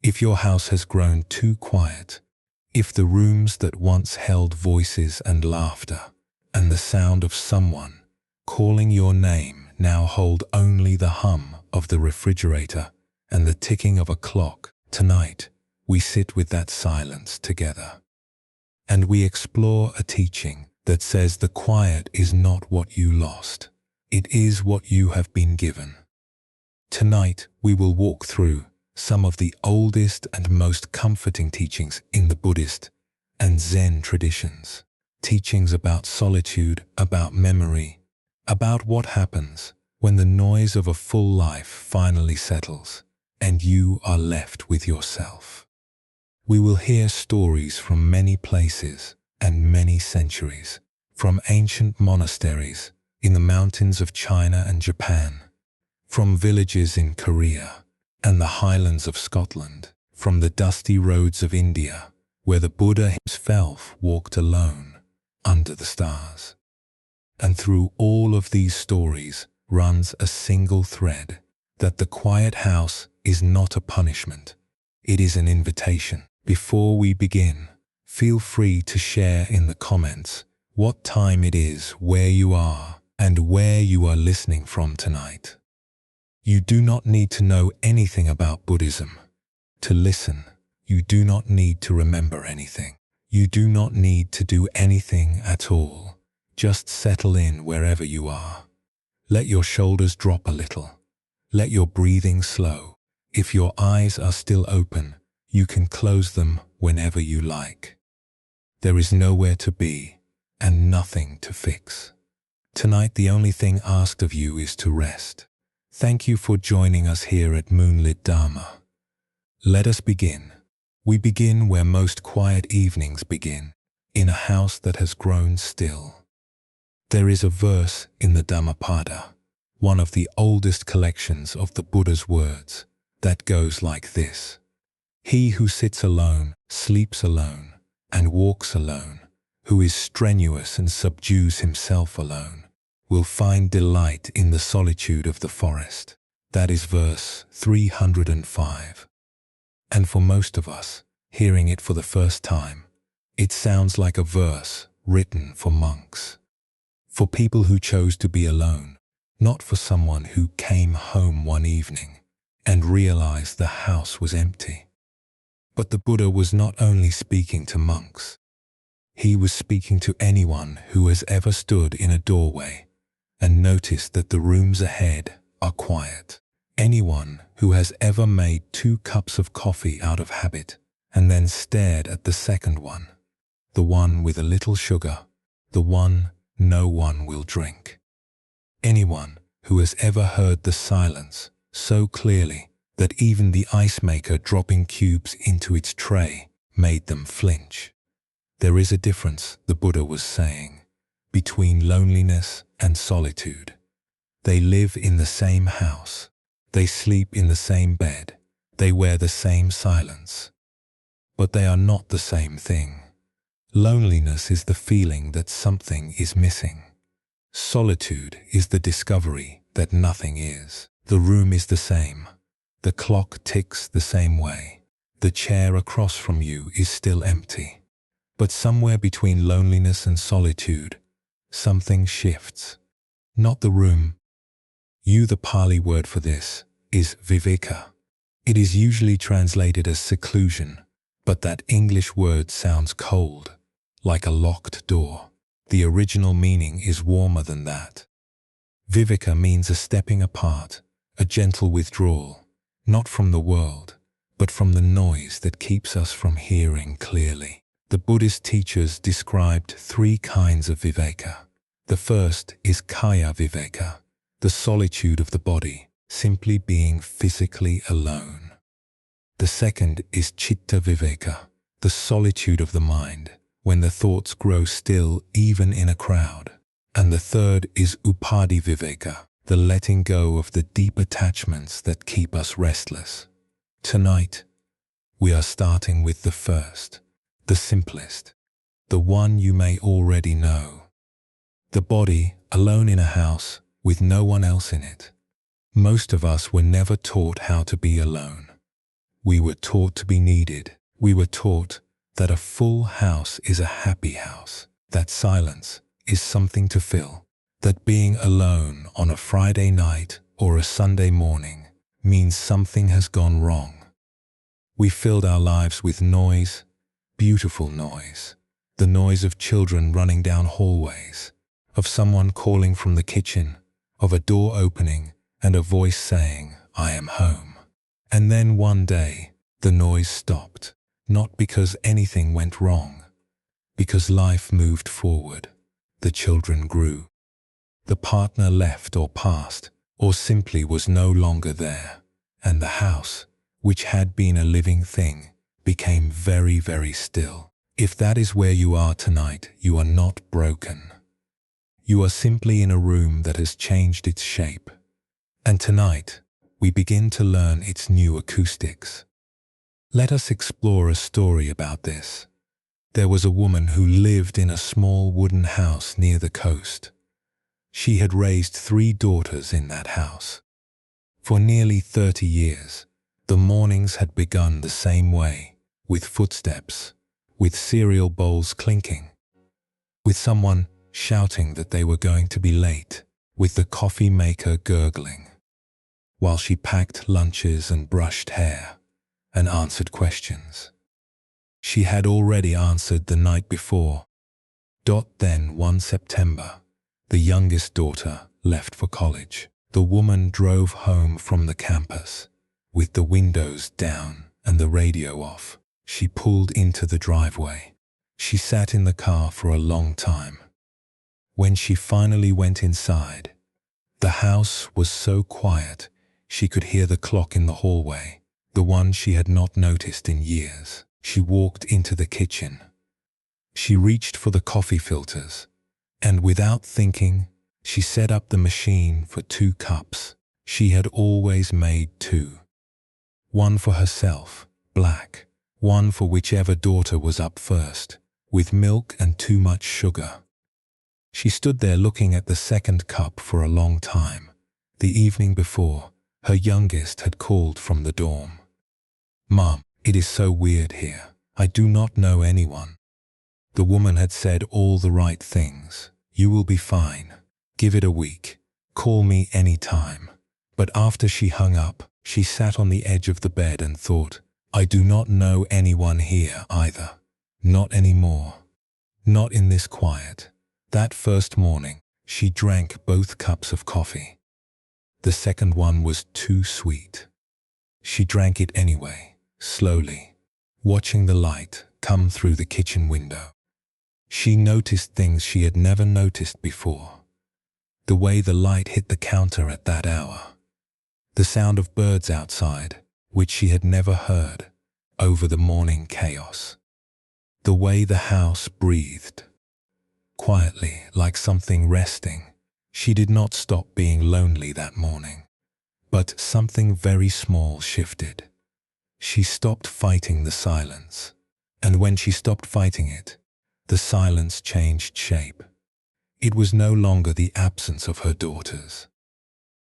If your house has grown too quiet, if the rooms that once held voices and laughter and the sound of someone calling your name now hold only the hum of the refrigerator and the ticking of a clock, tonight we sit with that silence together. And we explore a teaching that says the quiet is not what you lost, it is what you have been given. Tonight we will walk through some of the oldest and most comforting teachings in the Buddhist and Zen traditions. Teachings about solitude, about memory, about what happens when the noise of a full life finally settles and you are left with yourself. We will hear stories from many places and many centuries, from ancient monasteries in the mountains of China and Japan, from villages in Korea and the highlands of Scotland, from the dusty roads of India, where the Buddha himself walked alone under the stars. And through all of these stories runs a single thread, that the quiet house is not a punishment, it is an invitation. Before we begin, feel free to share in the comments what time it is, where you are, and where you are listening from tonight. You do not need to know anything about Buddhism to listen. You do not need to remember anything. You do not need to do anything at all. Just settle in wherever you are. Let your shoulders drop a little. Let your breathing slow. If your eyes are still open, you can close them whenever you like. There is nowhere to be and nothing to fix. Tonight the only thing asked of you is to rest. Thank you for joining us here at Moonlit Dharma. Let us begin. We begin where most quiet evenings begin, in a house that has grown still. There is a verse in the Dhammapada, one of the oldest collections of the Buddha's words, that goes like this: "He who sits alone, sleeps alone, and walks alone, who is strenuous and subdues himself alone, will find delight in the solitude of the forest." That is verse 305. And for most of us, hearing it for the first time, it sounds like a verse written for monks, for people who chose to be alone, not for someone who came home one evening and realized the house was empty. But the Buddha was not only speaking to monks. He was speaking to anyone who has ever stood in a doorway and noticed that the rooms ahead are quiet. Anyone who has ever made 2 cups of coffee out of habit and then stared at the second one, the one with a little sugar, the one no one will drink. Anyone who has ever heard the silence so clearly that even the ice maker dropping cubes into its tray made them flinch. There is a difference, the Buddha was saying, between loneliness and solitude. They live in the same house. They sleep in the same bed. They wear the same silence. But they are not the same thing. Loneliness is the feeling that something is missing. Solitude is the discovery that nothing is. The room is the same. The clock ticks the same way. The chair across from you is still empty. But somewhere between loneliness and solitude, something shifts. Not the room. The Pali word for this is Viveka. It is usually translated as seclusion, but that English word sounds cold, like a locked door. The original meaning is warmer than that. Viveka means a stepping apart, a gentle withdrawal, not from the world, but from the noise that keeps us from hearing clearly. The Buddhist teachers described 3 kinds of Viveka. The first is Kaya Viveka, the solitude of the body, simply being physically alone. The second is Chitta Viveka, the solitude of the mind, when the thoughts grow still even in a crowd. And the third is Upadhi Viveka, the letting go of the deep attachments that keep us restless. Tonight, we are starting with the first, the simplest, the one you may already know. The body, alone in a house, with no one else in it. Most of us were never taught how to be alone. We were taught to be needed. We were taught that a full house is a happy house, that silence is something to fill, that being alone on a Friday night or a Sunday morning means something has gone wrong. We filled our lives with noise, beautiful noise, the noise of children running down hallways, of someone calling from the kitchen, of a door opening and a voice saying, "I am home." And then one day, the noise stopped, not because anything went wrong, because life moved forward. The children grew. The partner left or passed, or simply was no longer there, and the house, which had been a living thing, became very, very still. If that is where you are tonight, you are not broken. You are simply in a room that has changed its shape. And tonight, we begin to learn its new acoustics. Let us explore a story about this. There was a woman who lived in a small wooden house near the coast. She had raised 3 daughters in that house. For nearly 30 years, the mornings had begun the same way, with footsteps, with cereal bowls clinking, with someone shouting that they were going to be late, with the coffee maker gurgling, while she packed lunches and brushed hair and answered questions. She had already answered the night before. Then one September, the youngest daughter left for college. The woman drove home from the campus, with the windows down and the radio off. She pulled into the driveway. She sat in the car for a long time. When she finally went inside, the house was so quiet she could hear the clock in the hallway, the one she had not noticed in years. She walked into the kitchen. She reached for the coffee filters, and without thinking, she set up the machine for 2 cups. She had always made 2. One for herself, black, one for whichever daughter was up first, with milk and too much sugar. She stood there looking at the second cup for a long time. The evening before, her youngest had called from the dorm. "Mom, it is so weird here. I do not know anyone." The woman had said all the right things. "You will be fine. Give it a week. Call me any time." But after she hung up, she sat on the edge of the bed and thought, "I do not know anyone here either. Not anymore. Not in this quiet." That first morning, she drank both cups of coffee. The second one was too sweet. She drank it anyway, slowly, watching the light come through the kitchen window. She noticed things she had never noticed before. The way the light hit the counter at that hour. The sound of birds outside, which she had never heard, over the morning chaos. The way the house breathed. Quietly, like something resting. She did not stop being lonely that morning. But something very small shifted. She stopped fighting the silence. And when she stopped fighting it, the silence changed shape. It was no longer the absence of her daughters.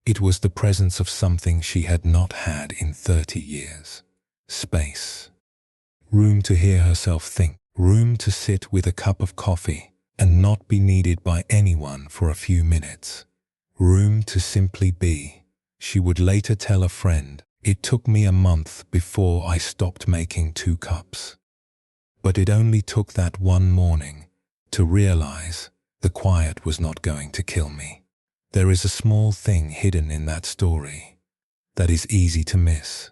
It was the presence of something she had not had in 30 years. Space. Room to hear herself think. Room to sit with a cup of coffee and not be needed by anyone for a few minutes. Room to simply be. She would later tell a friend, "It took me a month before I stopped making 2 cups. But it only took that one morning to realize the quiet was not going to kill me." There is a small thing hidden in that story that is easy to miss.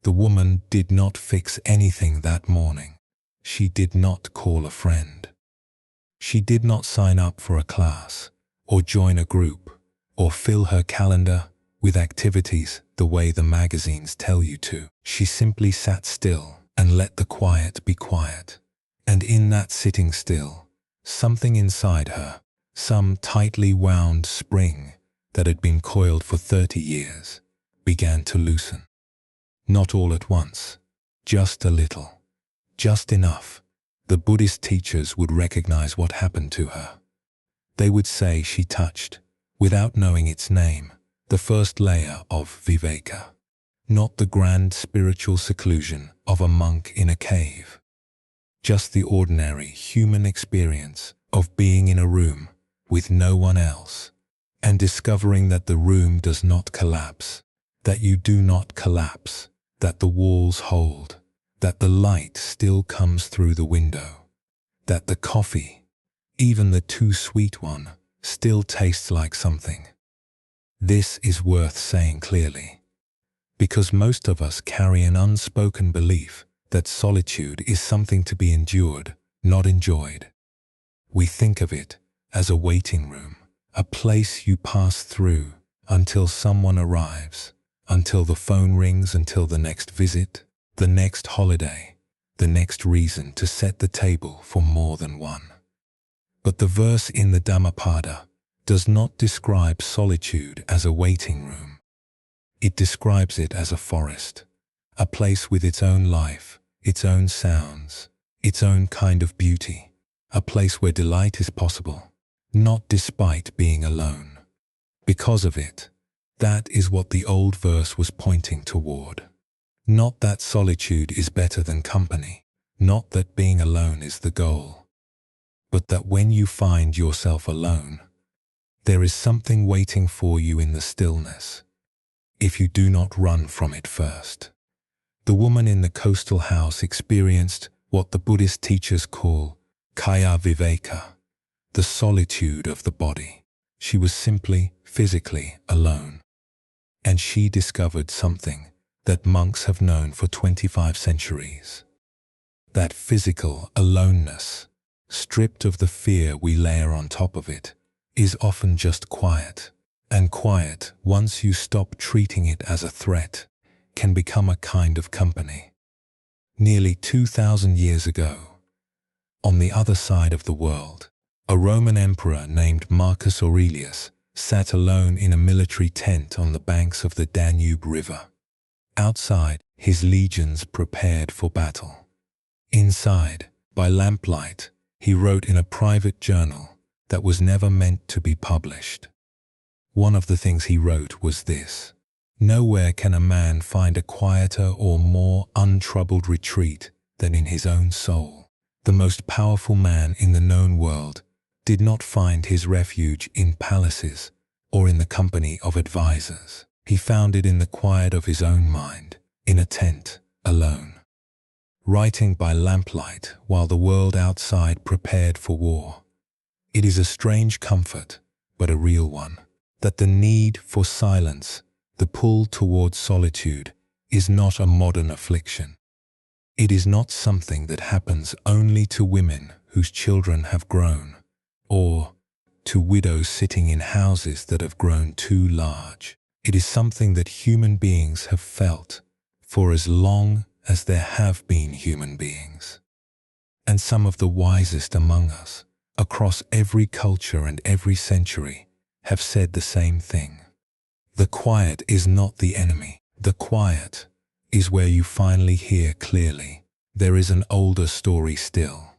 The woman did not fix anything that morning. She did not call a friend. She did not sign up for a class, or join a group, or fill her calendar with activities the way the magazines tell you to. She simply sat still and let the quiet be quiet. And in that sitting still, something inside her, some tightly wound spring that had been coiled for 30 years, began to loosen. Not all at once, just a little, just enough. The Buddhist teachers would recognize what happened to her. They would say she touched, without knowing its name, the first layer of Viveka. not the grand spiritual seclusion of a monk in a cave. Just the ordinary human experience of being in a room with no one else and discovering that the room does not collapse, that you do not collapse, that the walls hold, that the light still comes through the window, that the coffee, even the too sweet one, still tastes like something. This is worth saying clearly, because most of us carry an unspoken belief that solitude is something to be endured, not enjoyed. We think of it as a waiting room, a place you pass through until someone arrives, until the phone rings, until the next visit, the next holiday, the next reason to set the table for more than one. But the verse in the Dhammapada does not describe solitude as a waiting room. It describes it as a forest, a place with its own life, its own sounds, its own kind of beauty, a place where delight is possible, not despite being alone. Because of it, that is what the old verse was pointing toward. Not that solitude is better than company, not that being alone is the goal, but that when you find yourself alone, there is something waiting for you in the stillness, if you do not run from it first. The woman in the coastal house experienced what the Buddhist teachers call kaya viveka, the solitude of the body. She was simply, physically alone. And she discovered something that monks have known for 25 centuries. That physical aloneness, stripped of the fear we layer on top of it, is often just quiet. And quiet, once you stop treating it as a threat, can become a kind of company. Nearly 2,000 years ago, on the other side of the world, a Roman emperor named Marcus Aurelius sat alone in a military tent on the banks of the Danube River. Outside, his legions prepared for battle. Inside, by lamplight, he wrote in a private journal that was never meant to be published. One of the things he wrote was this: "Nowhere can a man find a quieter or more untroubled retreat than in his own soul." The most powerful man in the known world did not find his refuge in palaces or in the company of advisors. He found it in the quiet of his own mind, in a tent, alone. Writing by lamplight while the world outside prepared for war. It is a strange comfort, but a real one, that the need for silence, the pull towards solitude, is not a modern affliction. It is not something that happens only to women whose children have grown, or to widows sitting in houses that have grown too large. It is something that human beings have felt for as long as there have been human beings. And some of the wisest among us, across every culture and every century, have said the same thing. The quiet is not the enemy. The quiet is where you finally hear clearly. There is an older story still,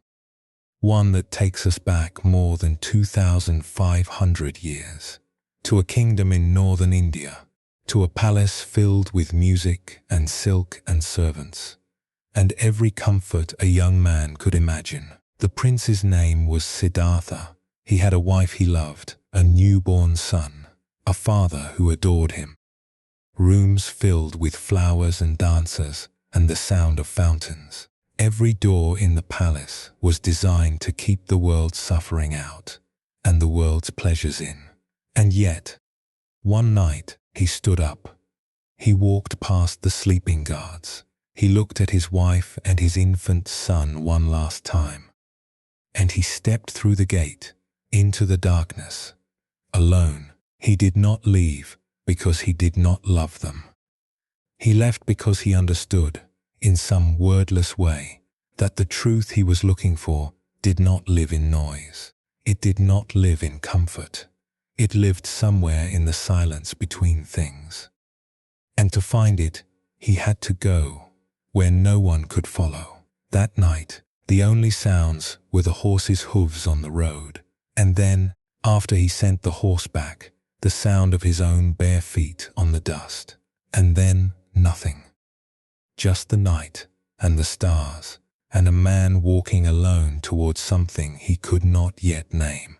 one that takes us back more than 2,500 years, to a kingdom in northern India, to a palace filled with music and silk and servants, and every comfort a young man could imagine. The prince's name was Siddhartha. He had a wife he loved, a newborn son, a father who adored him. Rooms filled with flowers and dancers and the sound of fountains. Every door in the palace was designed to keep the world's suffering out and the world's pleasures in. And yet, one night he stood up. He walked past the sleeping guards. He looked at his wife and his infant son one last time. And he stepped through the gate into the darkness, alone. He did not leave because he did not love them. He left because he understood, in some wordless way, that the truth he was looking for did not live in noise. It did not live in comfort. It lived somewhere in the silence between things. And to find it, he had to go where no one could follow. That night, the only sounds were the horse's hooves on the road. And then, after he sent the horse back, the sound of his own bare feet on the dust. And then nothing. Just the night and the stars, and a man walking alone towards something he could not yet name.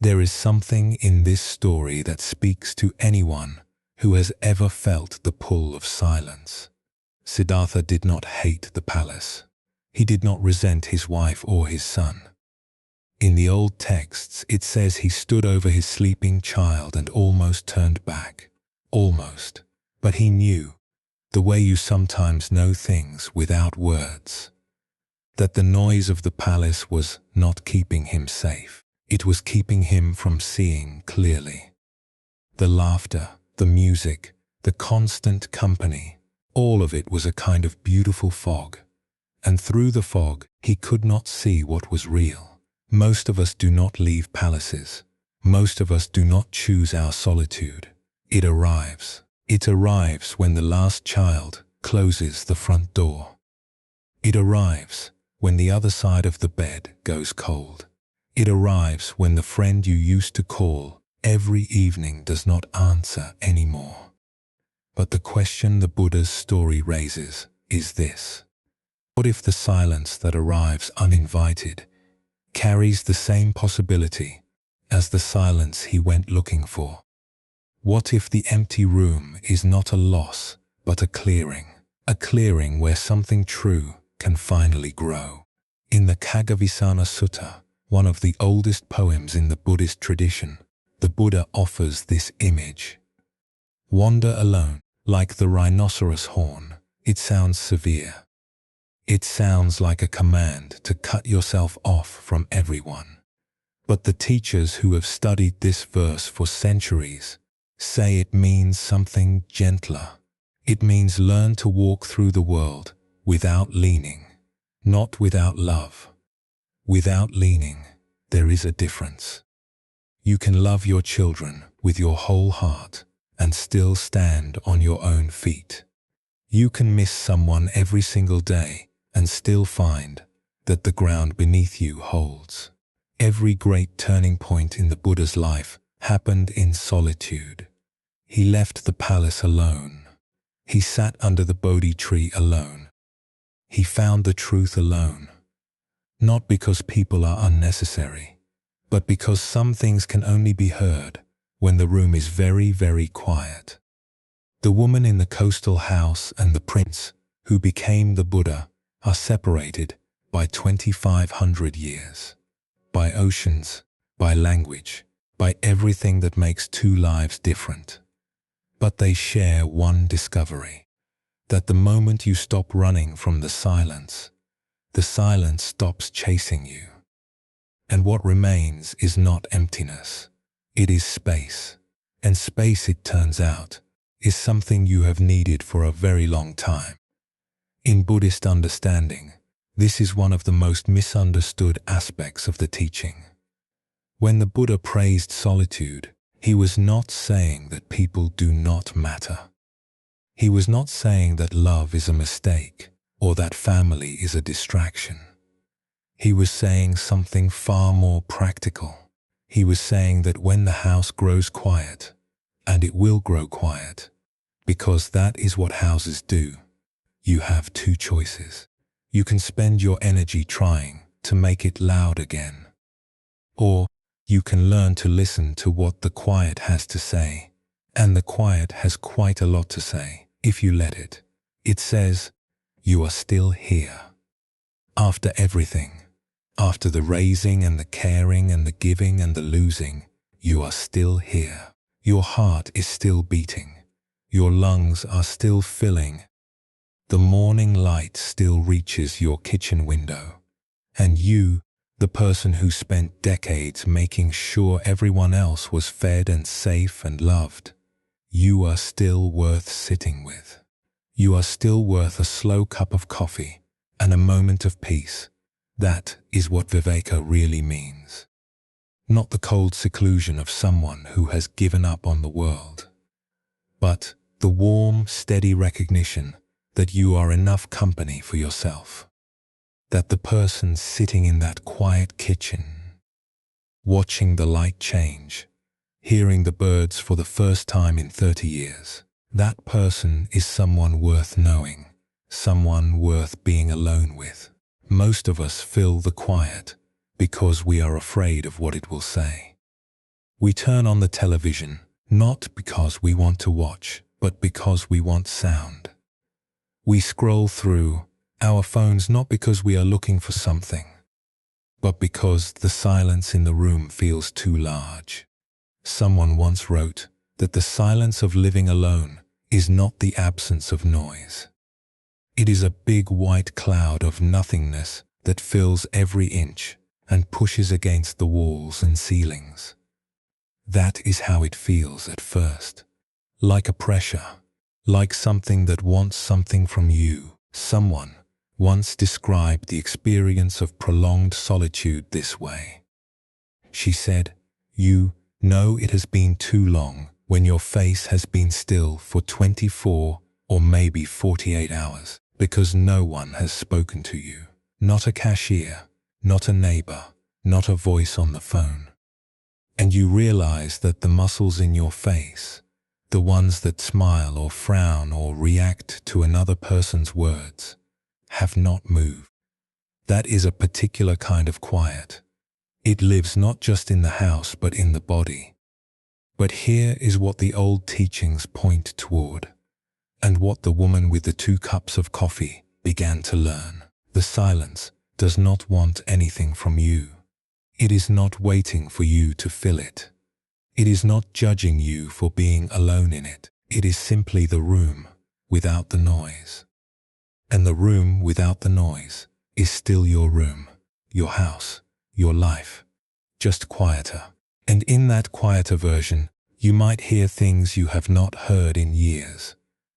There is something in this story that speaks to anyone who has ever felt the pull of silence. Siddhartha did not hate the palace. He did not resent his wife or his son. In the old texts, it says he stood over his sleeping child and almost turned back. Almost. But he knew, the way you sometimes know things without words, that the noise of the palace was not keeping him safe. It was keeping him from seeing clearly. The laughter, the music, the constant company, all of it was a kind of beautiful fog. And through the fog, he could not see what was real. Most of us do not leave palaces. Most of us do not choose our solitude. It arrives. It arrives when the last child closes the front door. It arrives when the other side of the bed goes cold. It arrives when the friend you used to call every evening does not answer anymore. But the question the Buddha's story raises is this: what if the silence that arrives uninvited carries the same possibility as the silence he went looking for? What if the empty room is not a loss, but a clearing where something true can finally grow? In the Kaggavisana Sutta, one of the oldest poems in the Buddhist tradition, the Buddha offers this image. Wander alone, like the rhinoceros horn. It sounds severe. It sounds like a command to cut yourself off from everyone. But the teachers who have studied this verse for centuries say it means something gentler. It means learn to walk through the world without leaning, not without love. Without leaning, there is a difference. You can love your children with your whole heart and still stand on your own feet. You can miss someone every single day and still find that the ground beneath you holds. Every great turning point in the Buddha's life happened in solitude. He left the palace alone. He sat under the Bodhi tree alone. He found the truth alone. Not because people are unnecessary, but because some things can only be heard when the room is very, very quiet. The woman in the coastal house and the prince who became the Buddha are separated by 2,500 years, by oceans, by language, by everything that makes two lives different. But they share one discovery, that the moment you stop running from the silence stops chasing you. And what remains is not emptiness, it is space. And space, it turns out, is something you have needed for a very long time. In Buddhist understanding, this is one of the most misunderstood aspects of the teaching. When the Buddha praised solitude, he was not saying that people do not matter. He was not saying that love is a mistake or that family is a distraction. He was saying something far more practical. He was saying that when the house grows quiet, and it will grow quiet, because that is what houses do, you have two choices. You can spend your energy trying to make it loud again, or you can learn to listen to what the quiet has to say, and the quiet has quite a lot to say if you let it. It says, you are still here. After everything, after the raising and the caring and the giving and the losing, you are still here. Your heart is still beating. Your lungs are still filling. The morning light still reaches your kitchen window. And you, the person who spent decades making sure everyone else was fed and safe and loved, you are still worth sitting with. You are still worth a slow cup of coffee and a moment of peace. That is what Viveka really means. Not the cold seclusion of someone who has given up on the world, but the warm, steady recognition that you are enough company for yourself. That the person sitting in that quiet kitchen, watching the light change, hearing the birds for the first time in 30 years, that person is someone worth knowing, someone worth being alone with. Most of us fill the quiet because we are afraid of what it will say. We turn on the television, not because we want to watch, but because we want sound. We scroll through our phones not because we are looking for something, but because the silence in the room feels too large. Someone once wrote that the silence of living alone is not the absence of noise. It is a big white cloud of nothingness that fills every inch and pushes against the walls and ceilings. That is how it feels at first. Like a pressure, like something that wants something from you. Someone once described the experience of prolonged solitude this way. She said, "You know it has been too long when your face has been still for 24 or maybe 48 hours because no one has spoken to you. Not a cashier, not a neighbor, not a voice on the phone. And you realize that the muscles in your face, the ones that smile or frown or react to another person's words, have not moved. That is a particular kind of quiet. It lives not just in the house but in the body. But here is what the old teachings point toward, and what the woman with the 2 cups of coffee began to learn. The silence does not want anything from you. It is not waiting for you to fill it. It is not judging you for being alone in it. It is simply the room without the noise. And the room without the noise is still your room, your house, your life, just quieter. And in that quieter version, you might hear things you have not heard in years.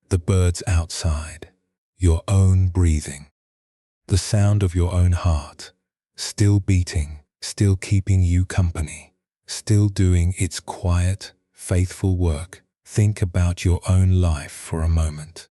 The birds outside, your own breathing, the sound of your own heart, still beating, still keeping you company, still doing its quiet, faithful work. Think about your own life for a moment.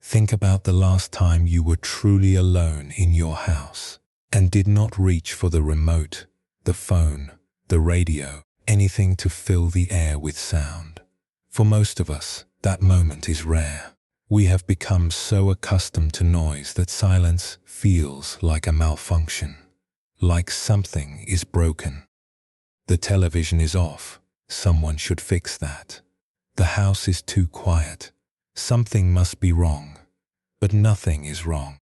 Think about the last time you were truly alone in your house and did not reach for the remote, the phone, the radio, anything to fill the air with sound. For most of us, that moment is rare. We have become so accustomed to noise that silence feels like a malfunction, like something is broken. The television is off. Someone should fix that. The house is too quiet. Something must be wrong. But nothing is wrong.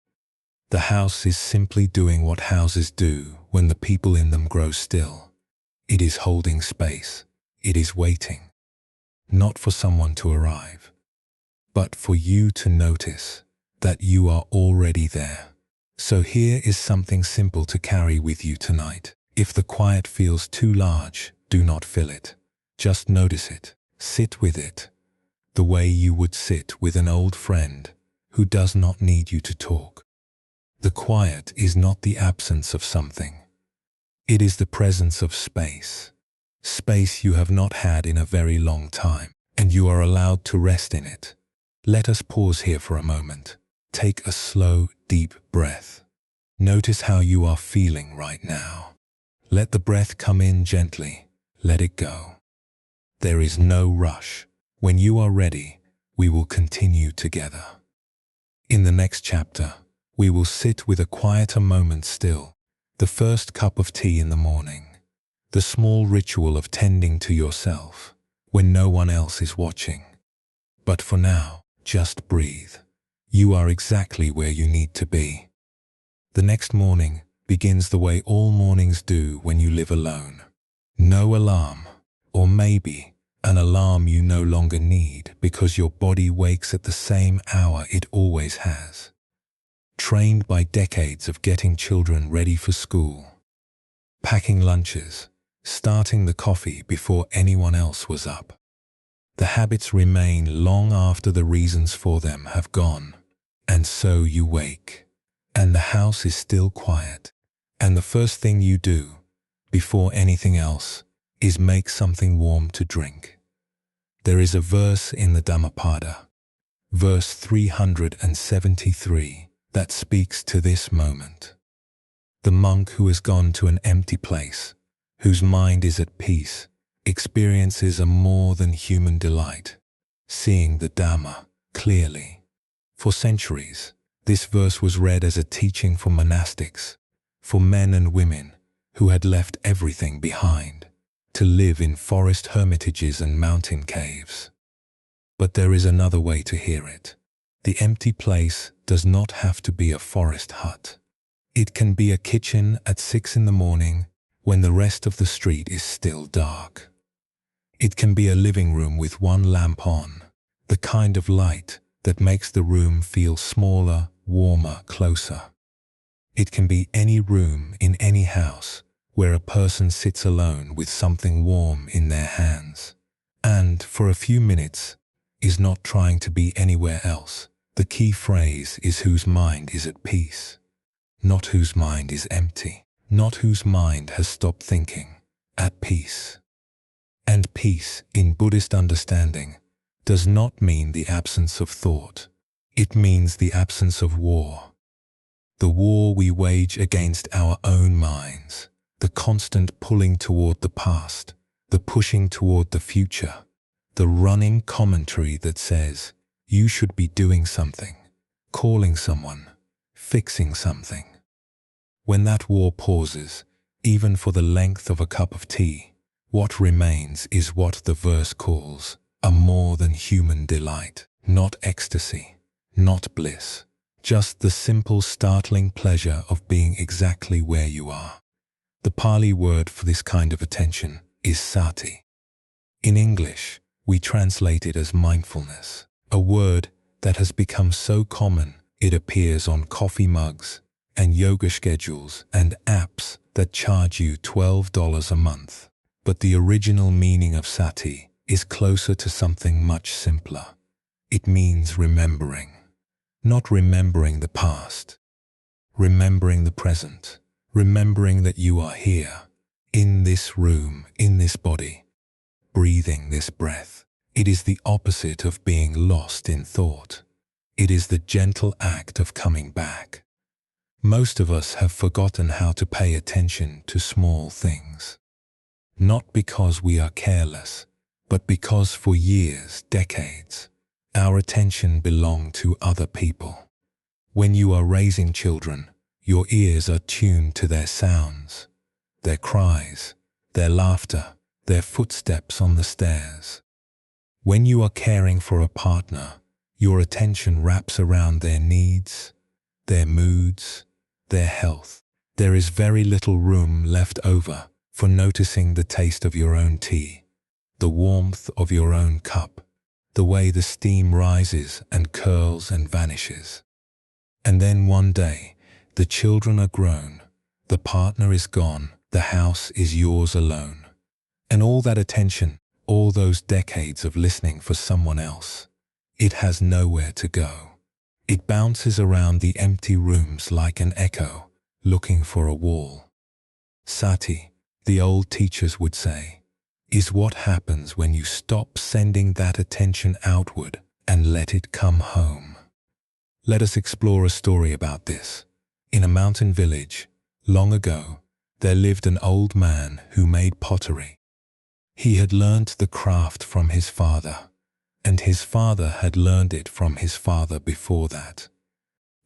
The house is simply doing what houses do when the people in them grow still. It is holding space. It is waiting. Not for someone to arrive, but for you to notice that you are already there. So here is something simple to carry with you tonight. If the quiet feels too large, do not fill it. Just notice it. Sit with it, the way you would sit with an old friend who does not need you to talk. The quiet is not the absence of something. It is the presence of space. Space you have not had in a very long time, and you are allowed to rest in it. Let us pause here for a moment. Take a slow, deep breath. Notice how you are feeling right now. Let the breath come in gently. Let it go. There is no rush. When you are ready, we will continue together. In the next chapter, we will sit with a quieter moment still. The first cup of tea in the morning. The small ritual of tending to yourself when no one else is watching. But for now, just breathe. You are exactly where you need to be. The next morning begins the way all mornings do when you live alone. No alarm, or maybe an alarm you no longer need because your body wakes at the same hour it always has. Trained by decades of getting children ready for school, packing lunches, starting the coffee before anyone else was up. The habits remain long after the reasons for them have gone. And so you wake, and the house is still quiet. And the first thing you do, before anything else, is make something warm to drink. There is a verse in the Dhammapada, verse 373, that speaks to this moment. The monk who has gone to an empty place, whose mind is at peace, experiences a more than human delight. seeing the Dhamma clearly. For centuries, this verse was read as a teaching for monastics, for men and women who had left everything behind to live in forest hermitages and mountain caves. But there is another way to hear it. The empty place does not have to be a forest hut. It can be a kitchen at 6 in the morning when the rest of the street is still dark. It can be a living room with one lamp on, the kind of light that makes the room feel smaller, warmer, closer. It can be any room in any house where a person sits alone with something warm in their hands, and for a few minutes is not trying to be anywhere else. The key phrase is whose mind is at peace, not whose mind is empty, not whose mind has stopped thinking, at peace. And peace, in Buddhist understanding, does not mean the absence of thought. It means the absence of war. The war we wage against our own minds, the constant pulling toward the past, the pushing toward the future, the running commentary that says, you should be doing something, calling someone, fixing something. When that war pauses, even for the length of a cup of tea, what remains is what the verse calls a more than human delight, not ecstasy, not bliss, just the simple, startling pleasure of being exactly where you are. The Pali word for this kind of attention is sati. In English, we translate it as mindfulness, a word that has become so common it appears on coffee mugs and yoga schedules and apps that charge you $12 a month. But the original meaning of sati is closer to something much simpler. It means remembering, not remembering the past, remembering the present, remembering that you are here, in this room, in this body, breathing this breath. It is the opposite of being lost in thought. It is the gentle act of coming back. Most of us have forgotten how to pay attention to small things. Not because we are careless, but because for years, decades, our attention belonged to other people. When you are raising children, your ears are tuned to their sounds, their cries, their laughter, their footsteps on the stairs. When you are caring for a partner, your attention wraps around their needs, their moods, their health. There is very little room left over for noticing the taste of your own tea, the warmth of your own cup, the way the steam rises and curls and vanishes. And then one day, the children are grown, the partner is gone, the house is yours alone. And all that attention, all those decades of listening for someone else, it has nowhere to go. It bounces around the empty rooms like an echo, looking for a wall. Sati, the old teachers would say, is what happens when you stop sending that attention outward and let it come home. Let us explore a story about this. In a mountain village, long ago, there lived an old man who made pottery. He had learned the craft from his father, and his father had learned it from his father before that.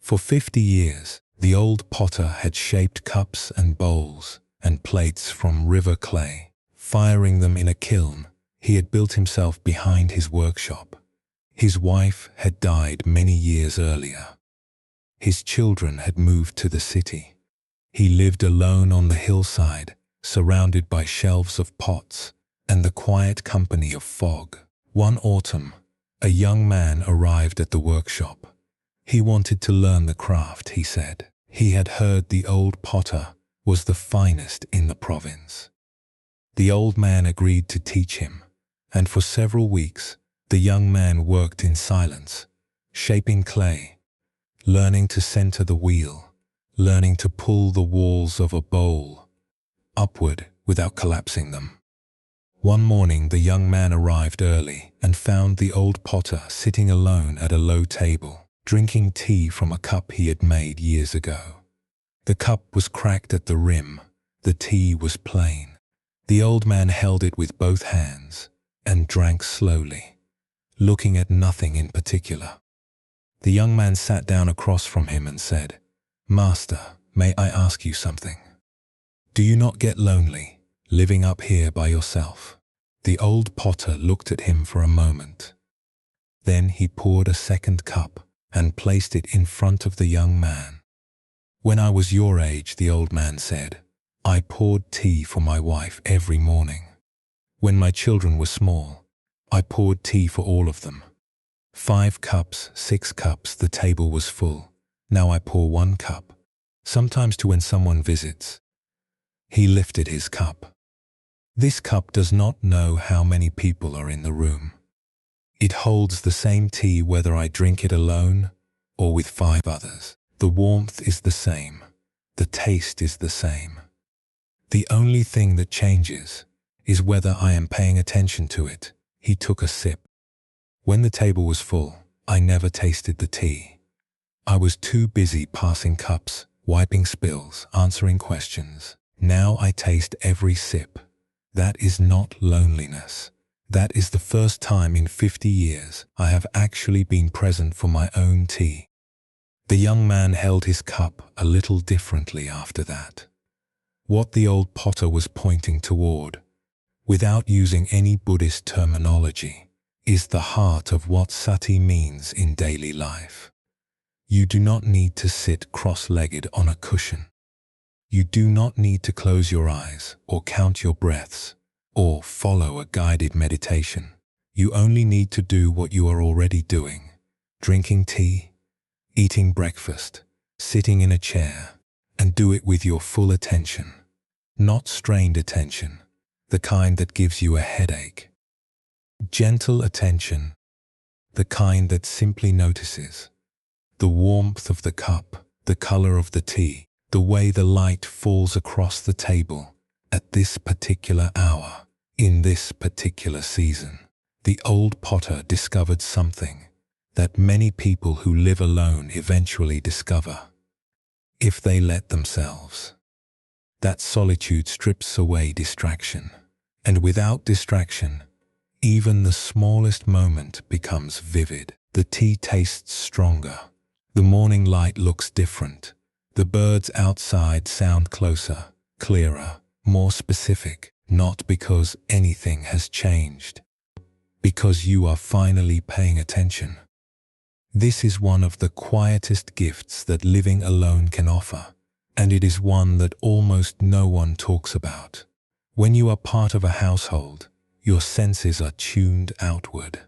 For 50 years, the old potter had shaped cups and bowls and plates from river clay. Firing them in a kiln, he had built himself behind his workshop. His wife had died many years earlier. His children had moved to the city. He lived alone on the hillside, surrounded by shelves of pots and the quiet company of fog. One autumn, a young man arrived at the workshop. He wanted to learn the craft, he said. He had heard the old potter was the finest in the province. The old man agreed to teach him, and for several weeks, the young man worked in silence, shaping clay, learning to center the wheel, learning to pull the walls of a bowl upward without collapsing them. One morning, the young man arrived early and found the old potter sitting alone at a low table, drinking tea from a cup he had made years ago. The cup was cracked at the rim. The tea was plain. The old man held it with both hands and drank slowly, looking at nothing in particular. The young man sat down across from him and said, "Master, may I ask you something? Do you not get lonely, living up here by yourself?" The old potter looked at him for a moment. Then he poured a second cup and placed it in front of the young man. "When I was your age," the old man said, "I poured tea for my wife every morning. When my children were small, I poured tea for all of them. 5 cups, 6 cups, the table was full. Now I pour 1 cup, sometimes to when someone visits." He lifted his cup. This cup does not know how many people are in the room. It holds the same tea whether I drink it alone or with 5 others. The warmth is the same. The taste is the same. The only thing that changes is whether I am paying attention to it. He took a sip. When the table was full, I never tasted the tea. I was too busy passing cups, wiping spills, answering questions. Now I taste every sip. That is not loneliness. That is the first time in 50 years I have actually been present for my own tea. The young man held his cup a little differently after that. What the old potter was pointing toward, without using any Buddhist terminology, is the heart of what sati means in daily life. You do not need to sit cross-legged on a cushion. You do not need to close your eyes or count your breaths or follow a guided meditation. You only need to do what you are already doing: drinking tea, eating breakfast, sitting in a chair, and do it with your full attention, not strained attention, the kind that gives you a headache. Gentle attention, the kind that simply notices the warmth of the cup, the color of the tea, the way the light falls across the table at this particular hour, in this particular season. The old potter discovered something that many people who live alone eventually discover, if they let themselves. That solitude strips away distraction, and without distraction, even the smallest moment becomes vivid. The tea tastes stronger. The morning light looks different. The birds outside sound closer, clearer, more specific, not because anything has changed, because you are finally paying attention. This is one of the quietest gifts that living alone can offer, and it is one that almost no one talks about. When you are part of a household, your senses are tuned outward.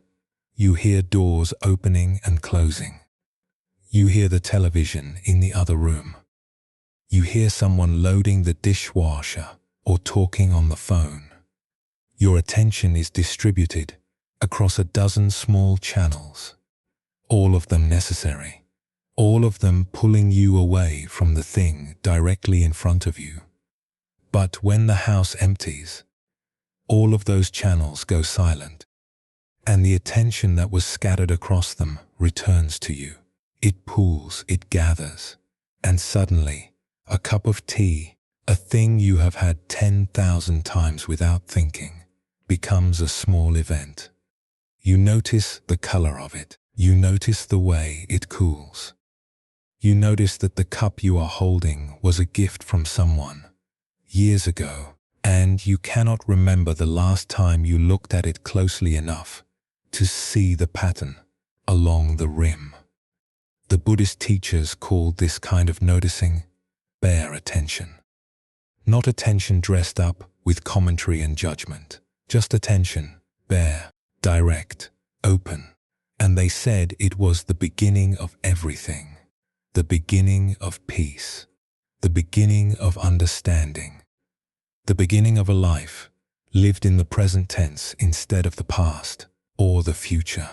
You hear doors opening and closing. You hear the television in the other room. You hear someone loading the dishwasher or talking on the phone. Your attention is distributed across a dozen small channels, all of them necessary, all of them pulling you away from the thing directly in front of you. But when the house empties, all of those channels go silent, and the attention that was scattered across them returns to you. It pools, it gathers, and suddenly, a cup of tea, a thing you have had 10,000 times without thinking, becomes a small event. You notice the color of it. You notice the way it cools. You notice that the cup you are holding was a gift from someone years ago, and you cannot remember the last time you looked at it closely enough to see the pattern along the rim. The Buddhist teachers called this kind of noticing bare attention. Not attention dressed up with commentary and judgment, just attention, bare, direct, open. And they said it was the beginning of everything, the beginning of peace, the beginning of understanding, the beginning of a life lived in the present tense instead of the past or the future.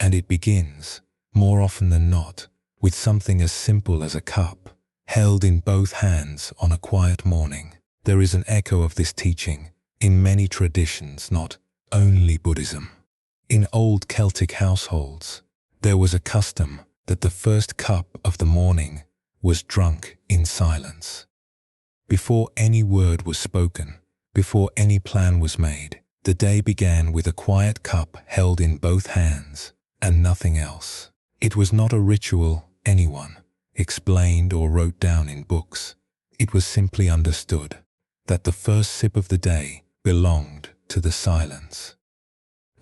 And it begins, more often than not, with something as simple as a cup, held in both hands on a quiet morning. There is an echo of this teaching in many traditions, not only Buddhism. In old Celtic households, there was a custom that the first cup of the morning was drunk in silence. Before any word was spoken, before any plan was made, The day began with a quiet cup held in both hands, and nothing else. It was not a ritual anyone explained or wrote down in books. It was simply understood that the first sip of the day belonged to the silence.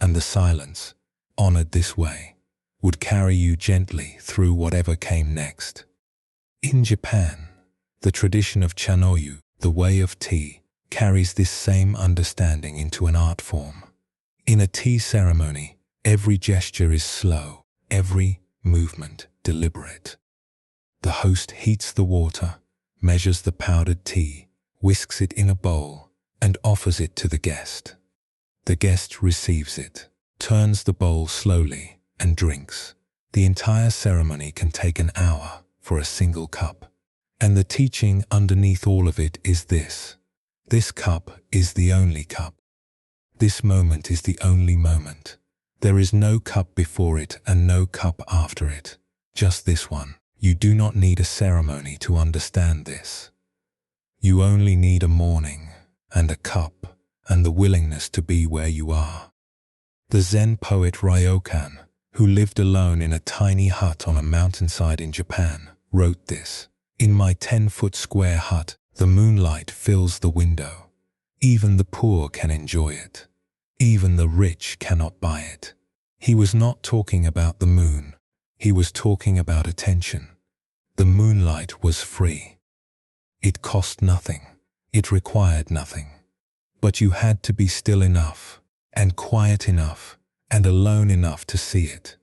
And the silence, honored this way, would carry you gently through whatever came next. In Japan, the tradition of chanoyu, the way of tea, carries this same understanding into an art form. In a tea ceremony, every gesture is slow, every movement deliberate. The host heats the water, measures the powdered tea, whisks it in a bowl, and offers it to the guest. The guest receives it, turns the bowl slowly, and drinks. The entire ceremony can take an hour for a single cup. And the teaching underneath all of it is this. This cup is the only cup. This moment is the only moment. There is no cup before it and no cup after it. Just this one. You do not need a ceremony to understand this. You only need a morning and a cup and the willingness to be where you are. The Zen poet Ryokan, who lived alone in a tiny hut on a mountainside in Japan, wrote this. In my 10-foot square hut, the moonlight fills the window. Even the poor can enjoy it. Even the rich cannot buy it. He was not talking about the moon. He was talking about attention. The moonlight was free. It cost nothing. It required nothing. But you had to be still enough, and quiet enough, and alone enough to see it.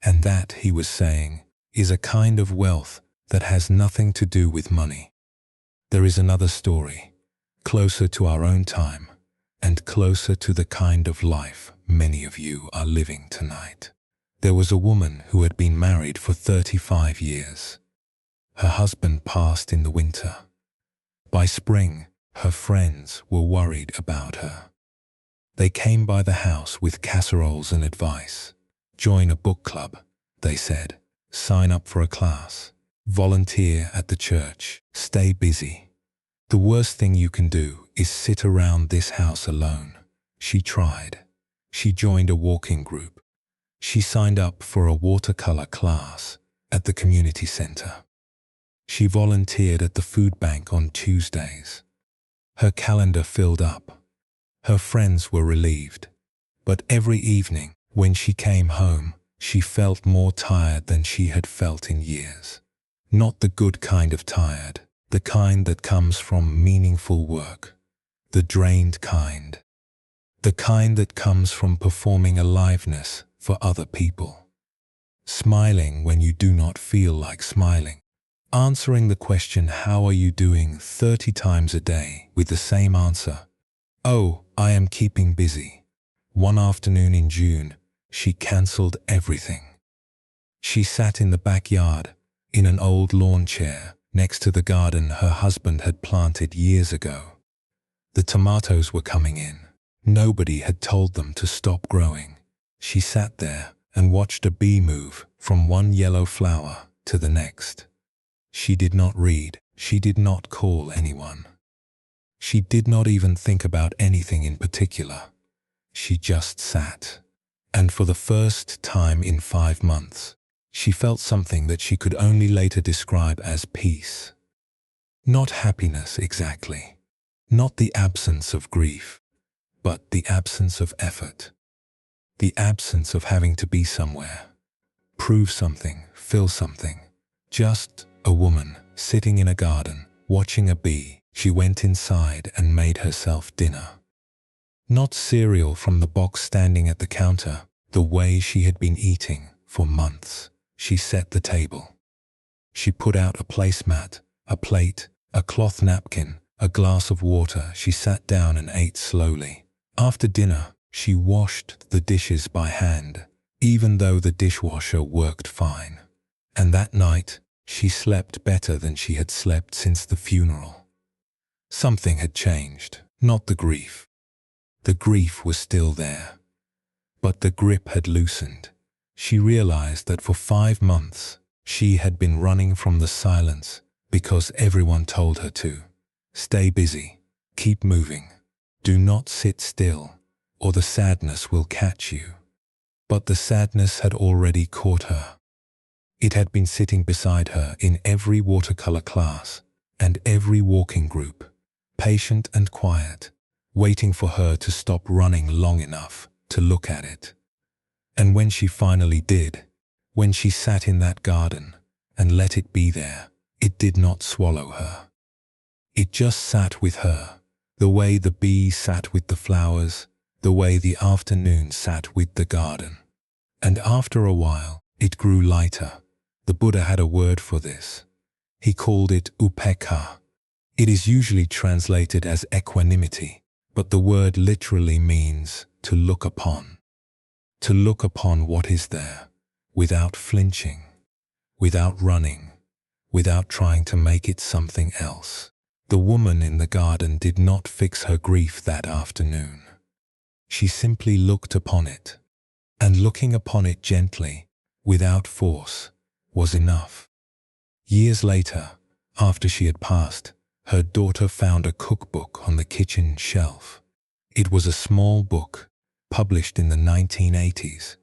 And that, he was saying, is a kind of wealth that has nothing to do with money. There is another story, closer to our own time, and closer to the kind of life many of you are living tonight. There was a woman who had been married for 35 years. Her husband passed in the winter. By spring, her friends were worried about her. They came by the house with casseroles and advice. Join a book club, they said. Sign up for a class. Volunteer at the church. Stay busy. The worst thing you can do is sit around this house alone. She tried. She joined a walking group. She signed up for a watercolor class at the community center. She volunteered at the food bank on Tuesdays. Her calendar filled up. Her friends were relieved. But every evening, when she came home, she felt more tired than she had felt in years. Not the good kind of tired, the kind that comes from meaningful work, the drained kind, the kind that comes from performing aliveness for other people. Smiling when you do not feel like smiling. Answering the question, how are you doing, 30 times a day with the same answer. Oh, I am keeping busy. One afternoon in June, she cancelled everything. She sat in the backyard, in an old lawn chair, next to the garden her husband had planted years ago. The tomatoes were coming in. Nobody had told them to stop growing. She sat there and watched a bee move from one yellow flower to the next. She did not read. She did not call anyone. She did not even think about anything in particular. She just sat. And for the first time in 5 months, she felt something that she could only later describe as peace. Not happiness exactly. Not the absence of grief, but the absence of effort. The absence of having to be somewhere. Prove something, fill something. Just a woman sitting in a garden, watching a bee. She went inside and made herself dinner. Not cereal from the box standing at the counter, the way she had been eating for months. She set the table. She put out a placemat, a plate, a cloth napkin, a glass of water. She sat down and ate slowly. After dinner, she washed the dishes by hand, even though the dishwasher worked fine. And that night, she slept better than she had slept since the funeral. Something had changed, not the grief. The grief was still there, but the grip had loosened. She realized that for 5 months, she had been running from the silence because everyone told her to. Stay busy, keep moving, do not sit still. or the sadness will catch you. But the sadness had already caught her. It had been sitting beside her in every watercolor class and every walking group, patient and quiet, waiting for her to stop running long enough to look at it. And when she finally did, when she sat in that garden and let it be there, it did not swallow her. It just sat with her, the way the bee sat with the flowers, the way the afternoon sat with the garden. And after a while, it grew lighter. The Buddha had a word for this. He called it upekkha. It is usually translated as equanimity, but the word literally means to look upon. To look upon what is there, without flinching, without running, without trying to make it something else. The woman in the garden did not fix her grief that afternoon. She simply looked upon it, and looking upon it gently, without force, was enough. Years later, after she had passed, her daughter found a cookbook on the kitchen shelf. It was a small book, published in the 1980s,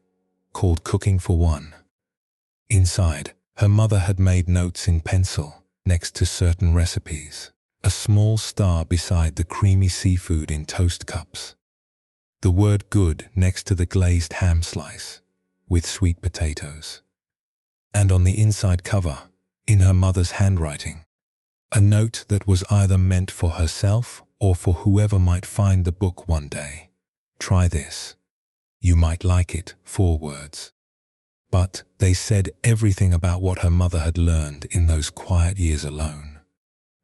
called Cooking for One. Inside, her mother had made notes in pencil next to certain recipes, a small star beside the creamy seafood in toast cups, the word good next to the glazed ham slice with sweet potatoes. And on the inside cover, in her mother's handwriting, a note that was either meant for herself or for whoever might find the book one day. Try this. You might like it, 4 words. But they said everything about what her mother had learned in those quiet years alone.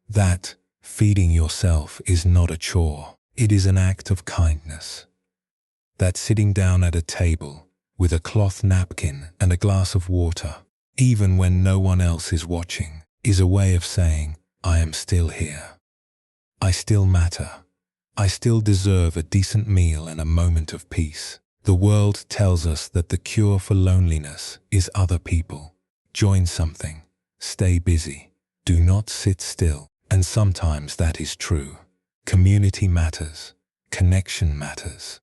That feeding yourself is not a chore, it is an act of kindness. That sitting down at a table with a cloth napkin and a glass of water, even when no one else is watching, is a way of saying, I am still here. I still matter. I still deserve a decent meal and a moment of peace. The world tells us that the cure for loneliness is other people. Join something. Stay busy. Do not sit still. And sometimes that is true. Community matters. Connection matters.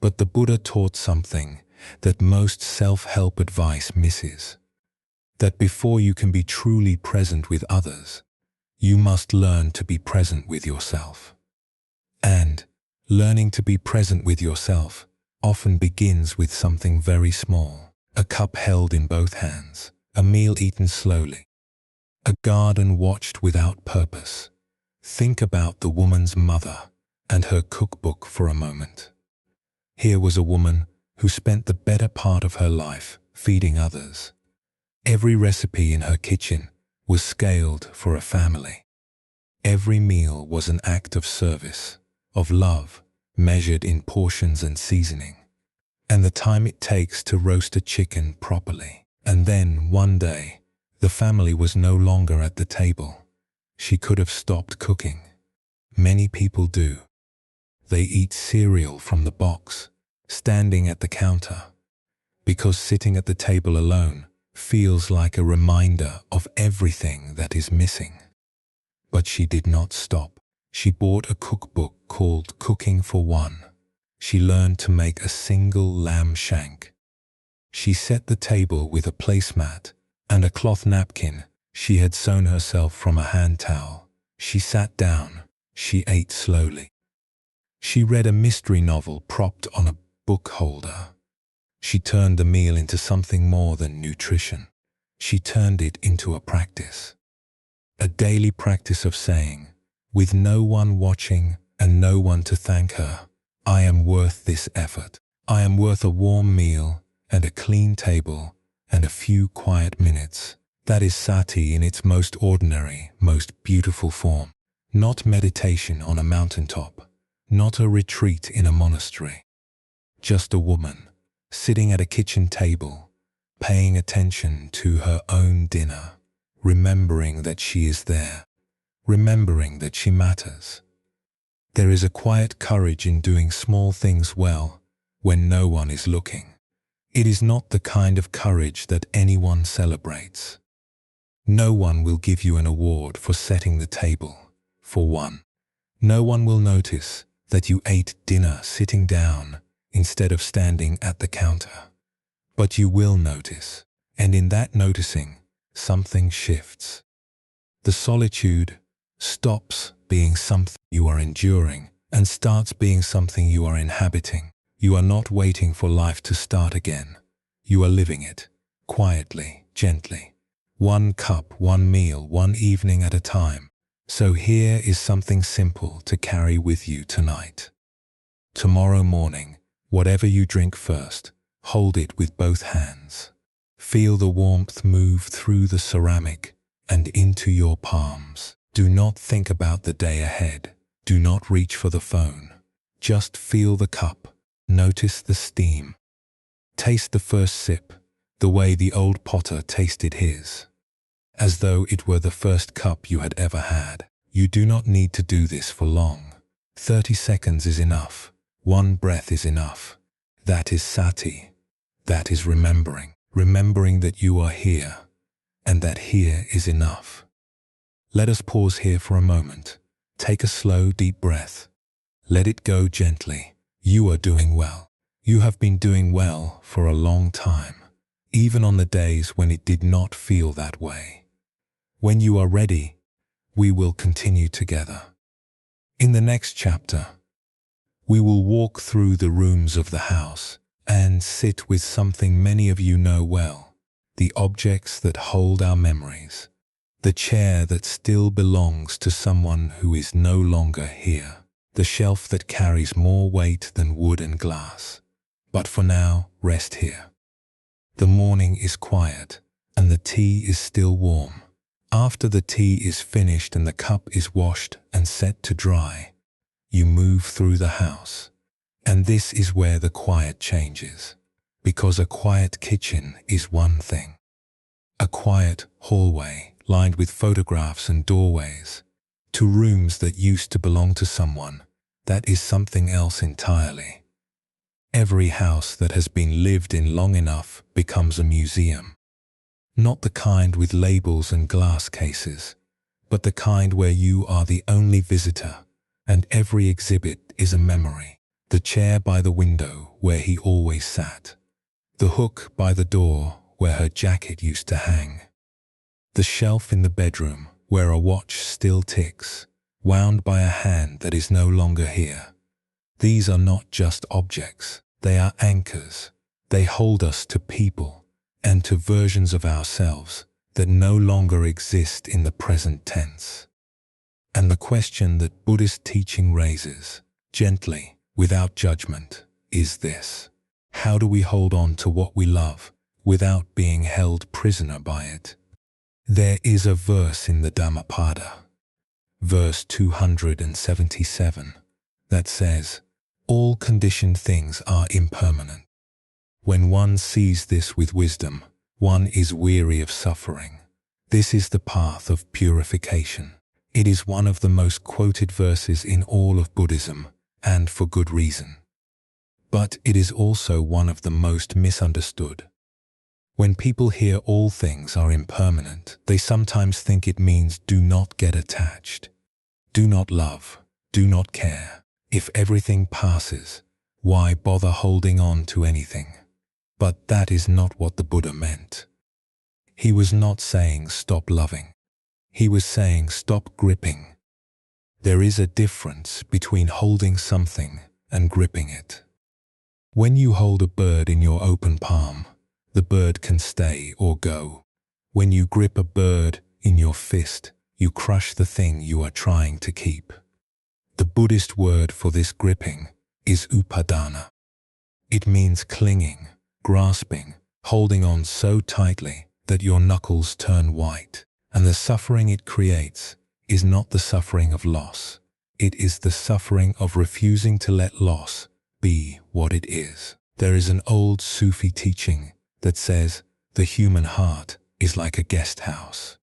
But the Buddha taught something that most self-help advice misses. That before you can be truly present with others, you must learn to be present with yourself. And learning to be present with yourself often begins with something very small. A cup held in both hands, a meal eaten slowly, a garden watched without purpose. Think about the woman's mother and her cookbook for a moment. Here was a woman who spent the better part of her life feeding others. Every recipe in her kitchen was scaled for a family. Every meal was an act of service, of love, measured in portions and seasoning, and the time it takes to roast a chicken properly. And then, one day, the family was no longer at the table. She could have stopped cooking. Many people do. They eat cereal from the box, standing at the counter, because sitting at the table alone feels like a reminder of everything that is missing. But she did not stop. She bought a cookbook called Cooking for One. She learned to make a single lamb shank. She set the table with a placemat and a cloth napkin she had sewn herself from a hand towel. She sat down. She ate slowly. She read a mystery novel propped on a book holder. She turned the meal into something more than nutrition. She turned it into a practice. A daily practice of saying, with no one watching and no one to thank her, I am worth this effort. I am worth a warm meal and a clean table and a few quiet minutes. That is sati in its most ordinary, most beautiful form. Not meditation on a mountaintop, not a retreat in a monastery. Just a woman sitting at a kitchen table, paying attention to her own dinner, remembering that she is there, remembering that she matters. There is a quiet courage in doing small things well when no one is looking. It is not the kind of courage that anyone celebrates. No one will give you an award for setting the table, for one. No one will notice that you ate dinner sitting down instead of standing at the counter. But you will notice, and in that noticing, something shifts. The solitude stops being something you are enduring and starts being something you are inhabiting. You are not waiting for life to start again. You are living it, quietly, gently. One cup, one meal, one evening at a time. So here is something simple to carry with you tonight. Tomorrow morning, whatever you drink first, hold it with both hands. Feel the warmth move through the ceramic and into your palms. Do not think about the day ahead. Do not reach for the phone. Just feel the cup. Notice the steam. Taste the first sip, the way the old potter tasted his, as though it were the first cup you had ever had. You do not need to do this for long. 30 seconds is enough. One breath is enough. That is sati. That is remembering. Remembering that you are here, and that here is enough. Let us pause here for a moment. Take a slow, deep breath. Let it go gently. You are doing well. You have been doing well for a long time, even on the days when it did not feel that way. When you are ready, we will continue together. In the next chapter, we will walk through the rooms of the house and sit with something many of you know well, the objects that hold our memories, the chair that still belongs to someone who is no longer here, the shelf that carries more weight than wood and glass. But for now, rest here. The morning is quiet, and the tea is still warm. After the tea is finished and the cup is washed and set to dry, you move through the house. And this is where the quiet changes, because a quiet kitchen is one thing. A quiet hallway lined with photographs and doorways to rooms that used to belong to someone, that is something else entirely. Every house that has been lived in long enough becomes a museum. Not the kind with labels and glass cases, but the kind where you are the only visitor and every exhibit is a memory. The chair by the window where he always sat. The hook by the door where her jacket used to hang. The shelf in the bedroom where a watch still ticks, wound by a hand that is no longer here. These are not just objects, they are anchors. They hold us to people and to versions of ourselves that no longer exist in the present tense. And the question that Buddhist teaching raises, gently, without judgment, is this: how do we hold on to what we love without being held prisoner by it? There is a verse in the Dhammapada, verse 277, that says, "All conditioned things are impermanent." When one sees this with wisdom, one is weary of suffering. This is the path of purification. It is one of the most quoted verses in all of Buddhism, and for good reason. But it is also one of the most misunderstood. When people hear all things are impermanent, they sometimes think it means do not get attached, do not love, do not care. If everything passes, why bother holding on to anything? But that is not what the Buddha meant. He was not saying stop loving. He was saying stop gripping. There is a difference between holding something and gripping it. When you hold a bird in your open palm, the bird can stay or go. When you grip a bird in your fist, you crush the thing you are trying to keep. The Buddhist word for this gripping is upadana. It means clinging, grasping, holding on so tightly that your knuckles turn white. And the suffering it creates is not the suffering of loss. It is the suffering of refusing to let loss be what it is. There is an old Sufi teaching that says the human heart is like a guest house.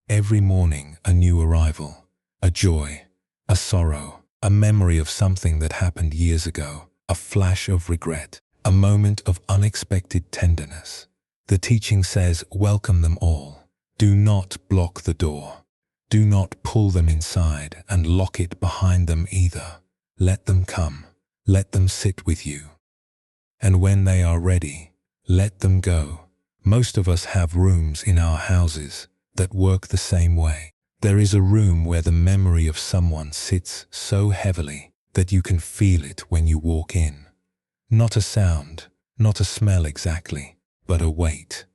Every morning a new arrival, a joy, a sorrow, a memory of something that happened years ago, a flash of regret, a moment of unexpected tenderness. The teaching says welcome them all. Do not block the door. Do not pull them inside and lock it behind them either. Let them come. Let them sit with you. And when they are ready, let them go. Most of us have rooms in our houses that work the same way. There is a room where the memory of someone sits so heavily that you can feel it when you walk in. Not a sound, not a smell exactly, but a weight.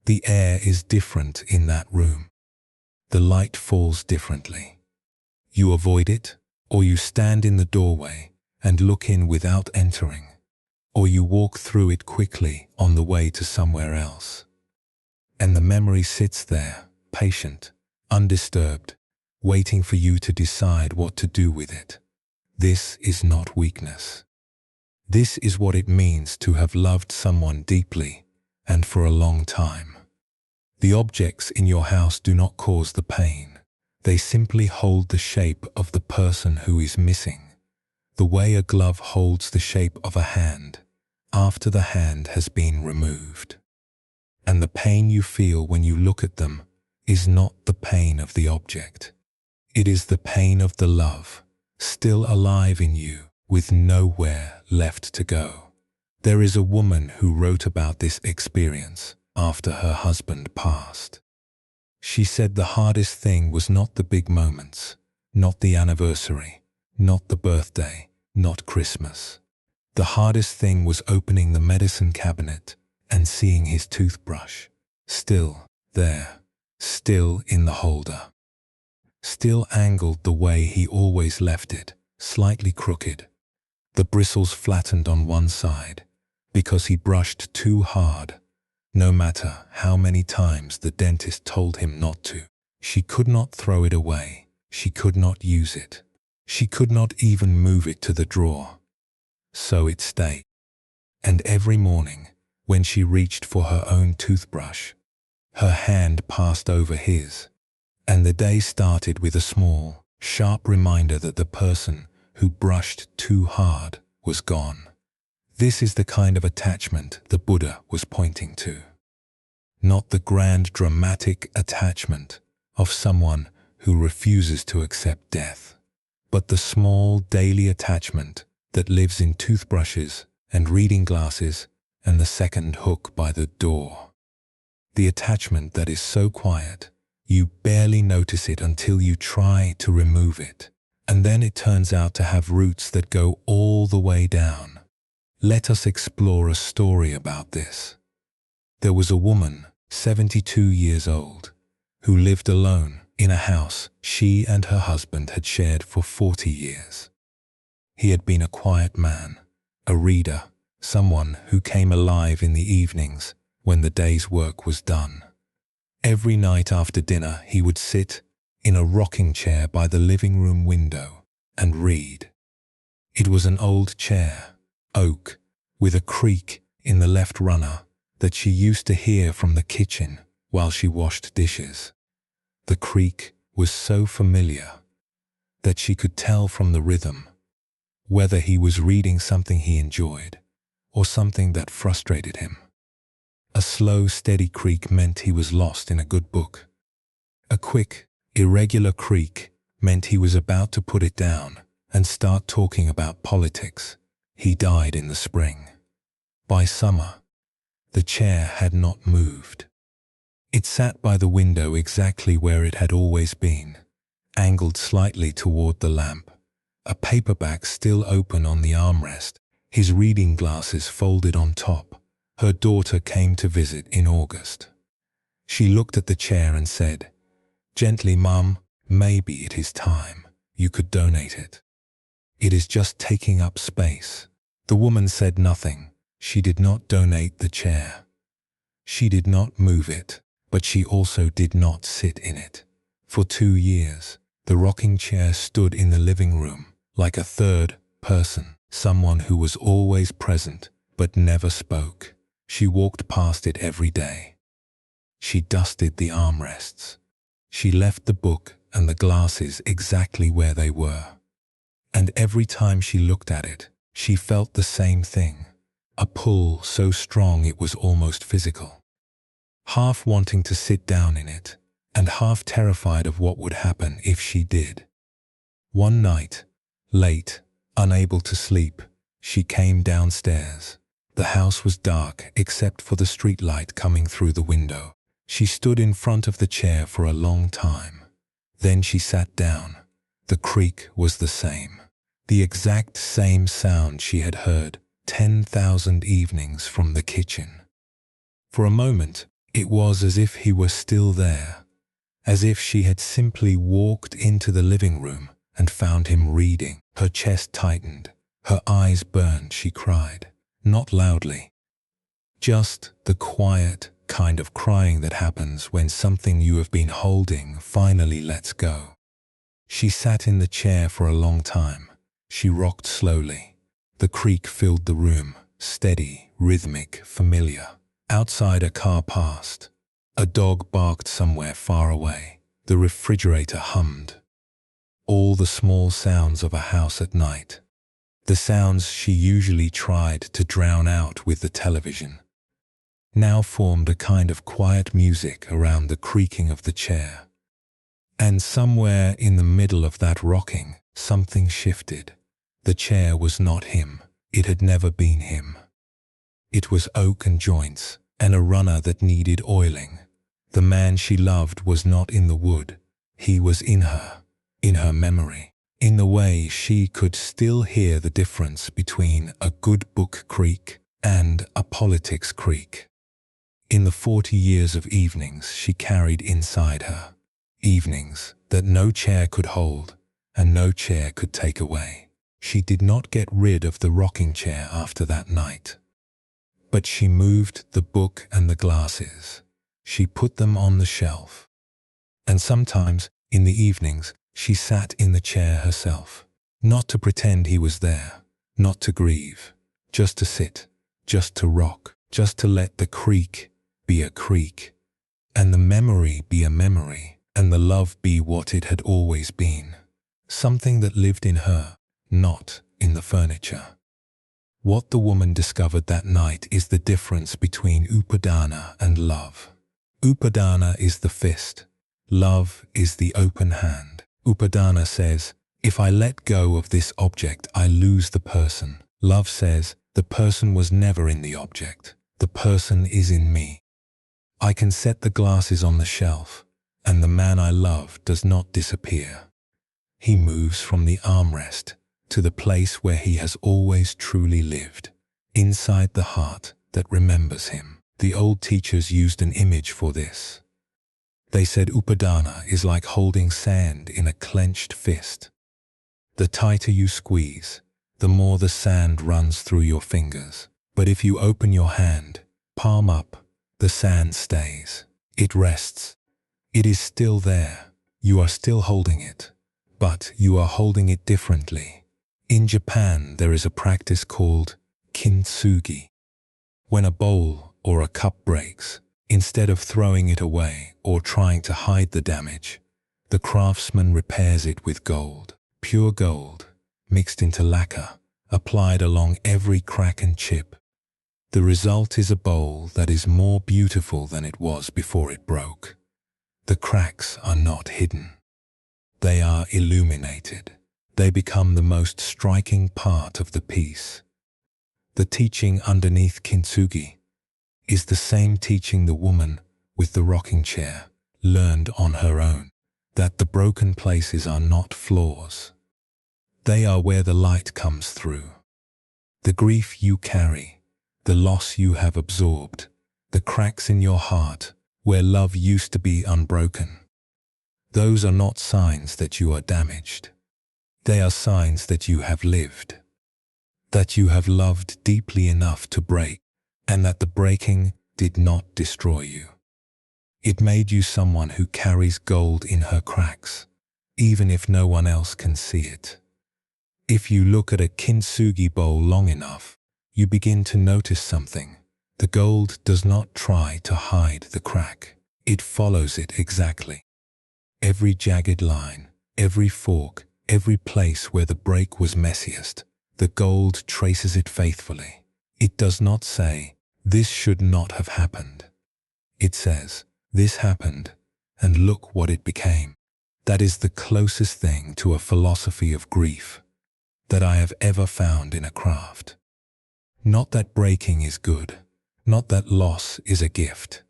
The air is different in that room. The light falls differently. You avoid it, or you stand in the doorway and look in without entering, or you walk through it quickly on the way to somewhere else. And the memory sits there, patient, undisturbed, waiting for you to decide what to do with it. This is not weakness. This is what it means to have loved someone deeply and for a long time. The objects in your house do not cause the pain. They simply hold the shape of the person who is missing, the way a glove holds the shape of a hand after the hand has been removed. And the pain you feel when you look at them is not the pain of the object. It is the pain of the love, still alive in you, with nowhere left to go. There is a woman who wrote about this experience after her husband passed. She said the hardest thing was not the big moments, not the anniversary, not the birthday, not Christmas. The hardest thing was opening the medicine cabinet and seeing his toothbrush, still there, still in the holder, still angled the way he always left it, slightly crooked, the bristles flattened on one side, because he brushed too hard, no matter how many times the dentist told him not to. She could not throw it away, she could not use it, she could not even move it to the drawer. So it stayed. And every morning, when she reached for her own toothbrush, her hand passed over his, and the day started with a small, sharp reminder that the person who brushed too hard was gone. This is the kind of attachment the Buddha was pointing to. Not the grand dramatic attachment of someone who refuses to accept death, but the small daily attachment that lives in toothbrushes and reading glasses and the second hook by the door. The attachment that is so quiet, you barely notice it until you try to remove it, and then it turns out to have roots that go all the way down. Let us explore a story about this. There was a woman, 72 years old, who lived alone in a house she and her husband had shared for 40 years. He had been a quiet man, a reader, someone who came alive in the evenings when the day's work was done. Every night after dinner, he would sit in a rocking chair by the living room window and read. It was an old chair, oak, with a creak in the left runner that she used to hear from the kitchen while she washed dishes. The creak was so familiar that she could tell from the rhythm whether he was reading something he enjoyed or something that frustrated him. A slow, steady creak meant he was lost in a good book. A quick, irregular creak meant he was about to put it down and start talking about politics. He died in the spring. By summer, the chair had not moved. It sat by the window exactly where it had always been, angled slightly toward the lamp, a paperback still open on the armrest, his reading glasses folded on top. Her daughter came to visit in August. She looked at the chair and said, "Gently, Mum, maybe it is time. You could donate it. It is just taking up space." The woman said nothing. She did not donate the chair. She did not move it, but she also did not sit in it. For 2 years, the rocking chair stood in the living room like a third person, someone who was always present but never spoke. She walked past it every day. She dusted the armrests. She left the book and the glasses exactly where they were. And every time she looked at it, she felt the same thing, a pull so strong it was almost physical. Half wanting to sit down in it, and half terrified of what would happen if she did. One night, late, Unable to sleep, she came downstairs. The house was dark except for the streetlight coming through the window. She stood in front of the chair for a long time. Then she sat down. The creak was the same. The exact same sound she had heard 10,000 evenings from the kitchen. For a moment, it was as if he were still there, as if she had simply walked into the living room and found him reading. Her chest tightened, her eyes burned. She cried, not loudly, just the quiet kind of crying that happens when something you have been holding finally lets go. She sat in the chair for a long time. She rocked slowly. The creak filled the room, steady, rhythmic, familiar. Outside, a car passed. A dog barked somewhere far away. The refrigerator hummed. All the small sounds of a house at night. The sounds she usually tried to drown out with the television now formed a kind of quiet music around the creaking of the chair. And somewhere in the middle of that rocking, something shifted. The chair was not him. It had never been him. It was oak and joints, and a runner that needed oiling. The man she loved was not in the wood. He was in her memory, in the way she could still hear the difference between a good book creak and a politics creak. In the 40 years of evenings she carried inside her, evenings that no chair could hold and no chair could take away. She did not get rid of the rocking chair after that night. But she moved the book and the glasses. She put them on the shelf. And sometimes, in the evenings, she sat in the chair herself, not to pretend he was there, not to grieve, just to sit, just to rock, just to let the creak be a creak, and the memory be a memory, and the love be what it had always been, something that lived in her, not in the furniture. What the woman discovered that night is the difference between upadana and love. Upadana is the fist. Love is the open hand. Upadana says, if I let go of this object, I lose the person. Love says, the person was never in the object. The person is in me. I can set the glasses on the shelf, and the man I love does not disappear. He moves from the armrest to the place where he has always truly lived, inside the heart that remembers him. The old teachers used an image for this. They said upadana is like holding sand in a clenched fist. The tighter you squeeze, the more the sand runs through your fingers. But if you open your hand, palm up, the sand stays. It rests. It is still there. You are still holding it, but you are holding it differently. In Japan, there is a practice called Kintsugi. When a bowl or a cup breaks, instead of throwing it away or trying to hide the damage, the craftsman repairs it with gold, pure gold, mixed into lacquer, applied along every crack and chip. The result is a bowl that is more beautiful than it was before it broke. The cracks are not hidden. They are illuminated. They become the most striking part of the piece. The teaching underneath Kintsugi is the same teaching the woman with the rocking chair learned on her own, that the broken places are not flaws. They are where the light comes through. The grief you carry, the loss you have absorbed, the cracks in your heart where love used to be unbroken. Those are not signs that you are damaged. They are signs that you have lived, that you have loved deeply enough to break, and that the breaking did not destroy you. It made you someone who carries gold in her cracks, even if no one else can see it. If you look at a Kintsugi bowl long enough, you begin to notice something. The gold does not try to hide the crack. It follows it exactly. Every jagged line, every fork, every place where the break was messiest, the gold traces it faithfully. It does not say, this should not have happened. It says, this happened, and look what it became. That is the closest thing to a philosophy of grief. that I have ever found in a craft. Not that breaking is good, not that loss is a gift,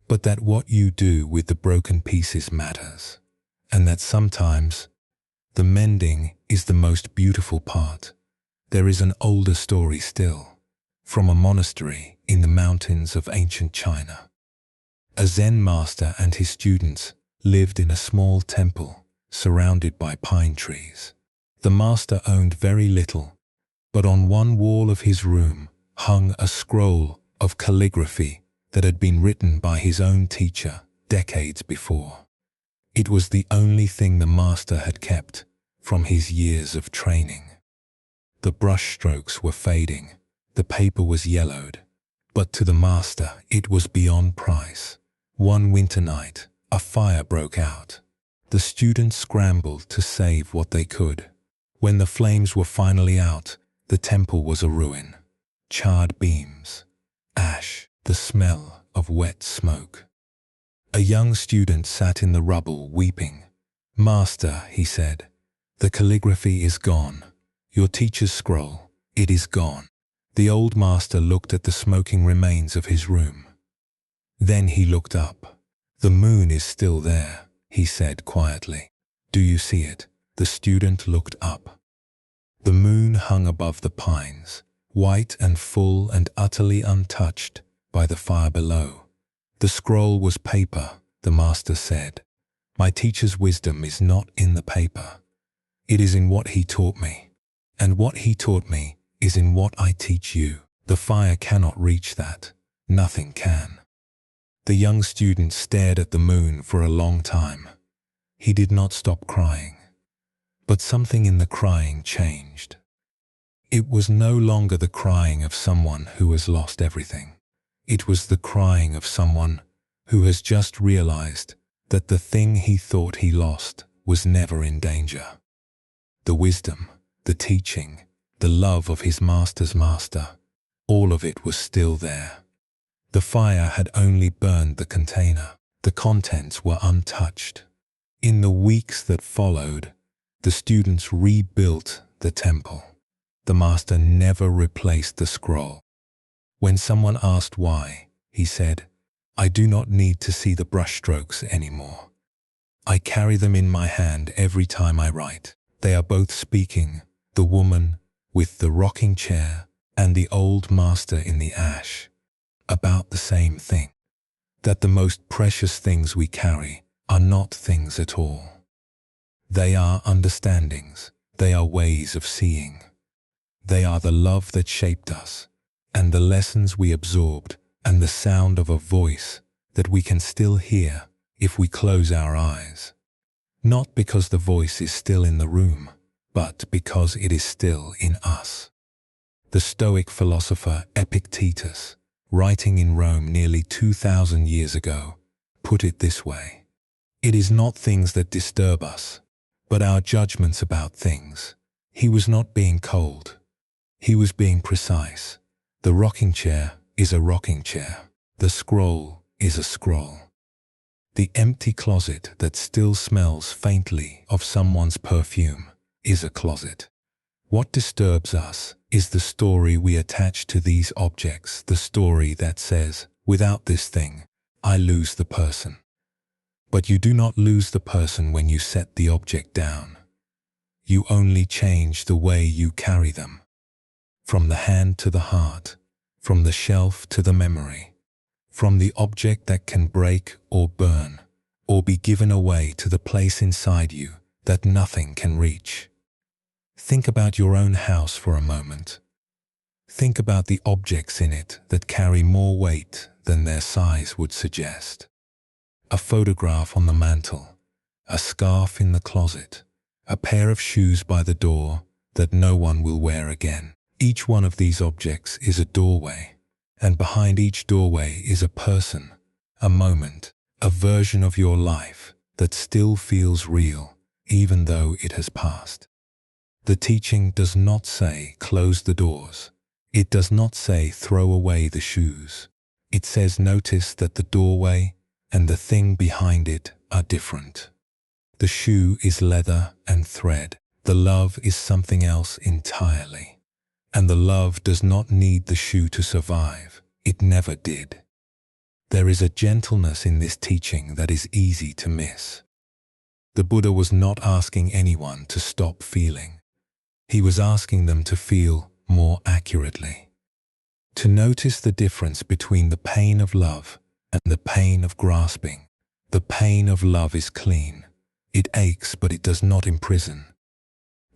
but that what you do with the broken pieces matters, and that sometimes the mending is the most beautiful part. There is an older story still, from a monastery in the mountains of ancient China. A Zen master and his students lived in a small temple surrounded by pine trees. The master owned very little, but on one wall of his room hung a scroll of calligraphy that had been written by his own teacher decades before. It was the only thing the master had kept from his years of training. The brush strokes were fading, the paper was yellowed, but to the master it was beyond price. One winter night, a fire broke out. The students scrambled to save what they could. When the flames were finally out, the temple was a ruin. Charred beams, ash, the smell of wet smoke. A young student sat in the rubble weeping. "Master," he said, "the calligraphy is gone. Your teacher's scroll, it is gone." The old master looked at the smoking remains of his room. Then he looked up. "The moon is still there," he said quietly. "Do you see it?" The student looked up. The moon hung above the pines, white and full and utterly untouched by the fire below. "The scroll was paper," the master said. "My teacher's wisdom is not in the paper. It is in what he taught me. And what he taught me is in what I teach you. The fire cannot reach that. Nothing can." The young student stared at the moon for a long time. He did not stop crying. But something in the crying changed. It was no longer the crying of someone who has lost everything. It was the crying of someone who has just realized that the thing he thought he lost was never in danger. The wisdom, the teaching, the love of his master's master, all of it was still there. The fire had only burned the container. The contents were untouched. In the weeks that followed, the students rebuilt the temple. The master never replaced the scroll. When someone asked why, he said, "I do not need to see the brushstrokes anymore. I carry them in my hand every time I write. They are both speaking, the woman with the rocking chair and the old master in the ash, about the same thing, that the most precious things we carry are not things at all. They are understandings, they are ways of seeing. They are the love that shaped us, and the lessons we absorbed, and the sound of a voice that we can still hear if we close our eyes. Not because the voice is still in the room, but because it is still in us." The Stoic philosopher Epictetus, writing in Rome nearly 2,000 years ago, put it this way: "It is not things that disturb us, but our judgments about things." He was not being cold. He was being precise. The rocking chair is a rocking chair. The scroll is a scroll. The empty closet that still smells faintly of someone's perfume is a closet. What disturbs us is the story we attach to these objects, the story that says, "Without this thing, I lose the person." But you do not lose the person when you set the object down. You only change the way you carry them. From the hand to the heart, from the shelf to the memory, from the object that can break or burn, or be given away to the place inside you that nothing can reach. Think about your own house for a moment. Think about the objects in it that carry more weight than their size would suggest. A photograph on the mantel, a scarf in the closet, a pair of shoes by the door that no one will wear again. Each one of these objects is a doorway, and behind each doorway is a person, a moment, a version of your life that still feels real, even though it has passed. The teaching does not say close the doors. It does not say throw away the shoes. It says notice that the doorway and the thing behind it are different. The shoe is leather and thread. The love is something else entirely. And the love does not need the shoe to survive. It never did. There is a gentleness in this teaching that is easy to miss. The Buddha was not asking anyone to stop feeling. He was asking them to feel more accurately. To notice the difference between the pain of love and the pain of grasping. The pain of love is clean. It aches, but it does not imprison.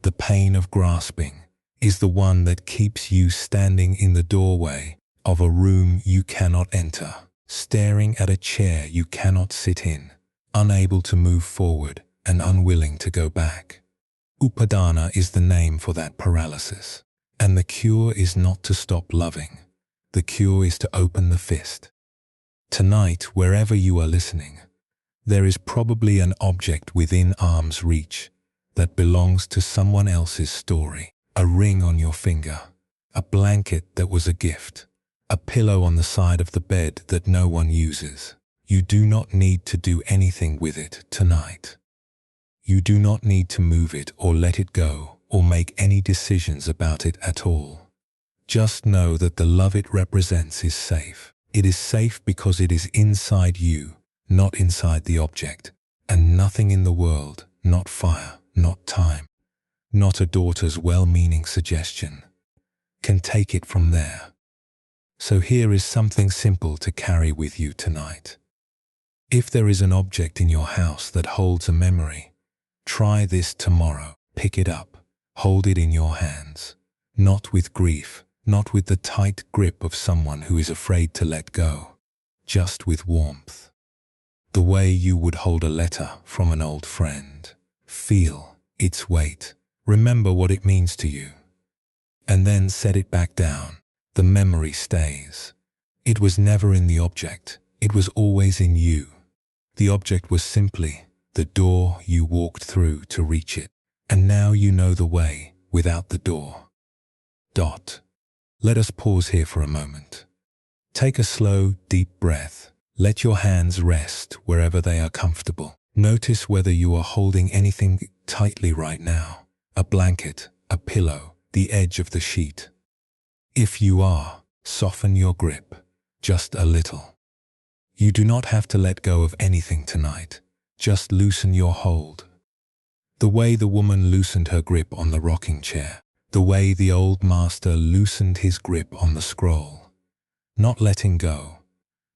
The pain of grasping is the one that keeps you standing in the doorway of a room you cannot enter, staring at a chair you cannot sit in, unable to move forward and unwilling to go back. Upadana is the name for that paralysis. And the cure is not to stop loving. The cure is to open the fist. Tonight, wherever you are listening, there is probably an object within arm's reach that belongs to someone else's story. A ring on your finger, a blanket that was a gift, a pillow on the side of the bed that no one uses. You do not need to do anything with it tonight. You do not need to move it or let it go or make any decisions about it at all. Just know that the love it represents is safe. It is safe because it is inside you, not inside the object, and nothing in the world, not fire, not time, not a daughter's well-meaning suggestion, can take it from there. So here is something simple to carry with you tonight. If there is an object in your house that holds a memory, try this tomorrow. Pick it up. Hold it in your hands. Not with grief, not with the tight grip of someone who is afraid to let go. Just with warmth. The way you would hold a letter from an old friend. Feel its weight. Remember what it means to you. And then set it back down. The memory stays. It was never in the object. It was always in you. The object was simply the door you walked through to reach it. And now you know the way without the door. Let us pause here for a moment. Take a slow, deep breath. Let your hands rest wherever they are comfortable. Notice whether you are holding anything tightly right now. A blanket, a pillow, the edge of the sheet. If you are, soften your grip, just a little. You do not have to let go of anything tonight. Just loosen your hold. The way the woman loosened her grip on the rocking chair. The way the old master loosened his grip on the scroll. Not letting go,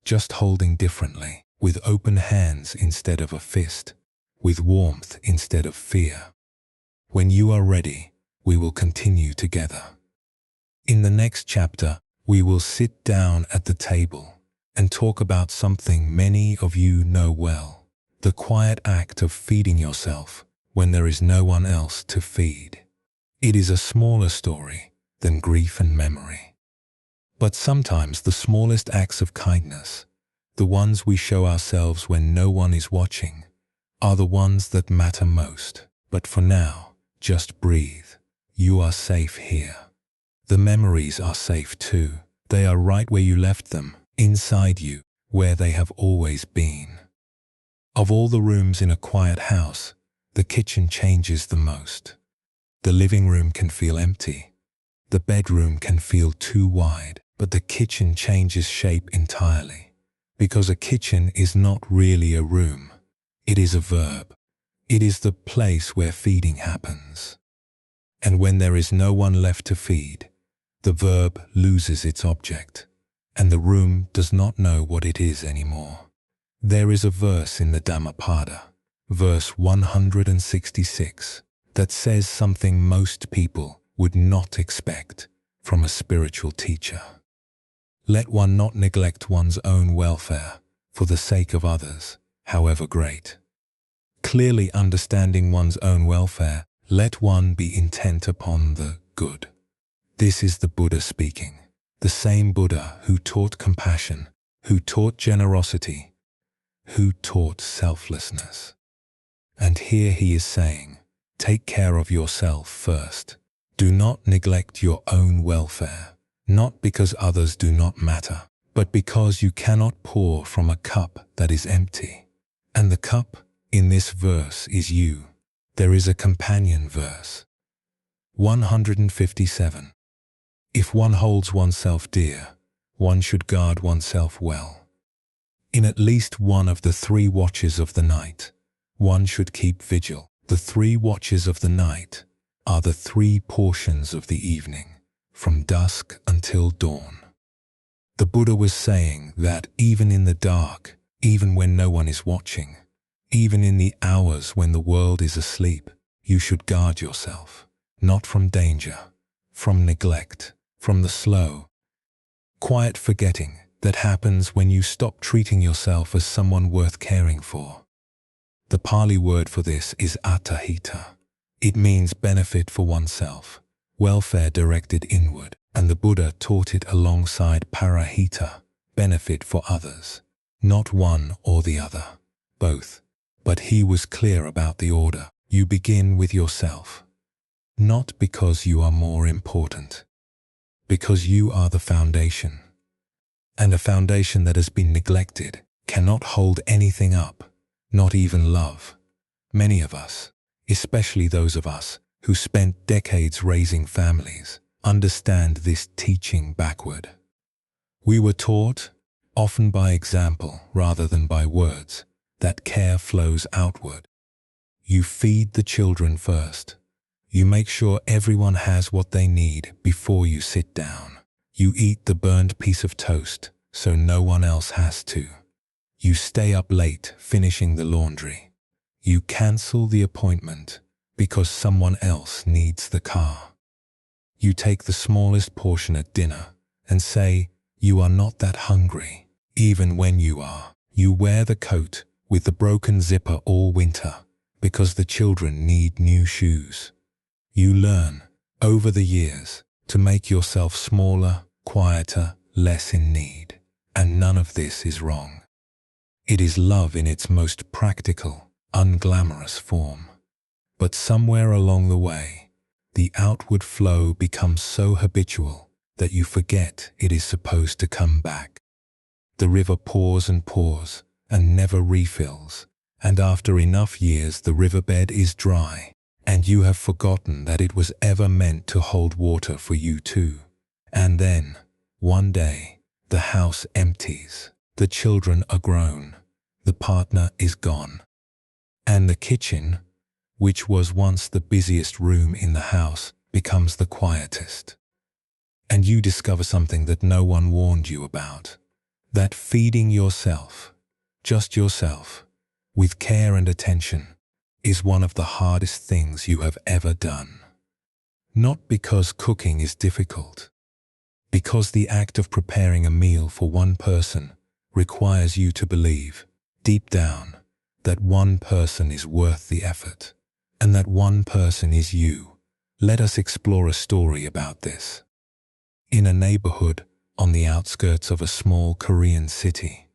just holding differently, with open hands instead of a fist, with warmth instead of fear. When you are ready, we will continue together. In the next chapter, we will sit down at the table and talk about something many of you know well, the quiet act of feeding yourself when there is no one else to feed. It is a smaller story than grief and memory. But sometimes the smallest acts of kindness, the ones we show ourselves when no one is watching, are the ones that matter most. But for now, just breathe. You are safe here. The memories are safe too. They are right where you left them, inside you, where they have always been. Of all the rooms in a quiet house, the kitchen changes the most. The living room can feel empty. The bedroom can feel too wide, but the kitchen changes shape entirely. Because a kitchen is not really a room. It is a verb. It is the place where feeding happens. And when there is no one left to feed, the verb loses its object, and the room does not know what it is anymore. There is a verse in the Dhammapada, verse 166, that says something most people would not expect from a spiritual teacher. Let one not neglect one's own welfare for the sake of others, however great. Clearly understanding one's own welfare, let one be intent upon the good. This is the Buddha speaking, the same Buddha who taught compassion, who taught generosity, who taught selflessness. And here he is saying, take care of yourself first. Do not neglect your own welfare, not because others do not matter, but because you cannot pour from a cup that is empty. And the cup in this verse is you. There is a companion verse. 157. If one holds oneself dear, one should guard oneself well. In at least one of the 3 watches of the night, one should keep vigil. The 3 watches of the night are the 3 portions of the evening, from dusk until dawn. The Buddha was saying that even in the dark, even when no one is watching, even in the hours when the world is asleep, you should guard yourself, not from danger, from neglect, from the slow, quiet forgetting that happens when you stop treating yourself as someone worth caring for. The Pali word for this is attahita. It means benefit for oneself, welfare directed inward, and the Buddha taught it alongside parahita, benefit for others. Not one or the other, both. But he was clear about the order. You begin with yourself, not because you are more important, because you are the foundation. And a foundation that has been neglected cannot hold anything up, not even love. Many of us, especially those of us who spent decades raising families, understand this teaching backward. We were taught, often by example rather than by words, that care flows outward. You feed the children first. You make sure everyone has what they need before you sit down. You eat the burned piece of toast so no one else has to. You stay up late finishing the laundry. You cancel the appointment because someone else needs the car. You take the smallest portion at dinner and say you are not that hungry, even when you are. You wear the coat with the broken zipper all winter because the children need new shoes. You learn, over the years, to make yourself smaller, quieter, less in need. And none of this is wrong. It is love in its most practical, unglamorous form. But somewhere along the way, the outward flow becomes so habitual that you forget it is supposed to come back. The river pours and never refills, and after enough years the riverbed is dry, and you have forgotten that it was ever meant to hold water for you too. And then, one day, the house empties, the children are grown, the partner is gone, and the kitchen, which was once the busiest room in the house, becomes the quietest. And you discover something that no one warned you about, that feeding yourself, just yourself, with care and attention, is one of the hardest things you have ever done. Not because cooking is difficult, because the act of preparing a meal for one person requires you to believe, deep down, that one person is worth the effort, and that one person is you. Let us explore a story about this. In a neighborhood on the outskirts of a small Korean city,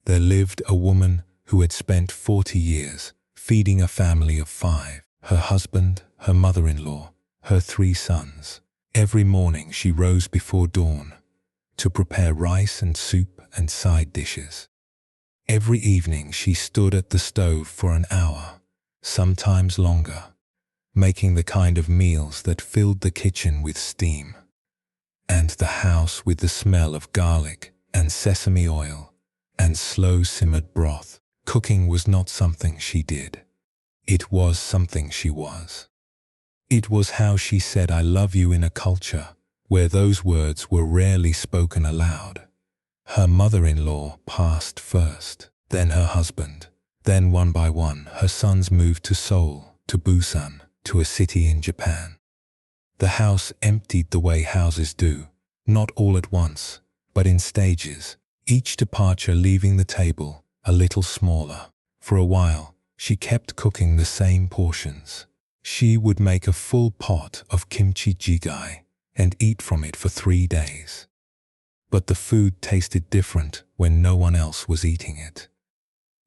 there lived a woman who had spent 40 years feeding a family of 5, her husband, her mother-in-law, her 3 sons. Every morning she rose before dawn to prepare rice and soup and side dishes. Every evening she stood at the stove for an hour, sometimes longer, making the kind of meals that filled the kitchen with steam, and the house with the smell of garlic and sesame oil and slow-simmered broth. Cooking was not something she did. It was something she was. It was how she said I love you in a culture where those words were rarely spoken aloud. Her mother-in-law passed first, then her husband. Then one by one her sons moved to Seoul, to Busan, to a city in Japan. The house emptied the way houses do, not all at once, but in stages, each departure leaving the table a little smaller. For a while, she kept cooking the same portions. She would make a full pot of kimchi jjigae and eat from it for 3 days. But the food tasted different when no one else was eating it.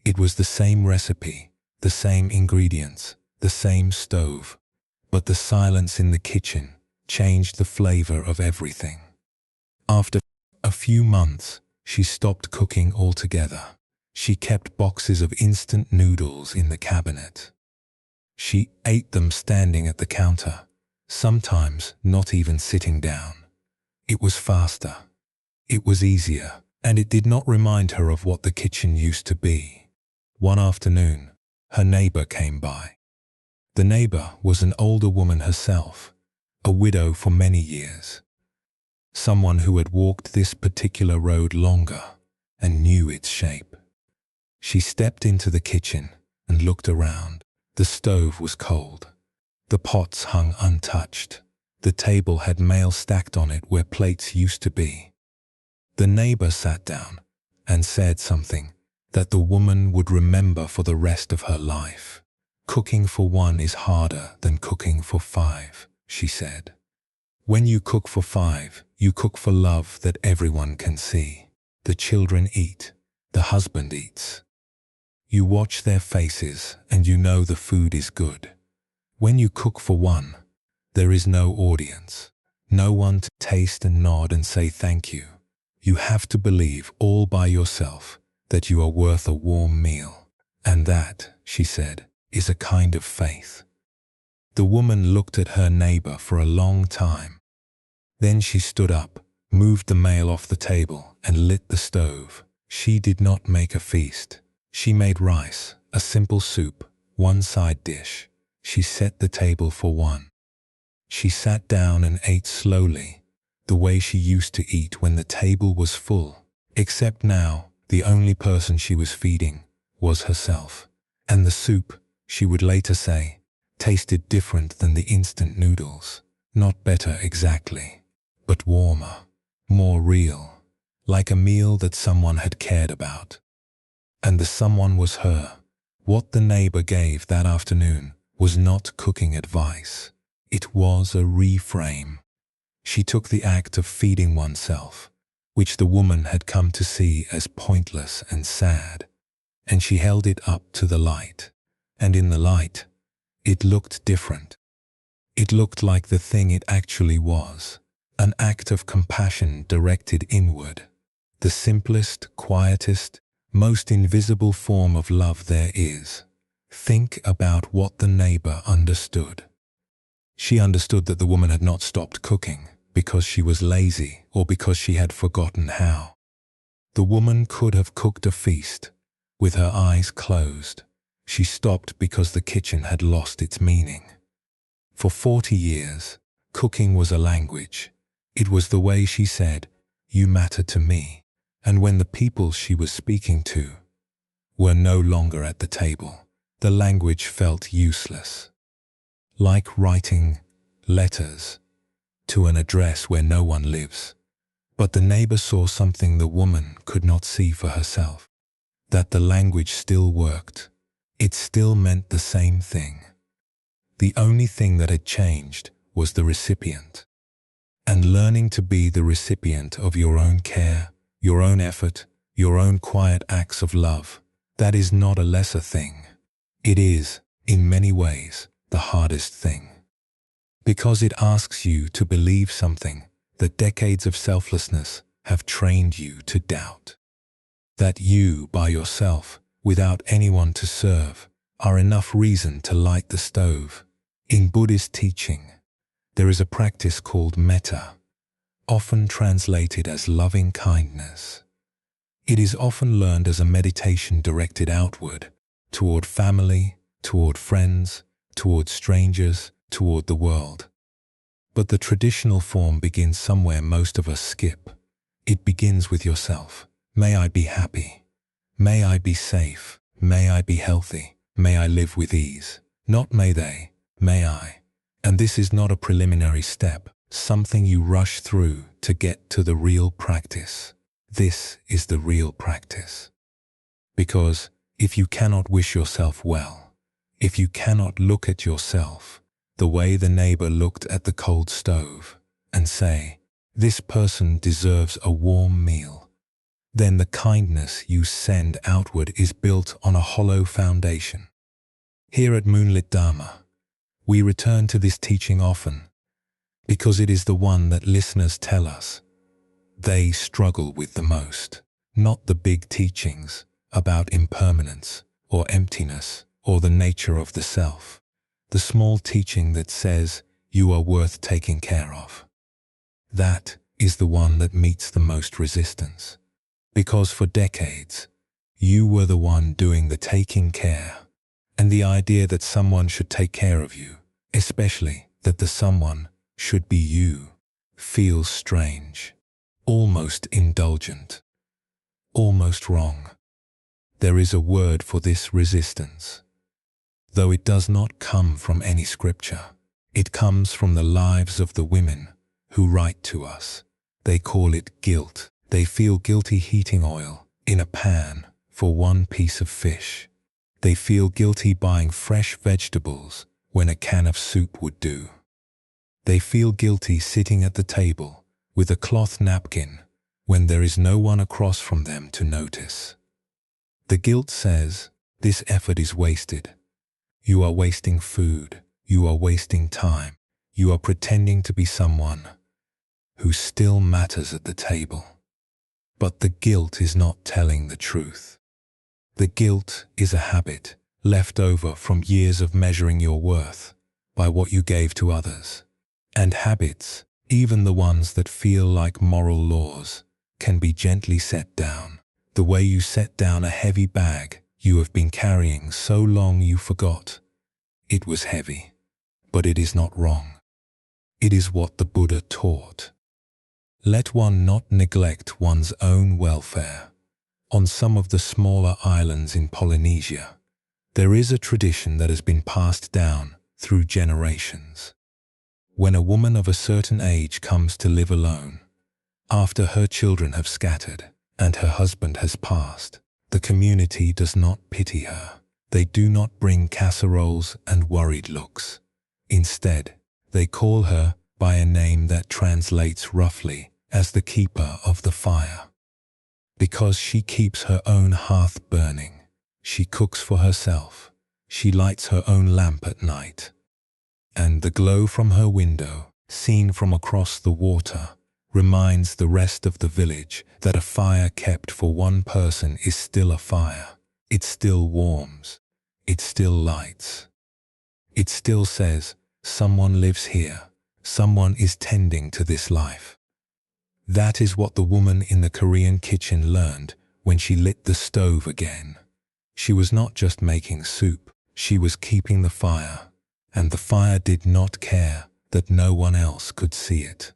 It was the same recipe, the same ingredients, the same stove, but the silence in the kitchen changed the flavor of everything. After a few months, she stopped cooking altogether. She kept boxes of instant noodles in the cabinet. She ate them standing at the counter, sometimes not even sitting down. It was faster. It was easier, and it did not remind her of what the kitchen used to be. One afternoon, her neighbor came by. The neighbor was an older woman herself, a widow for many years. Someone who had walked this particular road longer and knew its shape. She stepped into the kitchen and looked around. The stove was cold. The pots hung untouched. The table had mail stacked on it where plates used to be. The neighbor sat down and said something that the woman would remember for the rest of her life. "Cooking for one is harder than cooking for five," she said. "When you cook for five, you cook for love that everyone can see. The children eat, the husband eats. You watch their faces and you know the food is good. When you cook for one, there is no audience, no one to taste and nod and say thank you. You have to believe all by yourself that you are worth a warm meal. And that," she said, "is a kind of faith." The woman looked at her neighbor for a long time. Then she stood up, moved the mail off the table, and lit the stove. She did not make a feast. She made rice, a simple soup, one side dish. She set the table for one. She sat down and ate slowly, the way she used to eat when the table was full. Except now, the only person she was feeding was herself. And the soup, she would later say, tasted different than the instant noodles. Not better exactly, but warmer, more real, like a meal that someone had cared about. And the someone was her. What the neighbor gave that afternoon was not cooking advice. It was a reframe. She took the act of feeding oneself, which the woman had come to see as pointless and sad, and she held it up to the light. And in the light, it looked different. It looked like the thing it actually was, an act of compassion directed inward, the simplest, quietest, most invisible form of love there is. Think about what the neighbor understood. She understood that the woman had not stopped cooking because she was lazy or because she had forgotten how. The woman could have cooked a feast with her eyes closed. She stopped because the kitchen had lost its meaning. For 40 years, cooking was a language. It was the way she said, "You matter to me." And when the people she was speaking to were no longer at the table, the language felt useless. Like writing letters to an address where no one lives. But the neighbor saw something the woman could not see for herself. That the language still worked. It still meant the same thing. The only thing that had changed was the recipient. And learning to be the recipient of your own care, your own effort, your own quiet acts of love, that is not a lesser thing. It is, in many ways, the hardest thing. Because it asks you to believe something that decades of selflessness have trained you to doubt. That you, by yourself, without anyone to serve, are enough reason to light the stove. In Buddhist teaching, there is a practice called metta, often translated as loving kindness. It is often learned as a meditation directed outward, toward family, toward friends, toward strangers, toward the world. But the traditional form begins somewhere most of us skip. It begins with yourself. May I be happy. May I be safe. May I be healthy. May I live with ease. Not may they, may I. And this is not a preliminary step, something you rush through to get to the real practice. This is the real practice. Because if you cannot wish yourself well, if you cannot look at yourself the way the neighbor looked at the cold stove and say, "This person deserves a warm meal," then the kindness you send outward is built on a hollow foundation. Here at Moonlit Dharma, we return to this teaching often because it is the one that listeners tell us they struggle with the most, not the big teachings about impermanence or emptiness or the nature of the self, the small teaching that says you are worth taking care of. That is the one that meets the most resistance. Because for decades, you were the one doing the taking care. And the idea that someone should take care of you, especially that the someone should be you, feels strange, almost indulgent, almost wrong. There is a word for this resistance. Though it does not come from any scripture, it comes from the lives of the women who write to us. They call it guilt. They feel guilty heating oil in a pan for one piece of fish. They feel guilty buying fresh vegetables when a can of soup would do. They feel guilty sitting at the table with a cloth napkin when there is no one across from them to notice. The guilt says, this effort is wasted. You are wasting food. You are wasting time. You are pretending to be someone who still matters at the table. But the guilt is not telling the truth. The guilt is a habit left over from years of measuring your worth by what you gave to others. And habits, even the ones that feel like moral laws, can be gently set down. The way you set down a heavy bag you have been carrying so long you forgot. It was heavy, but it is not wrong. It is what the Buddha taught. Let one not neglect one's own welfare. On some of the smaller islands in Polynesia, there is a tradition that has been passed down through generations. When a woman of a certain age comes to live alone, after her children have scattered and her husband has passed, the community does not pity her. They do not bring casseroles and worried looks. Instead, they call her by a name that translates roughly as the keeper of the fire. Because she keeps her own hearth burning, she cooks for herself, she lights her own lamp at night. And the glow from her window, seen from across the water, reminds the rest of the village that a fire kept for one person is still a fire. It still warms. It still lights. It still says, someone lives here. Someone is tending to this life. That is what the woman in the Korean kitchen learned when she lit the stove again. She was not just making soup. She was keeping the fire. And the fire did not care that no one else could see it.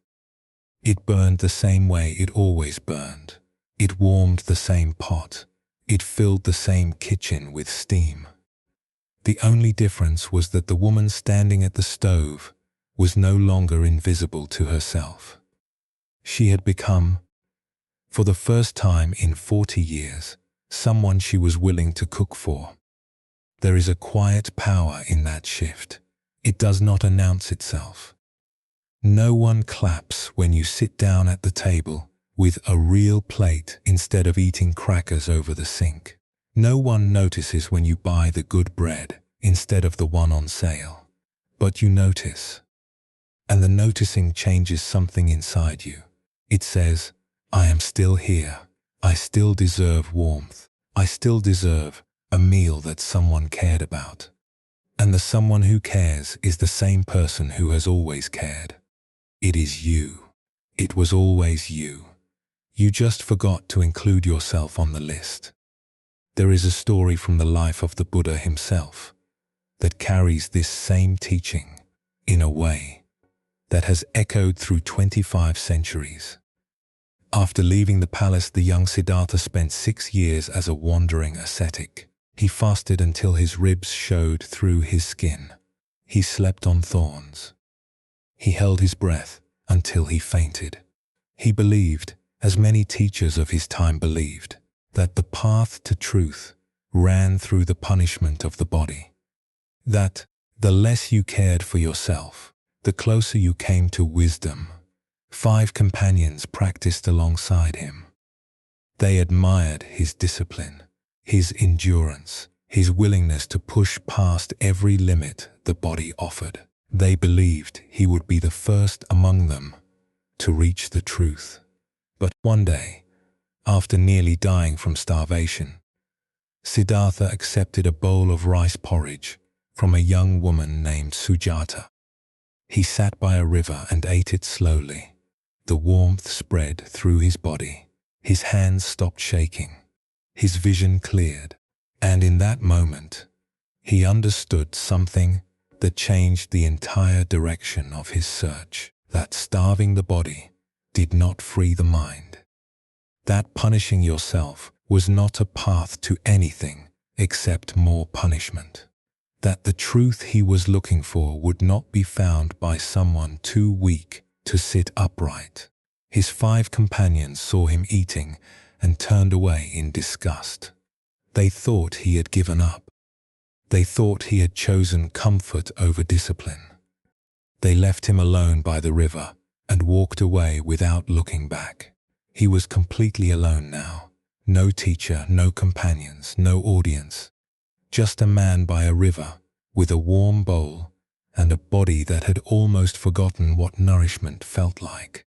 It burned the same way it always burned. It warmed the same pot. It filled the same kitchen with steam. The only difference was that the woman standing at the stove was no longer invisible to herself. She had become, for the first time in 40 years, someone she was willing to cook for. There is a quiet power in that shift. It does not announce itself. No one claps when you sit down at the table with a real plate instead of eating crackers over the sink. No one notices when you buy the good bread instead of the one on sale. But you notice. And the noticing changes something inside you. It says, I am still here. I still deserve warmth. I still deserve a meal that someone cared about. And the someone who cares is the same person who has always cared. It is you. It was always you. You just forgot to include yourself on the list. There is a story from the life of the Buddha himself that carries this same teaching in a way that has echoed through 25 centuries. After leaving the palace, the young Siddhartha spent 6 years as a wandering ascetic. He fasted until his ribs showed through his skin. He slept on thorns. He held his breath until he fainted. He believed, as many teachers of his time believed, that the path to truth ran through the punishment of the body. That the less you cared for yourself, the closer you came to wisdom. 5 companions practiced alongside him. They admired his discipline, his endurance, his willingness to push past every limit the body offered. They believed he would be the first among them to reach the truth. But one day, after nearly dying from starvation, Siddhartha accepted a bowl of rice porridge from a young woman named Sujata. He sat by a river and ate it slowly. The warmth spread through his body. His hands stopped shaking. His vision cleared. And in that moment, he understood something that changed the entire direction of his search. That starving the body did not free the mind. That punishing yourself was not a path to anything except more punishment. That the truth he was looking for would not be found by someone too weak to sit upright. His 5 companions saw him eating and turned away in disgust. They thought he had given up. They thought he had chosen comfort over discipline. They left him alone by the river and walked away without looking back. He was completely alone now. No teacher, no companions, no audience. Just a man by a river with a warm bowl and a body that had almost forgotten what nourishment felt like.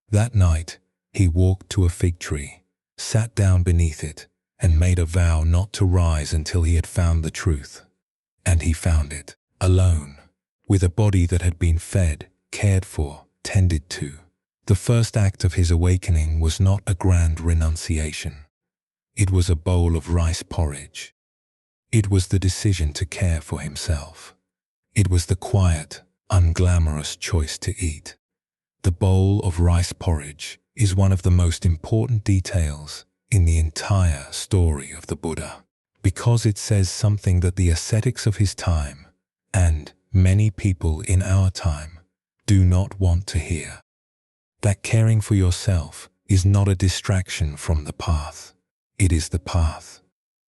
That night, he walked to a fig tree, sat down beneath it, and made a vow not to rise until he had found the truth. And he found it, alone, with a body that had been fed, cared for, tended to. The first act of his awakening was not a grand renunciation. It was a bowl of rice porridge. It was the decision to care for himself. It was the quiet, unglamorous choice to eat. The bowl of rice porridge is one of the most important details in the entire story of the Buddha, because it says something that the ascetics of his time, and many people in our time, do not want to hear. That caring for yourself is not a distraction from the path. It is the path.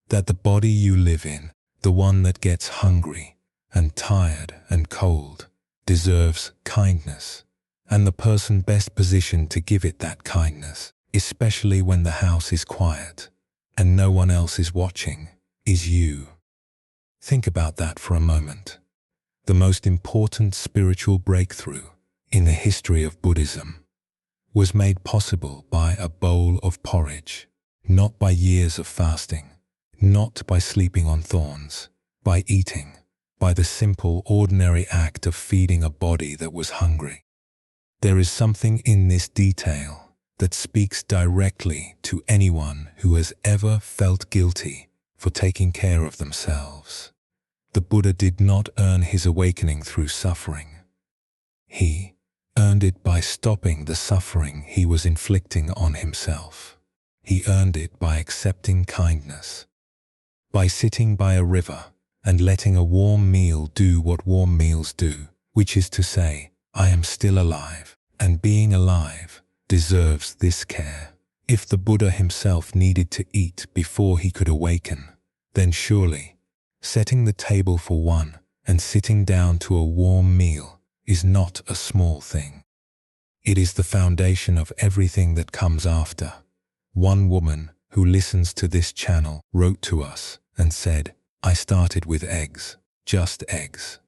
That the body you live in, the one that gets hungry and tired and cold, deserves kindness, and the person best positioned to give it that kindness, especially when the house is quiet and no one else is watching, is you. Think about that for a moment. The most important spiritual breakthrough in the history of Buddhism was made possible by a bowl of porridge, not by years of fasting, not by sleeping on thorns, by eating, by the simple, ordinary act of feeding a body that was hungry. There is something in this detail that speaks directly to anyone who has ever felt guilty for taking care of themselves. The Buddha did not earn his awakening through suffering. He earned it by stopping the suffering he was inflicting on himself. He earned it by accepting kindness, by sitting by a river and letting a warm meal do what warm meals do, which is to say, I am still alive, and being alive deserves this care. If the Buddha himself needed to eat before he could awaken, then surely setting the table for one and sitting down to a warm meal is not a small thing. It is the foundation of everything that comes after. One woman who listens to this channel wrote to us and said, I started with eggs, just eggs,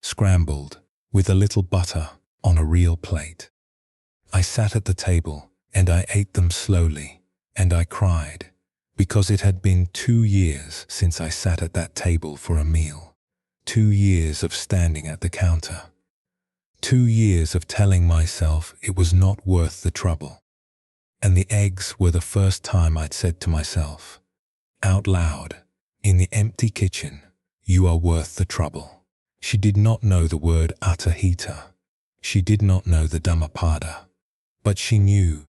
scrambled with a little butter on a real plate. I sat at the table and I ate them slowly, and I cried because it had been 2 years since I sat at that table for a meal. 2 years of standing at the counter. 2 years of telling myself it was not worth the trouble. And the eggs were the first time I'd said to myself, out loud, in the empty kitchen, you are worth the trouble. She did not know the word atahita. She did not know the Dhammapada. But she knew,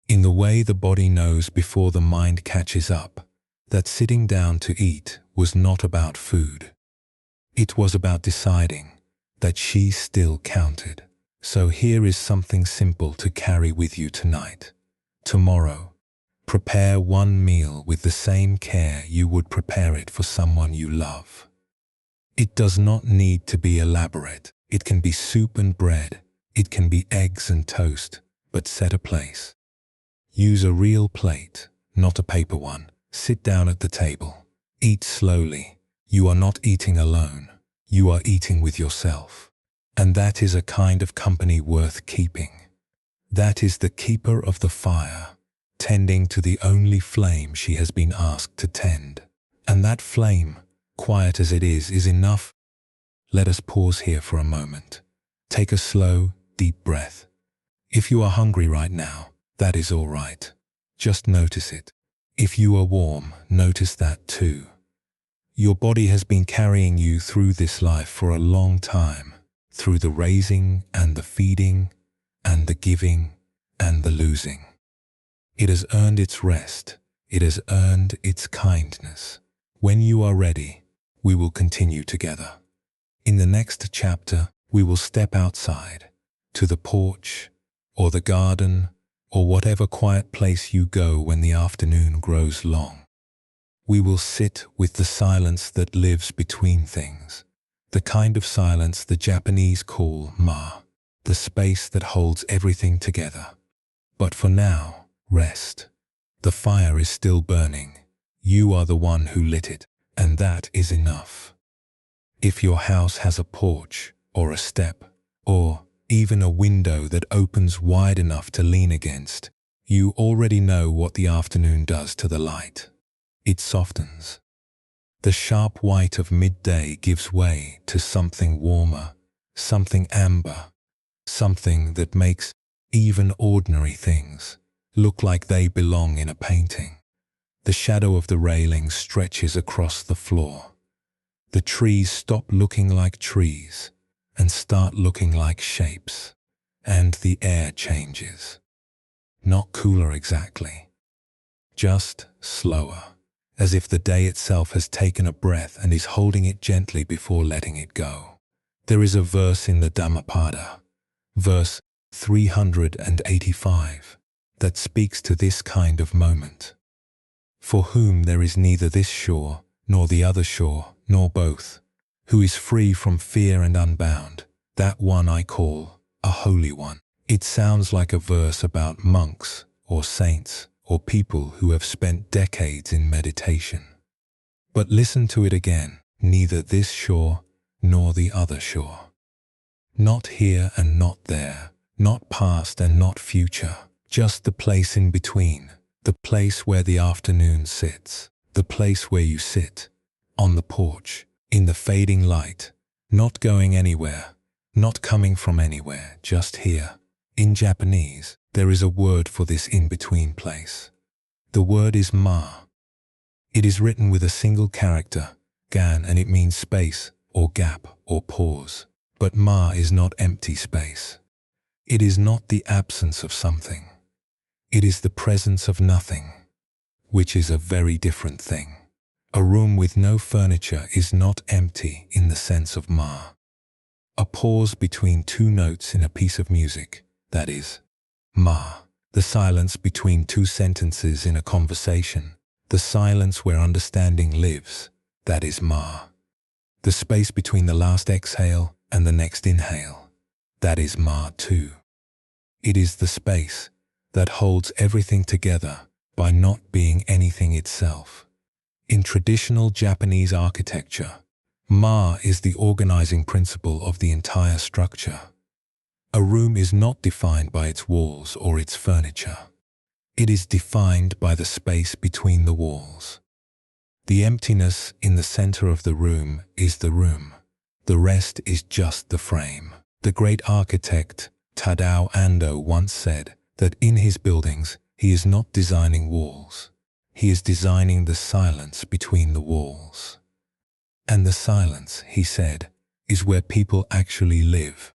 in the way the body knows before the mind catches up, that sitting down to eat was not about food. It was about deciding that she still counted. So here is something simple to carry with you tonight. Tomorrow, prepare one meal with the same care you would prepare it for someone you love. It does not need to be elaborate. It can be soup and bread. It can be eggs and toast, but set a place. Use a real plate, not a paper one. Sit down at the table. Eat slowly. You are not eating alone. You are eating with yourself. And that is a kind of company worth keeping. That is the keeper of the fire, tending to the only flame she has been asked to tend. And that flame quiet as it is enough. Let us pause here for a moment. Take a slow, deep breath. If you are hungry right now, that is all right. Just notice it. If you are warm, notice that too. Your body has been carrying you through this life for a long time, through the raising and the feeding and the giving and the losing. It has earned its rest. It has earned its kindness. When you are ready, we will continue together. In the next chapter, we will step outside, to the porch, or the garden, or whatever quiet place you go when the afternoon grows long. We will sit with the silence that lives between things, the kind of silence the Japanese call ma, the space that holds everything together. But for now, rest. The fire is still burning. You are the one who lit it, and that is enough. If your house has a porch, or a step, or even a window that opens wide enough to lean against, you already know what the afternoon does to the light. It softens. The sharp white of midday gives way to something warmer, something amber, something that makes even ordinary things look like they belong in a painting. The shadow of the railing stretches across the floor. The trees stop looking like trees and start looking like shapes, and the air changes. Not cooler exactly, just slower, as if the day itself has taken a breath and is holding it gently before letting it go. There is a verse in the Dhammapada, verse 385, that speaks to this kind of moment. For whom there is neither this shore, nor the other shore, nor both, who is free from fear and unbound, that one I call a holy one. It sounds like a verse about monks or saints or people who have spent decades in meditation. But listen to it again, neither this shore nor the other shore. Not here and not there, not past and not future, just the place in between, the place where the afternoon sits, the place where you sit, on the porch, in the fading light, not going anywhere, not coming from anywhere, just here. In Japanese, there is a word for this in-between place. The word is ma. It is written with a single character, gan, and it means space, or gap, or pause. But ma is not empty space. It is not the absence of something. It is the presence of nothing, which is a very different thing. A room with no furniture is not empty in the sense of ma. A pause between two notes in a piece of music, that is ma. The silence between two sentences in a conversation, the silence where understanding lives, that is ma. The space between the last exhale and the next inhale, that is ma too. It is the space that holds everything together by not being anything itself. In traditional Japanese architecture, ma is the organizing principle of the entire structure. A room is not defined by its walls or its furniture. It is defined by the space between the walls. The emptiness in the center of the room is the room. The rest is just the frame. The great architect Tadao Ando once said that in his buildings he is not designing walls. He is designing the silence between the walls. And the silence, he said, is where people actually live.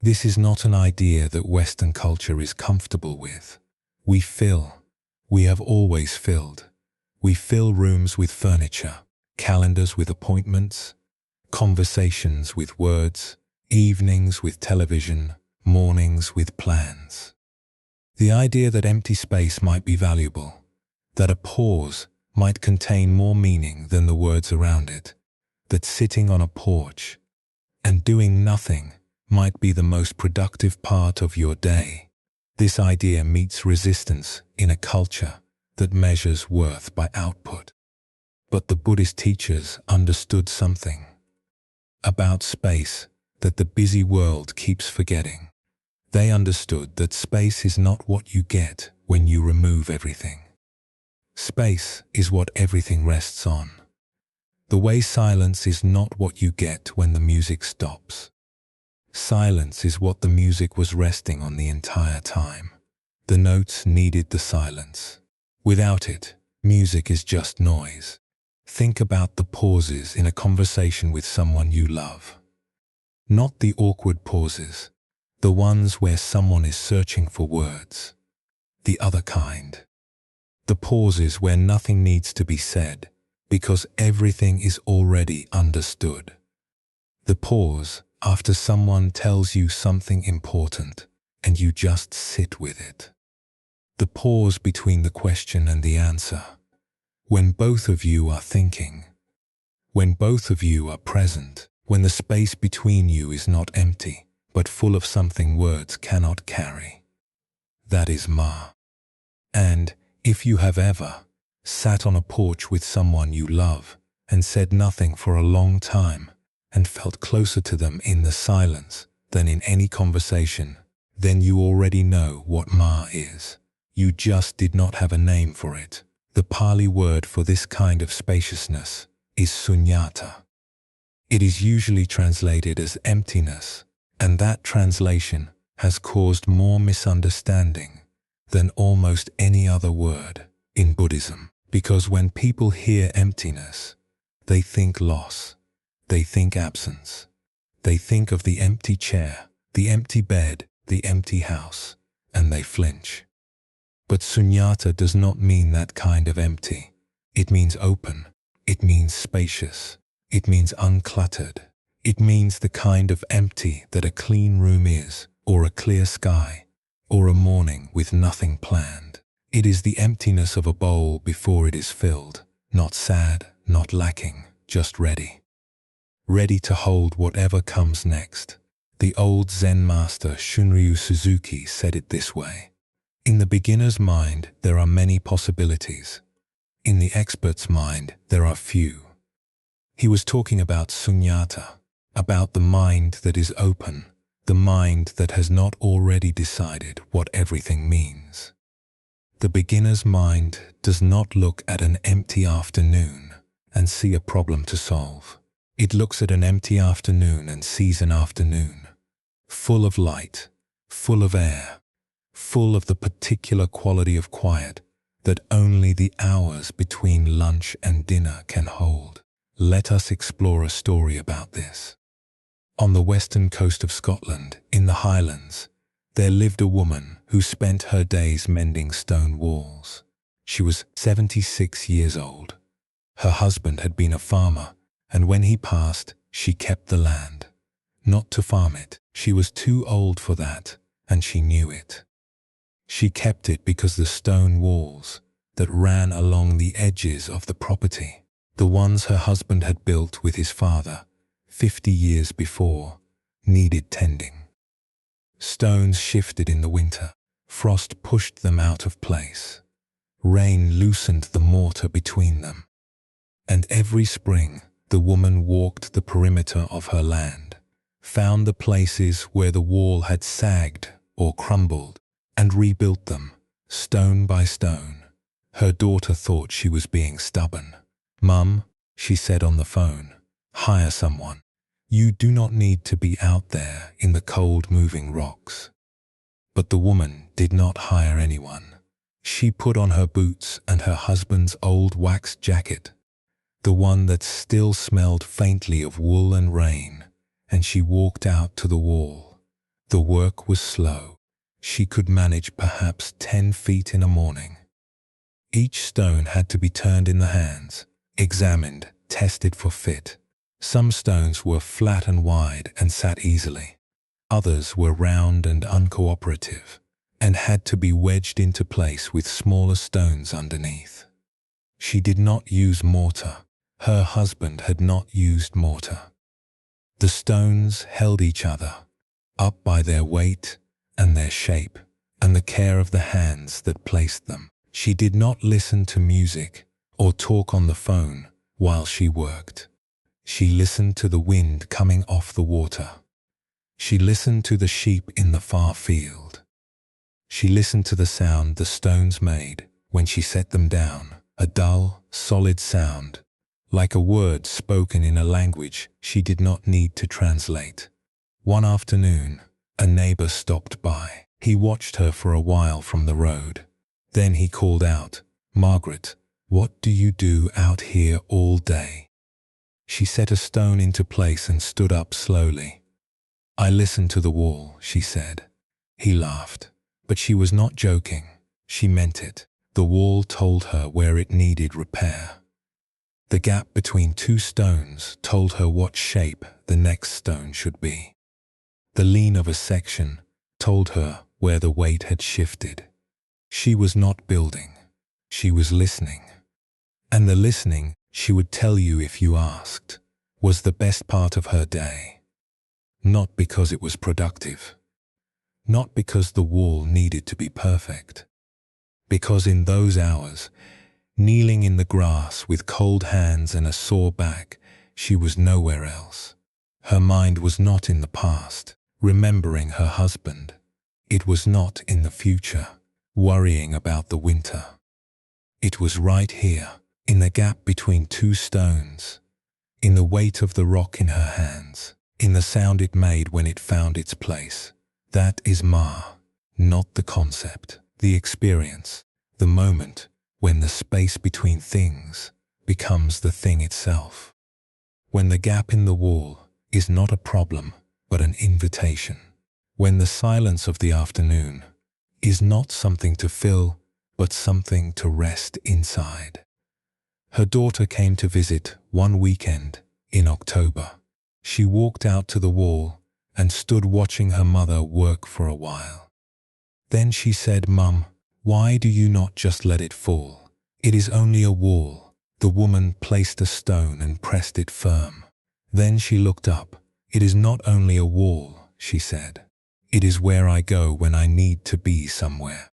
This is not an idea that Western culture is comfortable with. We fill. We have always filled. We fill rooms with furniture, calendars with appointments, conversations with words, evenings with television, mornings with plans. The idea that empty space might be valuable, that a pause might contain more meaning than the words around it, that sitting on a porch and doing nothing might be the most productive part of your day. This idea meets resistance in a culture that measures worth by output. But the Buddhist teachers understood something about space that the busy world keeps forgetting. They understood that space is not what you get when you remove everything. Space is what everything rests on. The way silence is not what you get when the music stops. Silence is what the music was resting on the entire time. The notes needed the silence. Without it, music is just noise. Think about the pauses in a conversation with someone you love. Not the awkward pauses, the ones where someone is searching for words. The other kind. The pauses where nothing needs to be said, because everything is already understood. The pause after someone tells you something important and you just sit with it. The pause between the question and the answer. When both of you are thinking. When both of you are present. When the space between you is not empty, but full of something words cannot carry. That is Ma. And if you have ever sat on a porch with someone you love and said nothing for a long time and felt closer to them in the silence than in any conversation, then you already know what Ma is. You just did not have a name for it. The Pali word for this kind of spaciousness is sunyata. It is usually translated as emptiness, and that translation has caused more misunderstanding than almost any other word in Buddhism. Because when people hear emptiness, they think loss, they think absence, they think of the empty chair, the empty bed, the empty house, and they flinch. But sunyata does not mean that kind of empty. It means open, it means spacious, it means uncluttered. It means the kind of empty that a clean room is, or a clear sky, or a morning with nothing planned. It is the emptiness of a bowl before it is filled, not sad, not lacking, just ready. Ready to hold whatever comes next. The old Zen Master Shunryu Suzuki said it this way. In the beginner's mind, there are many possibilities. In the expert's mind, there are few. He was talking about sunyata, about the mind that is open, the mind that has not already decided what everything means. The beginner's mind does not look at an empty afternoon and see a problem to solve. It looks at an empty afternoon and sees an afternoon, full of light, full of air, full of the particular quality of quiet that only the hours between lunch and dinner can hold. Let us explore a story about this. On the western coast of Scotland, in the Highlands, there lived a woman who spent her days mending stone walls. She was 76 years old. Her husband had been a farmer, and when he passed, she kept the land. Not to farm it. She was too old for that, and she knew it. She kept it because the stone walls that ran along the edges of the property, the ones her husband had built with his father 50 years before, needed tending. Stones shifted in the winter. Frost pushed them out of place. Rain loosened the mortar between them. And every spring, the woman walked the perimeter of her land, found the places where the wall had sagged or crumbled, and rebuilt them, stone by stone. Her daughter thought she was being stubborn. "Mum," she said on the phone, "hire someone. You do not need to be out there in the cold moving rocks." But the woman did not hire anyone. She put on her boots and her husband's old waxed jacket, the one that still smelled faintly of wool and rain, and she walked out to the wall. The work was slow. She could manage perhaps 10 feet in a morning. Each stone had to be turned in the hands, examined, tested for fit. Some stones were flat and wide and sat easily. Others were round and uncooperative, and had to be wedged into place with smaller stones underneath. She did not use mortar. Her husband had not used mortar. The stones held each other, up by their weight and their shape, and the care of the hands that placed them. She did not listen to music or talk on the phone while she worked. She listened to the wind coming off the water. She listened to the sheep in the far field. She listened to the sound the stones made when she set them down, a dull, solid sound like a word spoken in a language she did not need to translate. One afternoon, a neighbor stopped by. He watched her for a while from the road. Then he called out, "Margaret, what do you do out here all day?" She set a stone into place and stood up slowly. "I listen to the wall," she said. He laughed, but she was not joking. She meant it. The wall told her where it needed repair. The gap between two stones told her what shape the next stone should be. The lean of a section told her where the weight had shifted. She was not building. She was listening. And the listening, she would tell you if you asked, was the best part of her day. Not because it was productive. Not because the wall needed to be perfect. Because in those hours, kneeling in the grass with cold hands and a sore back, she was nowhere else. Her mind was not in the past, remembering her husband. It was not in the future, worrying about the winter. It was right here, in the gap between two stones, in the weight of the rock in her hands, in the sound it made when it found its place. That is Ma, not the concept, the experience, the moment when the space between things becomes the thing itself. When the gap in the wall is not a problem, but an invitation. When the silence of the afternoon is not something to fill, but something to rest inside. Her daughter came to visit one weekend in October. She walked out to the wall and stood watching her mother work for a while. Then she said, "Mum, why do you not just let it fall? It is only a wall." The woman placed a stone and pressed it firm. Then she looked up. "It is not only a wall," she said. "It is where I go when I need to be somewhere."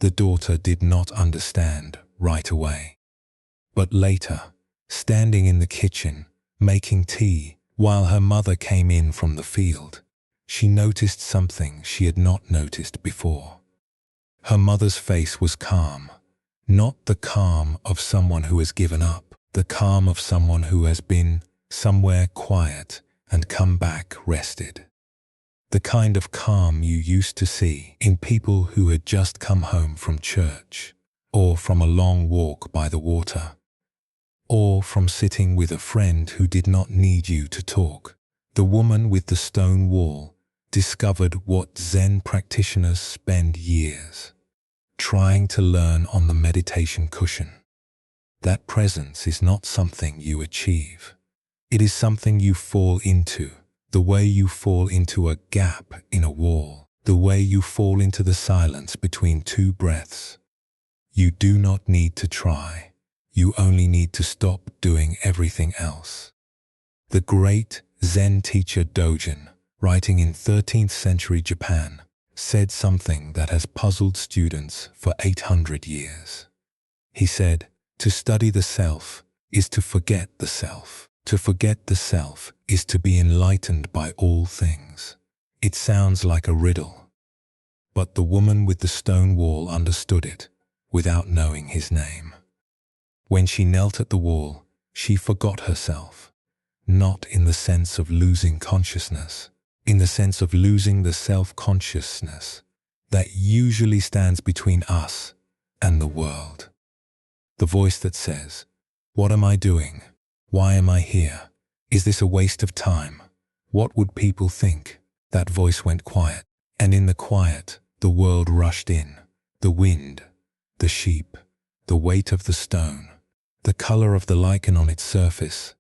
The daughter did not understand right away. But later, standing in the kitchen, making tea, while her mother came in from the field, she noticed something she had not noticed before. Her mother's face was calm, not the calm of someone who has given up, the calm of someone who has been somewhere quiet and come back rested. The kind of calm you used to see in people who had just come home from church, or from a long walk by the water, or from sitting with a friend who did not need you to talk. The woman with the stone wall discovered what Zen practitioners spend years trying to learn on the meditation cushion. That presence is not something you achieve. It is something you fall into, the way you fall into a gap in a wall, the way you fall into the silence between two breaths. You do not need to try. You only need to stop doing everything else. The great Zen teacher Dogen, writing in 13th century Japan, said something that has puzzled students for 800 years. He said, "To study the self is to forget the self. To forget the self is to be enlightened by all things." It sounds like a riddle, but the woman with the stone wall understood it without knowing his name. When she knelt at the wall, she forgot herself, not in the sense of losing consciousness, in the sense of losing the self-consciousness that usually stands between us and the world. The voice that says, "What am I doing? Why am I here? Is this a waste of time? What would people think?" That voice went quiet, and in the quiet, the world rushed in. The wind, the sheep, the weight of the stone, the color of the lichen on its surface,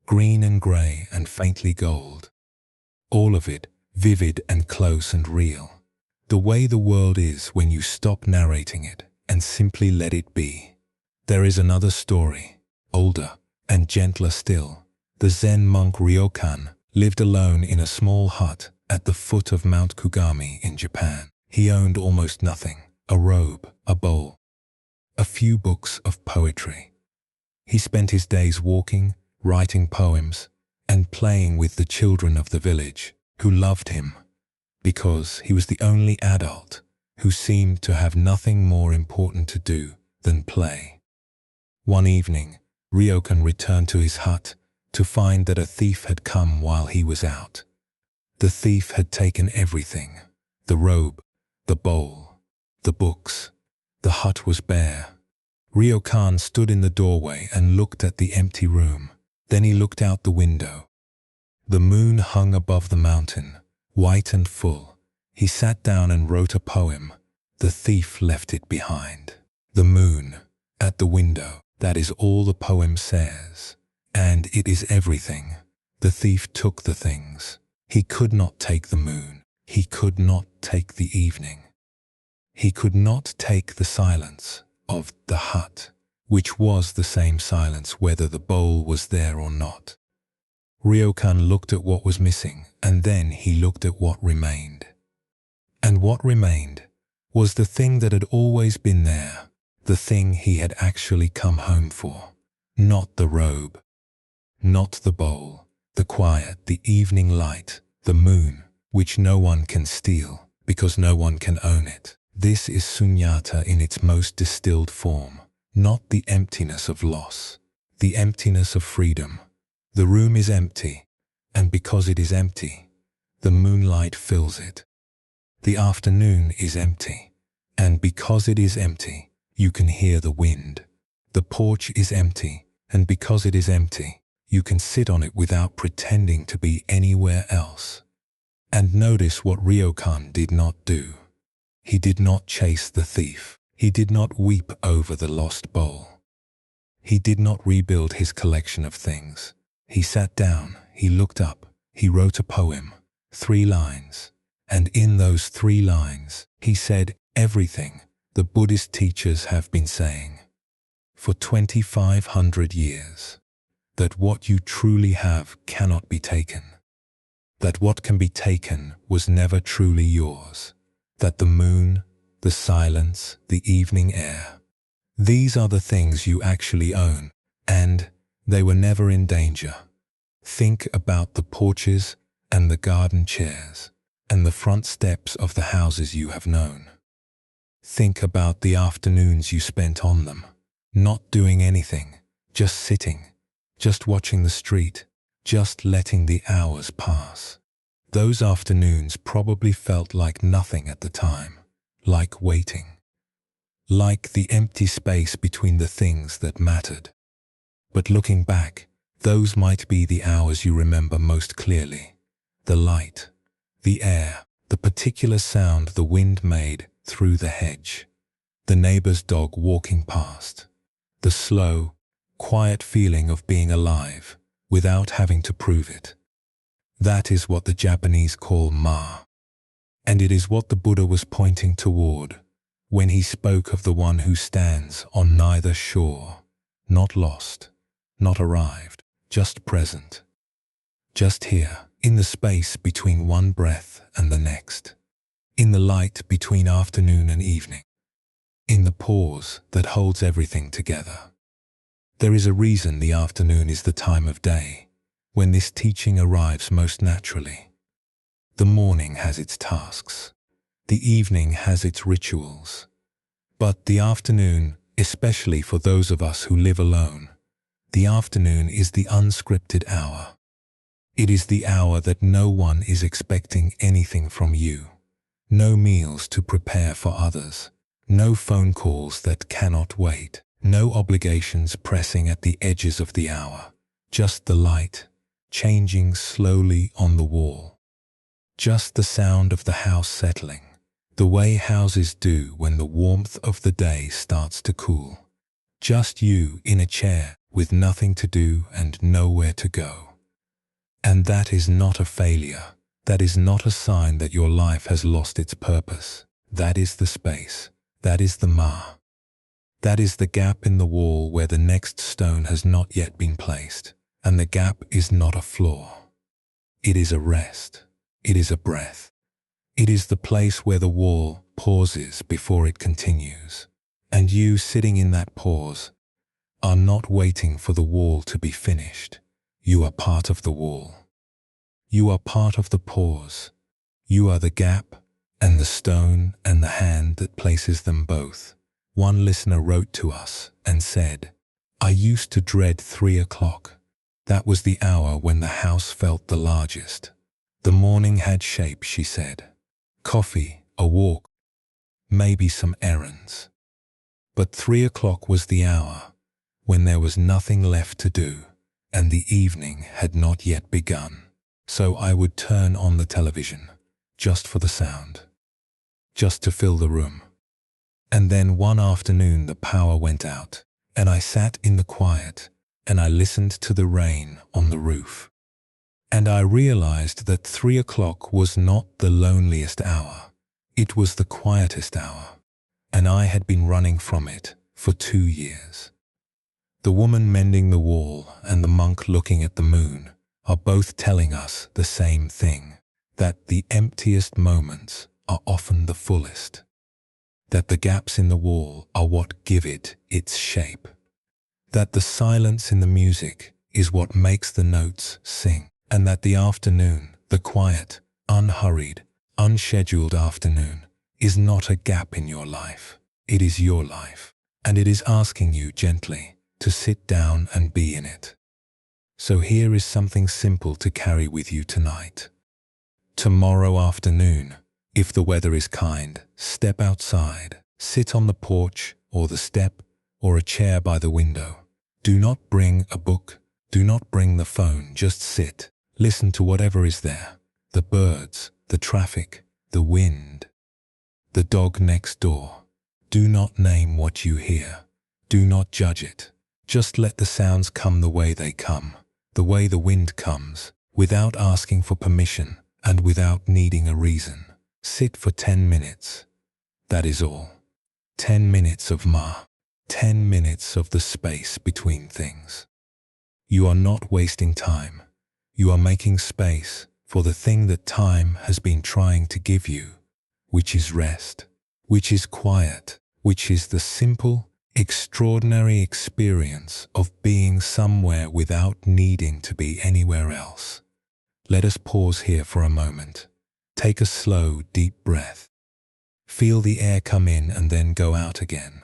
green and gray and faintly gold. All of it vivid and close and real. The way the world is when you stop narrating it and simply let it be. There is another story, older and gentler still. The Zen monk Ryokan lived alone in a small hut at the foot of Mount Kugami in Japan. He owned almost nothing: a robe, a bowl, a few books of poetry. He spent his days walking, writing poems, and playing with the children of the village, who loved him because he was the only adult who seemed to have nothing more important to do than play. One evening, Ryokan returned to his hut to find that a thief had come while he was out. The thief had taken everything: the robe, the bowl, the books. The hut was bare. Ryokan stood in the doorway and looked at the empty room. Then he looked out the window. The moon hung above the mountain, white and full. He sat down and wrote a poem. The thief left it behind. The moon, at the window, that is all the poem says. And it is everything. The thief took the things. He could not take the moon. He could not take the evening. He could not take the silence of the hut, which was the same silence whether the bowl was there or not. Ryokan looked at what was missing, and then he looked at what remained. And what remained was the thing that had always been there, the thing he had actually come home for. Not the robe, not the bowl, the quiet, the evening light, the moon, which no one can steal because no one can own it. This is sunyata in its most distilled form, not the emptiness of loss, the emptiness of freedom. The room is empty, and because it is empty, the moonlight fills it. The afternoon is empty, and because it is empty, you can hear the wind. The porch is empty, and because it is empty, you can sit on it without pretending to be anywhere else. And notice what Ryokan did not do. He did not chase the thief. He did not weep over the lost bowl. He did not rebuild his collection of things. He sat down, he looked up, he wrote a poem, 3 lines. And in those 3 lines, he said everything the Buddhist teachers have been saying for 2,500 years. That what you truly have cannot be taken. That what can be taken was never truly yours. That the moon, the silence, the evening air, these are the things you actually own, and they were never in danger. Think about the porches and the garden chairs and the front steps of the houses you have known. Think about the afternoons you spent on them, not doing anything, just sitting, just watching the street, just letting the hours pass. Those afternoons probably felt like nothing at the time, like waiting, like the empty space between the things that mattered. But looking back, those might be the hours you remember most clearly. The light, the air, the particular sound the wind made through the hedge, the neighbor's dog walking past, the slow, quiet feeling of being alive without having to prove it. That is what the Japanese call ma. And it is what the Buddha was pointing toward when he spoke of the one who stands on neither shore, not lost, not arrived, just present, just here, in the space between one breath and the next, in the light between afternoon and evening, in the pause that holds everything together. There is a reason the afternoon is the time of day when this teaching arrives most naturally. The morning has its tasks. The evening has its rituals. But the afternoon, especially for those of us who live alone, the afternoon is the unscripted hour. It is the hour that no one is expecting anything from you. No meals to prepare for others. No phone calls that cannot wait. No obligations pressing at the edges of the hour. Just the light, changing slowly on the wall. Just the sound of the house settling, the way houses do when the warmth of the day starts to cool. Just you in a chair with nothing to do and nowhere to go. And that is not a failure. That is not a sign that your life has lost its purpose. That is the space. That is the ma. That is the gap in the wall where the next stone has not yet been placed. And the gap is not a flaw. It is a rest. It is a breath. It is the place where the wall pauses before it continues. And you sitting in that pause are not waiting for the wall to be finished. You are part of the wall. You are part of the pause. You are the gap and the stone and the hand that places them both. One listener wrote to us and said, I used to dread 3 o'clock. That was the hour when the house felt the largest. The morning had shape, she said. Coffee, a walk, maybe some errands. But 3 o'clock was the hour when there was nothing left to do, and the evening had not yet begun. So I would turn on the television, just for the sound, just to fill the room. And then one afternoon the power went out, and I sat in the quiet, and I listened to the rain on the roof. And I realized that 3 o'clock was not the loneliest hour. It was the quietest hour, and I had been running from it for 2 years. The woman mending the wall and the monk looking at the moon are both telling us the same thing, that the emptiest moments are often the fullest, that the gaps in the wall are what give it its shape, that the silence in the music is what makes the notes sing, and that the afternoon, the quiet, unhurried, unscheduled afternoon, is not a gap in your life. It is your life, and it is asking you gently to sit down and be in it. So here is something simple to carry with you tonight. Tomorrow afternoon, if the weather is kind, step outside, sit on the porch or the step or a chair by the window. Do not bring a book, do not bring the phone, just sit, listen to whatever is there, the birds, the traffic, the wind, the dog next door. Do not name what you hear, do not judge it, just let the sounds come the way they come, the way the wind comes, without asking for permission and without needing a reason. Sit for 10 minutes. That is all. 10 minutes of 10 minutes of the space between things. You are not wasting time. You are making space for the thing that time has been trying to give you, which is rest, which is quiet, which is the simple, extraordinary experience of being somewhere without needing to be anywhere else. Let us pause here for a moment. Take a slow, deep breath. Feel the air come in and then go out again.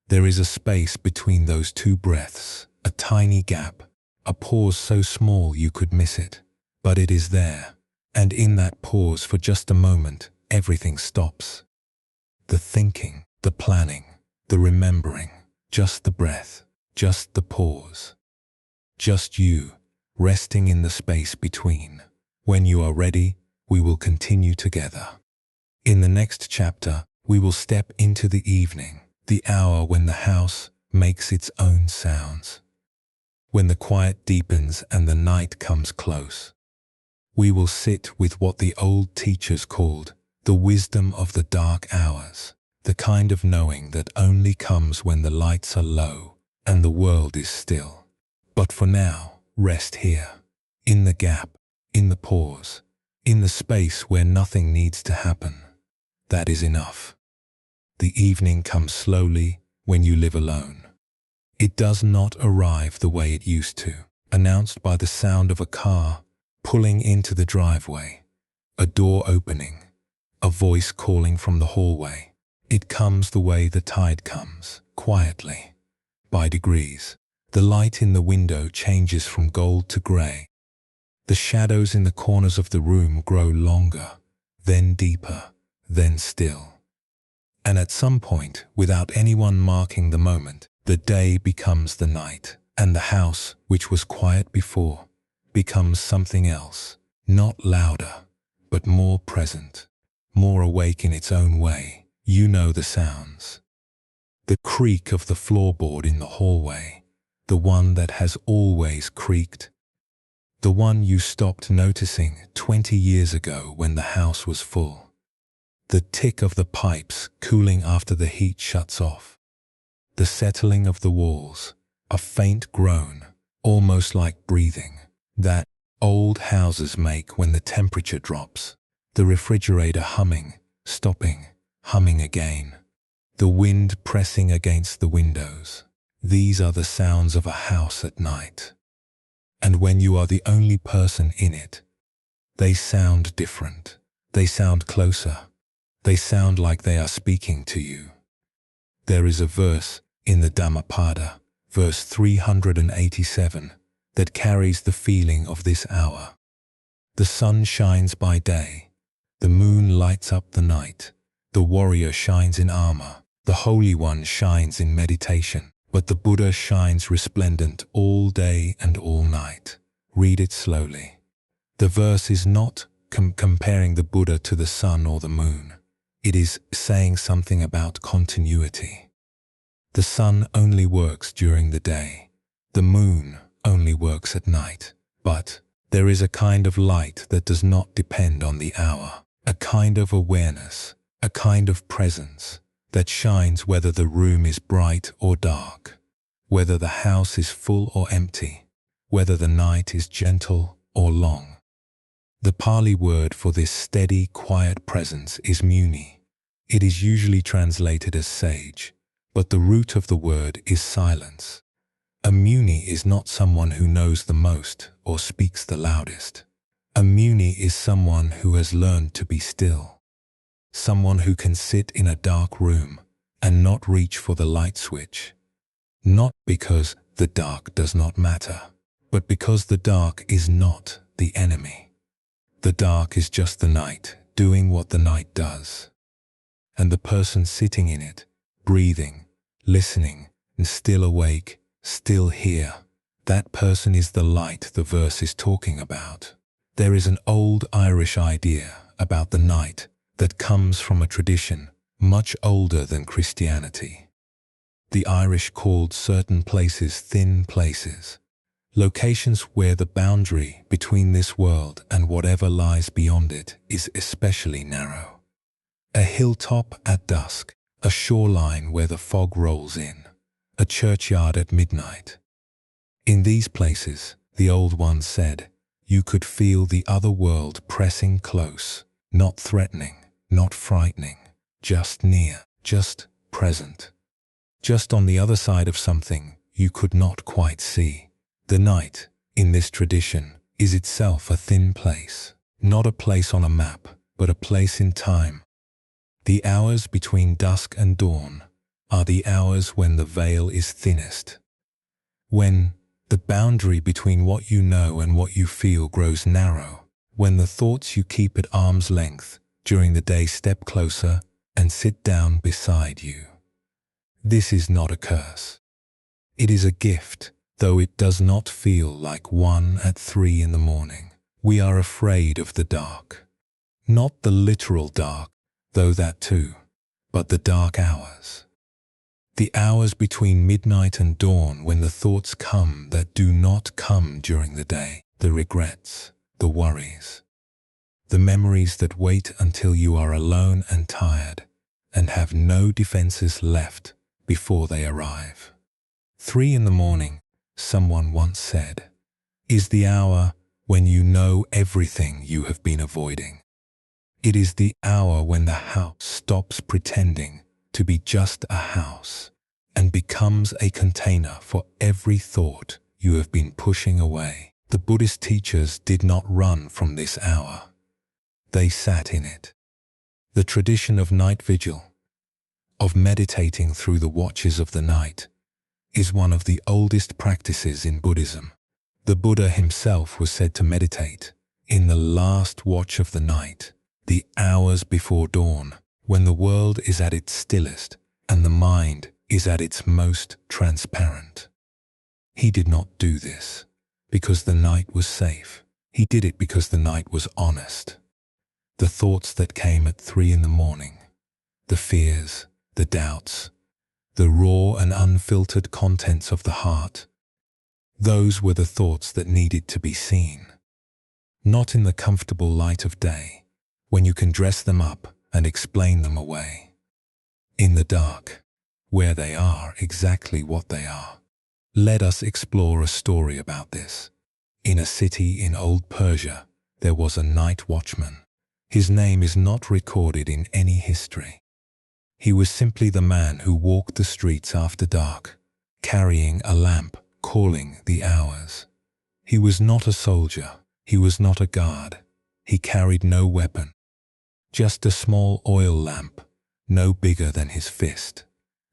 There is a space between those two breaths, a tiny gap, a pause so small you could miss it. But it is there, and in that pause for just a moment, everything stops. The thinking, the planning, the remembering, just the breath, just the pause. Just you, resting in the space between. When you are ready, we will continue together. In the next chapter, we will step into the evening, the hour when the house makes its own sounds. When the quiet deepens and the night comes close. We will sit with what the old teachers called the wisdom of the dark hours, the kind of knowing that only comes when the lights are low and the world is still. But for now, rest here, in the gap, in the pause, in the space where nothing needs to happen. That is enough. The evening comes slowly when you live alone. It does not arrive the way it used to, announced by the sound of a car pulling into the driveway, a door opening, a voice calling from the hallway. It comes the way the tide comes, quietly, by degrees. The light in the window changes from gold to grey. The shadows in the corners of the room grow longer, then deeper, then still. And at some point, without anyone marking the moment, the day becomes the night, and the house, which was quiet before, becomes something else, not louder, but more present, more awake in its own way. You know the sounds. The creak of the floorboard in the hallway, the one that has always creaked, the one you stopped noticing 20 years ago when the house was full. The tick of the pipes cooling after the heat shuts off. The settling of the walls, a faint groan, almost like breathing, that old houses make when the temperature drops. The refrigerator humming, stopping, humming again. The wind pressing against the windows. These are the sounds of a house at night. And when you are the only person in it, they sound different. They sound closer. They sound like they are speaking to you. There is a verse in the Dhammapada verse 387, that carries the feeling of this hour. The sun shines by day, the moon lights up the night, the warrior shines in armor, the Holy One shines in meditation, but the Buddha shines resplendent all day and all night. Read it slowly. The verse is not comparing the Buddha to the sun or the moon. It is saying something about continuity. The sun only works during the day. The moon only works at night. But there is a kind of light that does not depend on the hour, a kind of awareness, a kind of presence that shines whether the room is bright or dark, whether the house is full or empty, whether the night is gentle or long. The Pali word for this steady, quiet presence is muni. It is usually translated as sage, but the root of the word is silence. A muni is not someone who knows the most or speaks the loudest. A muni is someone who has learned to be still. Someone who can sit in a dark room and not reach for the light switch. Not because the dark does not matter, but because the dark is not the enemy. The dark is just the night doing what the night does. And the person sitting in it, breathing, listening, and still awake, still here, that person is the light the verse is talking about. There is an old Irish idea about the night that comes from a tradition much older than Christianity. The Irish called certain places thin places, locations where the boundary between this world and whatever lies beyond it is especially narrow. A hilltop at dusk, a shoreline where the fog rolls in, a churchyard at midnight. In these places, the old ones said, you could feel the other world pressing close, not threatening, not frightening, just near, just present. Just on the other side of something you could not quite see. The night, in this tradition, is itself a thin place, not a place on a map, but a place in time. The hours between dusk and dawn are the hours when the veil is thinnest, when the boundary between what you know and what you feel grows narrow, when the thoughts you keep at arm's length during the day step closer and sit down beside you. This is not a curse. It is a gift. Though it does not feel like 1 at 3 in the morning. We are afraid of the dark. Not the literal dark, though that too, but the dark hours. The hours between midnight and dawn when the thoughts come that do not come during the day, the regrets, the worries, the memories that wait until you are alone and tired and have no defenses left before they arrive. 3 in the morning, someone once said, is the hour when you know everything you have been avoiding. It is the hour when the house stops pretending to be just a house and becomes a container for every thought you have been pushing away. The Buddhist teachers did not run from this hour. They sat in it. The tradition of night vigil, of meditating through the watches of the night, is one of the oldest practices in Buddhism. The Buddha himself was said to meditate in the last watch of the night, the hours before dawn, when the world is at its stillest and the mind is at its most transparent. He did not do this because the night was safe. He did it because the night was honest. The thoughts that came at 3 in the morning, the fears, the doubts, the raw and unfiltered contents of the heart, those were the thoughts that needed to be seen. Not in the comfortable light of day, when you can dress them up and explain them away. In the dark, where they are exactly what they are. Let us explore a story about this. In a city in old Persia, there was a night watchman. His name is not recorded in any history. He was simply the man who walked the streets after dark, carrying a lamp, calling the hours. He was not a soldier. He was not a guard. He carried no weapon. Just a small oil lamp, no bigger than his fist,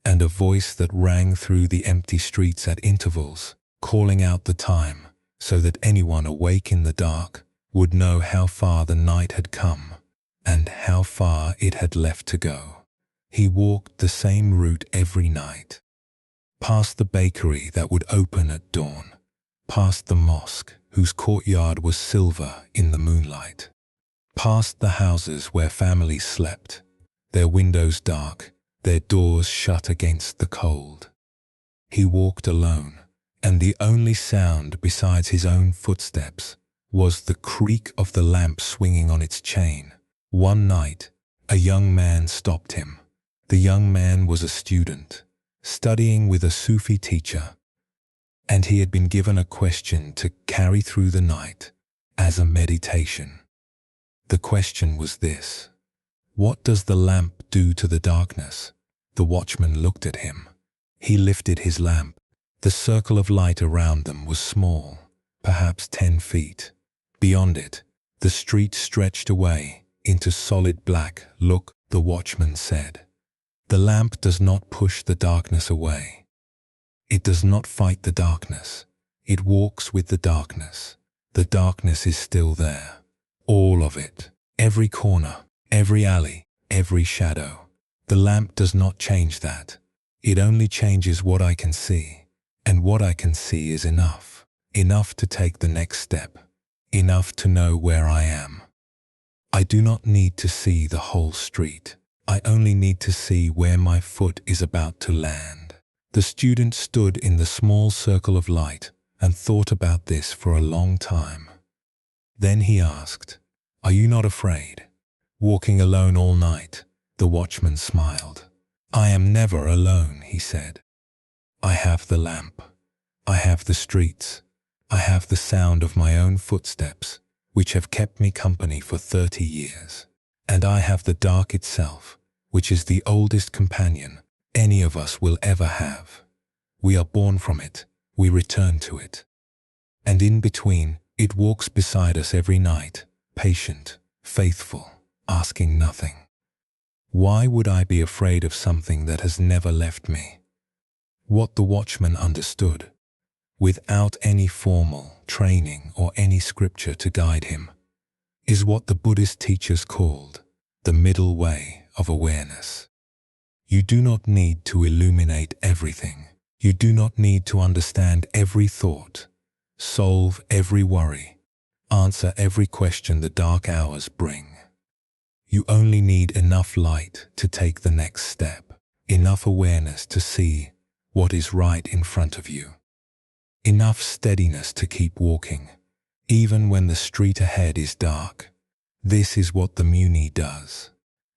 and a voice that rang through the empty streets at intervals, calling out the time, so that anyone awake in the dark would know how far the night had come and how far it had left to go. He walked the same route every night, past the bakery that would open at dawn, past the mosque whose courtyard was silver in the moonlight, past the houses where families slept, their windows dark, their doors shut against the cold. He walked alone, and the only sound besides his own footsteps was the creak of the lamp swinging on its chain. One night, a young man stopped him. The young man was a student, studying with a Sufi teacher, and he had been given a question to carry through the night as a meditation. The question was this: what does the lamp do to the darkness? The watchman looked at him. He lifted his lamp. The circle of light around them was small, perhaps 10 feet. Beyond it, the street stretched away into solid black. Look, the watchman said. The lamp does not push the darkness away. It does not fight the darkness. It walks with the darkness. The darkness is still there. All of it. Every corner, every alley, every shadow. The lamp does not change that. It only changes what I can see. And what I can see is enough. Enough to take the next step. Enough to know where I am. I do not need to see the whole street. I only need to see where my foot is about to land. The student stood in the small circle of light and thought about this for a long time. Then he asked, "Are you not afraid? Walking alone all night?" The watchman smiled. "I am never alone," he said. "I have the lamp. I have the streets. I have the sound of my own footsteps, which have kept me company for 30 years. And I have the dark itself, which is the oldest companion any of us will ever have. We are born from it, we return to it. And in between, it walks beside us every night, patient, faithful, asking nothing. Why would I be afraid of something that has never left me?" What the watchman understood, without any formal training or any scripture to guide him, is what the Buddhist teachers called the middle way of awareness. You do not need to illuminate everything. You do not need to understand every thought, solve every worry, answer every question the dark hours bring. You only need enough light to take the next step, enough awareness to see what is right in front of you, enough steadiness to keep walking, even when the street ahead is dark. This is what the Muni does.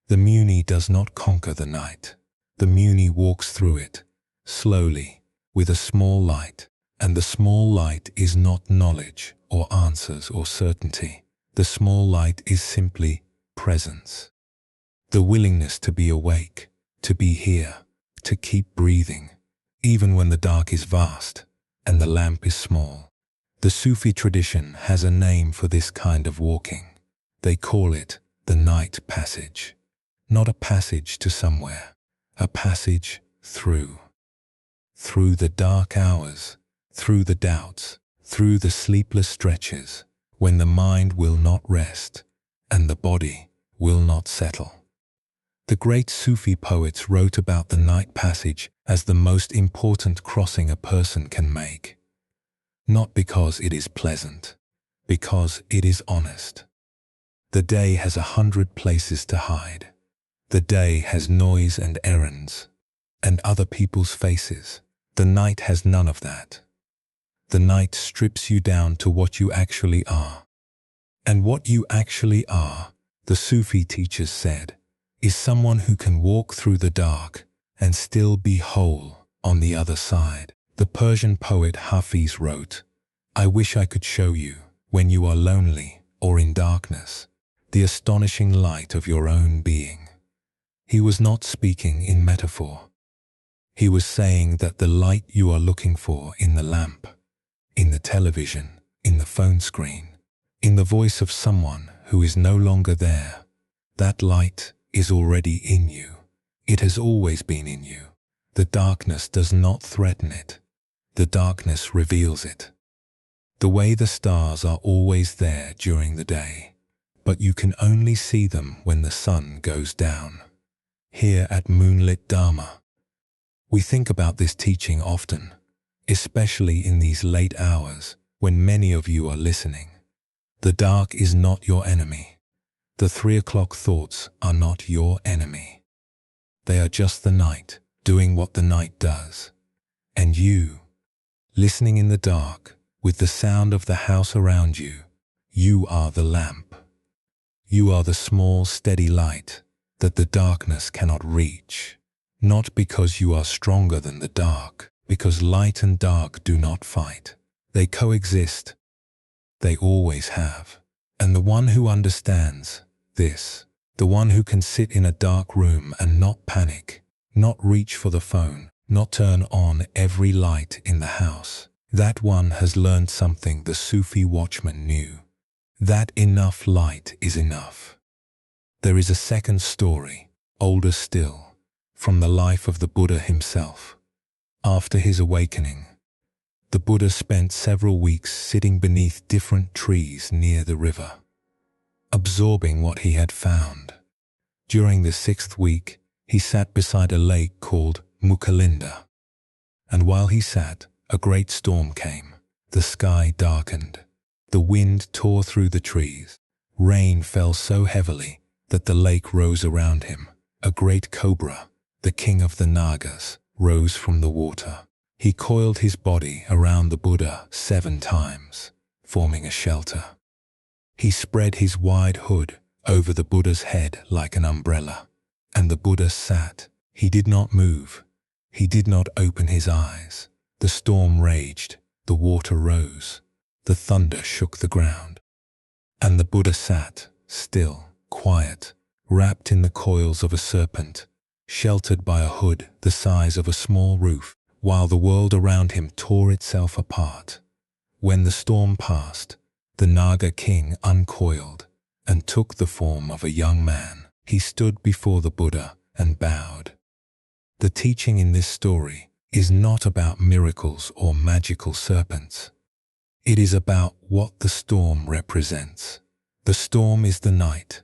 The Muni does not conquer the night. The Muni walks through it, slowly, with a small light, and the small light is not knowledge or answers or certainty. The small light is simply presence. The willingness to be awake, to be here, to keep breathing, even when the dark is vast and the lamp is small. The Sufi tradition has a name for this kind of walking. They call it the night passage. Not a passage to somewhere, a passage through. Through the dark hours, through the doubts, through the sleepless stretches, when the mind will not rest and the body will not settle. The great Sufi poets wrote about the night passage as the most important crossing a person can make. Not because it is pleasant, because it is honest. The day has 100 places to hide. The day has noise and errands, and other people's faces. The night has none of that. The night strips you down to what you actually are. And what you actually are, the Sufi teachers said, is someone who can walk through the dark and still be whole on the other side. The Persian poet Hafiz wrote, "I wish I could show you, when you are lonely or in darkness, the astonishing light of your own being." He was not speaking in metaphor. He was saying that the light you are looking for in the lamp, in the television, in the phone screen, in the voice of someone who is no longer there, that light is already in you. It has always been in you. The darkness does not threaten it. The darkness reveals it. The way the stars are always there during the day, but you can only see them when the sun goes down. Here at Moonlit Dharma, we think about this teaching often, especially in these late hours when many of you are listening. The dark is not your enemy. The 3 o'clock thoughts are not your enemy. They are just the night doing what the night does. And you, listening in the dark with the sound of the house around you, you are the lamp. You are the small, steady light that the darkness cannot reach. Not because you are stronger than the dark, because light and dark do not fight. They coexist. They always have. And the one who understands this, the one who can sit in a dark room and not panic, not reach for the phone, not turn on every light in the house, that one has learned something the Sufi watchman knew. That enough light is enough. There is a second story, older still, from the life of the Buddha himself. After his awakening, the Buddha spent several weeks sitting beneath different trees near the river, absorbing what he had found. During the 6th week, he sat beside a lake called Mukhalinda. And while he sat, a great storm came. The sky darkened. The wind tore through the trees. Rain fell so heavily that the lake rose around him. A great cobra, the king of the Nagas, rose from the water. He coiled his body around the Buddha 7 times, forming a shelter. He spread his wide hood over the Buddha's head like an umbrella, and the Buddha sat. He did not move. He did not open his eyes. The storm raged. The water rose. The thunder shook the ground. And the Buddha sat, still, quiet, wrapped in the coils of a serpent, sheltered by a hood the size of a small roof, while the world around him tore itself apart. When the storm passed, the Naga king uncoiled and took the form of a young man. He stood before the Buddha and bowed. The teaching in this story is not about miracles or magical serpents. It is about what the storm represents. The storm is the night.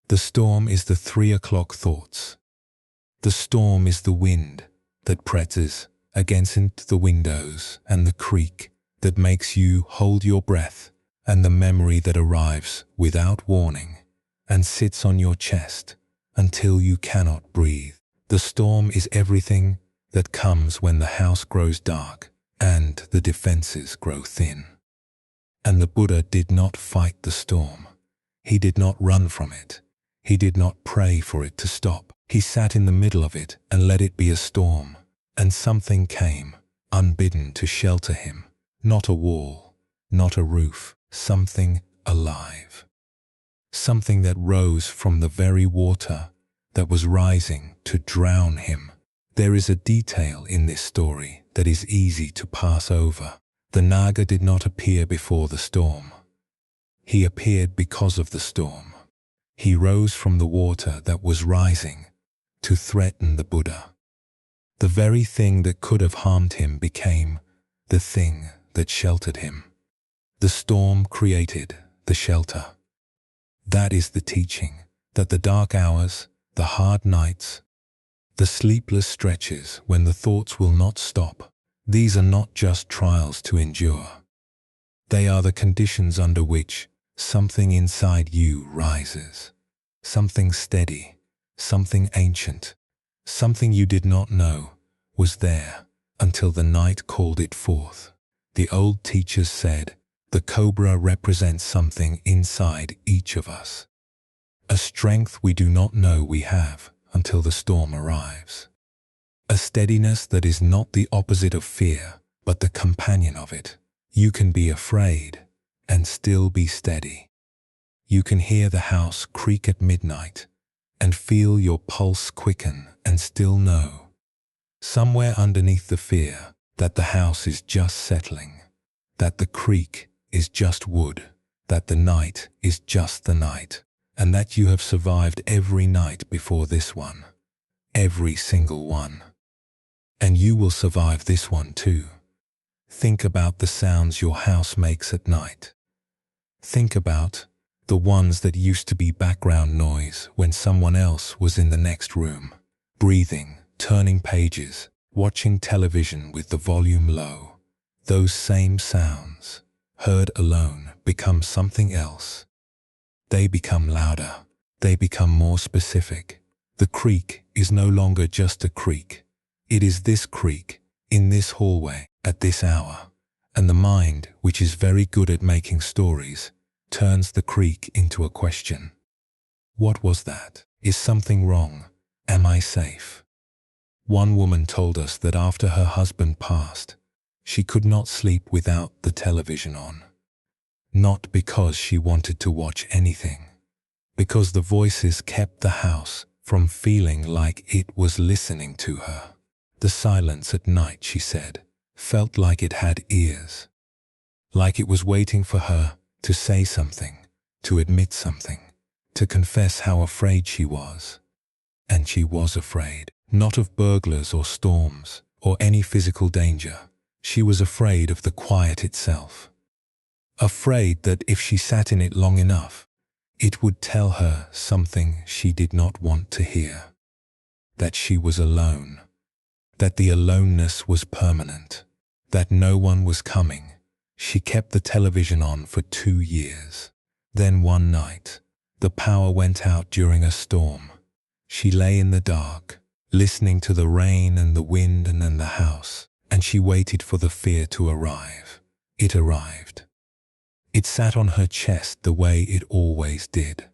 The storm is the 3 o'clock thoughts. The storm is the wind that presses against the windows and the creak that makes you hold your breath, and the memory that arrives without warning and sits on your chest until you cannot breathe. The storm is everything that comes when the house grows dark and the defenses grow thin. And the Buddha did not fight the storm. He did not run from it. He did not pray for it to stop. He sat in the middle of it and let it be a storm. And something came, unbidden, to shelter him. Not a wall, not a roof, something alive. Something that rose from the very water that was rising to drown him. There is a detail in this story that is easy to pass over. The Naga did not appear before the storm. He appeared because of the storm. He rose from the water that was rising to threaten the Buddha. The very thing that could have harmed him became the thing that sheltered him. The storm created the shelter. That is the teaching, that the dark hours, the hard nights, the sleepless stretches when the thoughts will not stop, these are not just trials to endure. They are the conditions under which something inside you rises. Something steady, something ancient, something you did not know was there until the night called it forth. The old teachers said, the cobra represents something inside each of us. A strength we do not know we have until the storm arrives. A steadiness that is not the opposite of fear, but the companion of it. You can be afraid and still be steady. You can hear the house creak at midnight and feel your pulse quicken and still know, somewhere underneath the fear, that the house is just settling, that the creak is just wood, that the night is just the night, and that you have survived every night before this one, every single one. And you will survive this one too. Think about the sounds your house makes at night. Think about the ones that used to be background noise when someone else was in the next room, breathing, turning pages, watching television with the volume low. Those same sounds, heard alone, become something else. They become louder. They become more specific. The creak is no longer just a creak. It is this creak, in this hallway, at this hour. And the mind, which is very good at making stories, turns the creak into a question. What was that? Is something wrong? Am I safe? One woman told us that after her husband passed, she could not sleep without the television on. Not because she wanted to watch anything, because the voices kept the house from feeling like it was listening to her. The silence at night, she said, felt like it had ears, like it was waiting for her to say something, to admit something, to confess how afraid she was. And she was afraid, not of burglars or storms or any physical danger. She was afraid of the quiet itself. Afraid that if she sat in it long enough, it would tell her something she did not want to hear. That she was alone. That the aloneness was permanent. That no one was coming. She kept the television on for 2 years. Then one night, the power went out during a storm. She lay in the dark, listening to the rain and the wind and then the house, and she waited for the fear to arrive. It arrived. It sat on her chest the way it always did.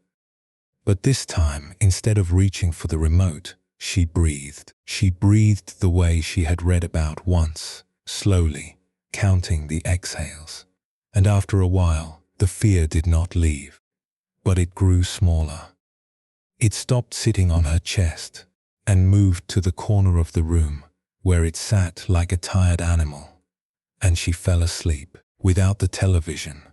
But this time, instead of reaching for the remote, she breathed. She breathed the way she had read about once, slowly, counting the exhales. And after a while, the fear did not leave, but it grew smaller. It stopped sitting on her chest and moved to the corner of the room, where it sat like a tired animal. And she fell asleep, without the television,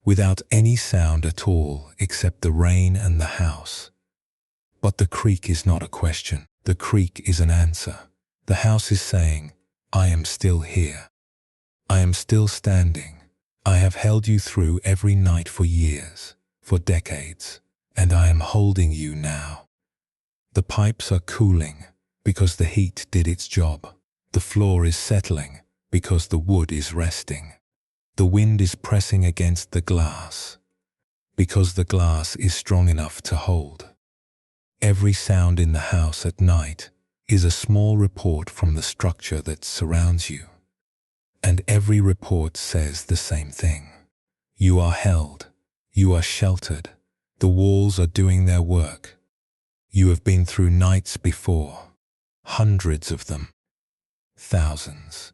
without any sound at all except the rain and the house. But the creak is not a question. The creak is an answer. The house is saying, I am still here. I am still standing. I have held you through every night for years, for decades, and I am holding you now. The pipes are cooling because the heat did its job. The floor is settling because the wood is resting. The wind is pressing against the glass because the glass is strong enough to hold. Every sound in the house at night is a small report from the structure that surrounds you. And every report says the same thing. You are held. You are sheltered. The walls are doing their work. You have been through nights before, hundreds of them, thousands.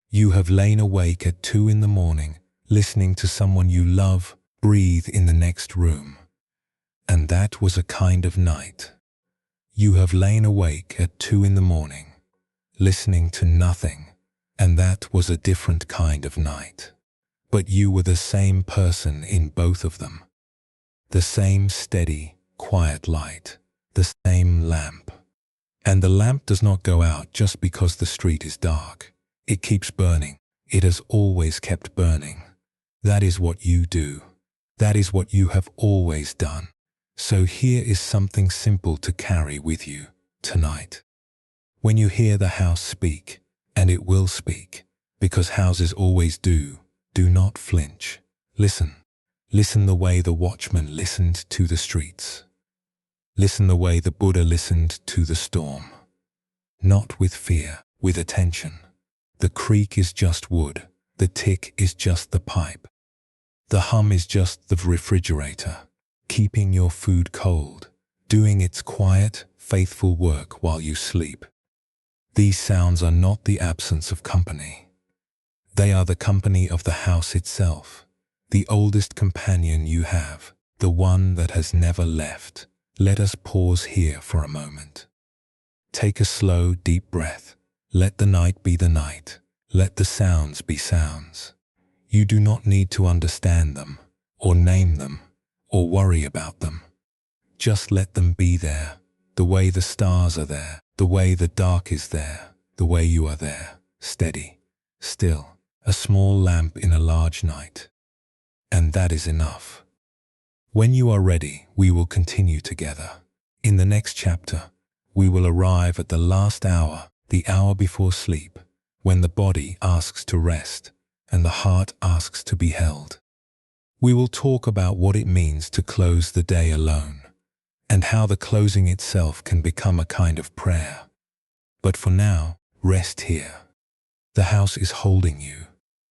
You have lain awake at 2 in the morning, listening to someone you love breathe in the next room. And that was a kind of night. You have lain awake at 2 in the morning, listening to nothing, and that was a different kind of night. But you were the same person in both of them. The same steady, quiet light, the same lamp. And the lamp does not go out just because the street is dark. It keeps burning. It has always kept burning. That is what you do. That is what you have always done. So here is something simple to carry with you tonight. When you hear the house speak, and it will speak, because houses always do not flinch. Listen. Listen the way the watchman listened to the streets. Listen the way the Buddha listened to the storm. Not with fear, with attention. The creak is just wood. The tick is just the pipe. The hum is just the refrigerator, keeping your food cold, doing its quiet, faithful work while you sleep. These sounds are not the absence of company. They are the company of the house itself, the oldest companion you have, the one that has never left. Let us pause here for a moment. Take a slow, deep breath. Let the night be the night. Let the sounds be sounds. You do not need to understand them, or name them, or worry about them. Just let them be there, the way the stars are there, the way the dark is there, the way you are there, steady, still, a small lamp in a large night. And that is enough. When you are ready, we will continue together. In the next chapter, we will arrive at the last hour, the hour before sleep, when the body asks to rest and the heart asks to be held. We will talk about what it means to close the day alone, and how the closing itself can become a kind of prayer. But for now, rest here. The house is holding you.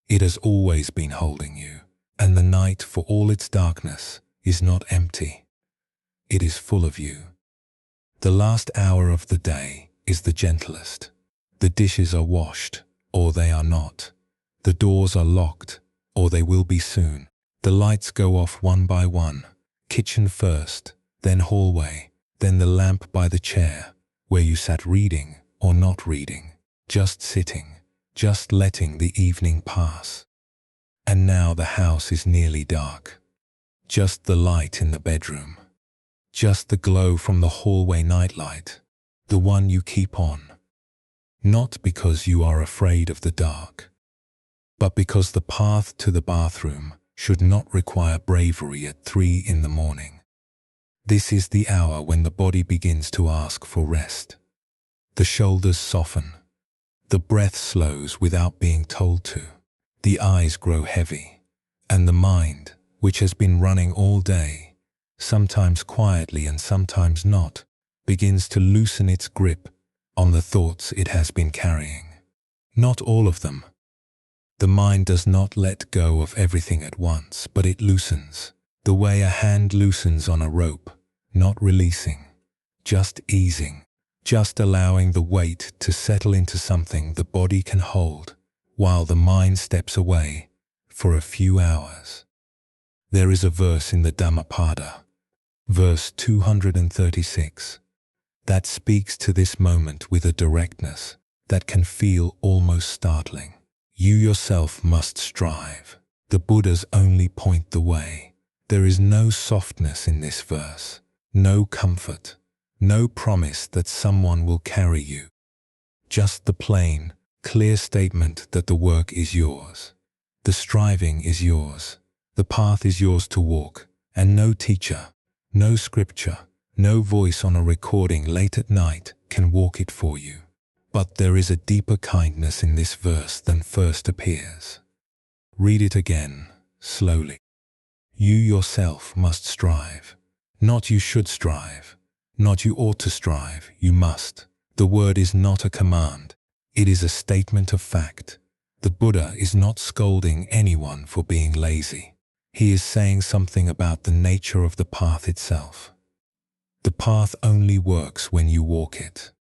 It has always been holding you, and the night, for all its darkness, is not empty. It is full of you. The last hour of the day is the gentlest. The dishes are washed, or they are not. The doors are locked, or they will be soon. The lights go off one by one. Kitchen first, then hallway, then the lamp by the chair, where you sat reading or not reading, just sitting, just letting the evening pass. And now the house is nearly dark. Just the light in the bedroom. Just the glow from the hallway nightlight, the one you keep on. Not because you are afraid of the dark, but because the path to the bathroom should not require bravery at 3 in the morning. This is the hour when the body begins to ask for rest. The shoulders soften. The breath slows without being told to. The eyes grow heavy. And the mind, which has been running all day, sometimes quietly and sometimes not, begins to loosen its grip on the thoughts it has been carrying. Not all of them. The mind does not let go of everything at once, but it loosens, the way a hand loosens on a rope, not releasing, just easing, just allowing the weight to settle into something the body can hold, while the mind steps away for a few hours. There is a verse in the Dhammapada, verse 236, that speaks to this moment with a directness that can feel almost startling. You yourself must strive. The Buddhas only point the way. There is no softness in this verse, no comfort, no promise that someone will carry you. Just the plain, clear statement that the work is yours. The striving is yours. The path is yours to walk, and no teacher, no scripture, no voice on a recording late at night can walk it for you. But there is a deeper kindness in this verse than first appears. Read it again, slowly. You yourself must strive. Not you should strive. Not you ought to strive. You must. The word is not a command. It is a statement of fact. The Buddha is not scolding anyone for being lazy. He is saying something about the nature of the path itself. The path only works when you walk it.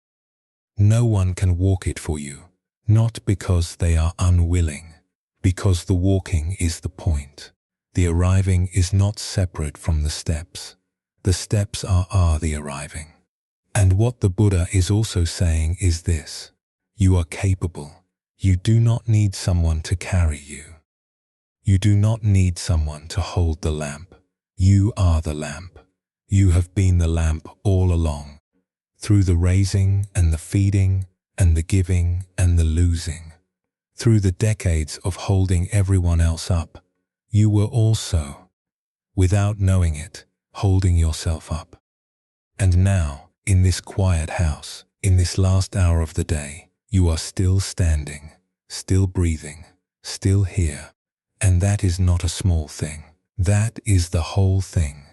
No one can walk it for you, not because they are unwilling, because the walking is the point. The arriving is not separate from the steps. The steps are the arriving. And what the Buddha is also saying is this: you are capable. You do not need someone to carry you. You do not need someone to hold the lamp. You are the lamp. You have been the lamp all along, through the raising and the feeding and the giving and the losing. Through the decades of holding everyone else up, you were also, without knowing it, holding yourself up. And now, in this quiet house, in this last hour of the day, you are still standing, still breathing, still here. And that is not a small thing. That is the whole thing.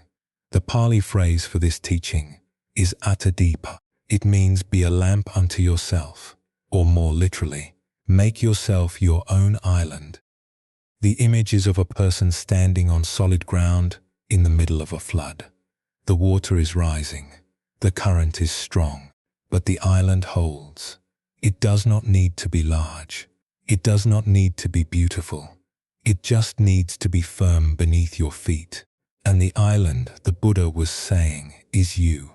The Pali phrase for this teaching is Attadipa. It means be a lamp unto yourself, or more literally, make yourself your own island. The image is of a person standing on solid ground in the middle of a flood. The water is rising. The current is strong, but the island holds. It does not need to be large. It does not need to be beautiful. It just needs to be firm beneath your feet. And the island, the Buddha was saying, is you.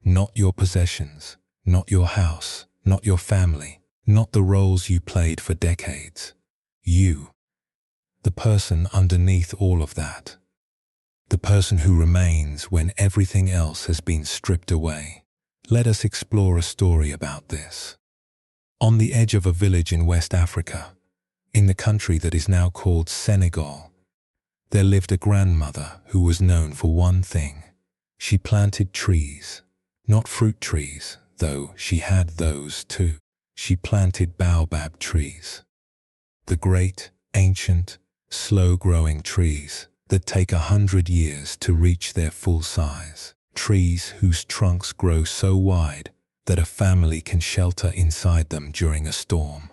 Not your possessions, not your house, not your family, not the roles you played for decades. You, the person underneath all of that. The person who remains when everything else has been stripped away. Let us explore a story about this. On the edge of a village in West Africa, in the country that is now called Senegal, there lived a grandmother who was known for one thing. She planted trees, not fruit trees, though she had those too. She planted baobab trees, the great, ancient, slow-growing trees that take 100 years to reach their full size. Trees whose trunks grow so wide that a family can shelter inside them during a storm.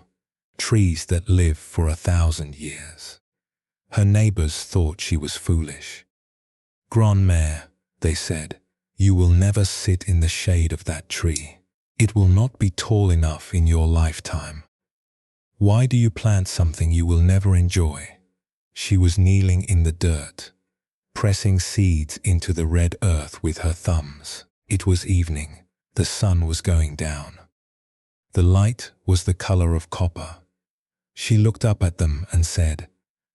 Trees that live for 1,000 years. Her neighbors thought she was foolish. "Grand-mère," they said, "you will never sit in the shade of that tree. It will not be tall enough in your lifetime. Why do you plant something you will never enjoy?" She was kneeling in the dirt, pressing seeds into the red earth with her thumbs. It was evening. The sun was going down. The light was the color of copper. She looked up at them and said,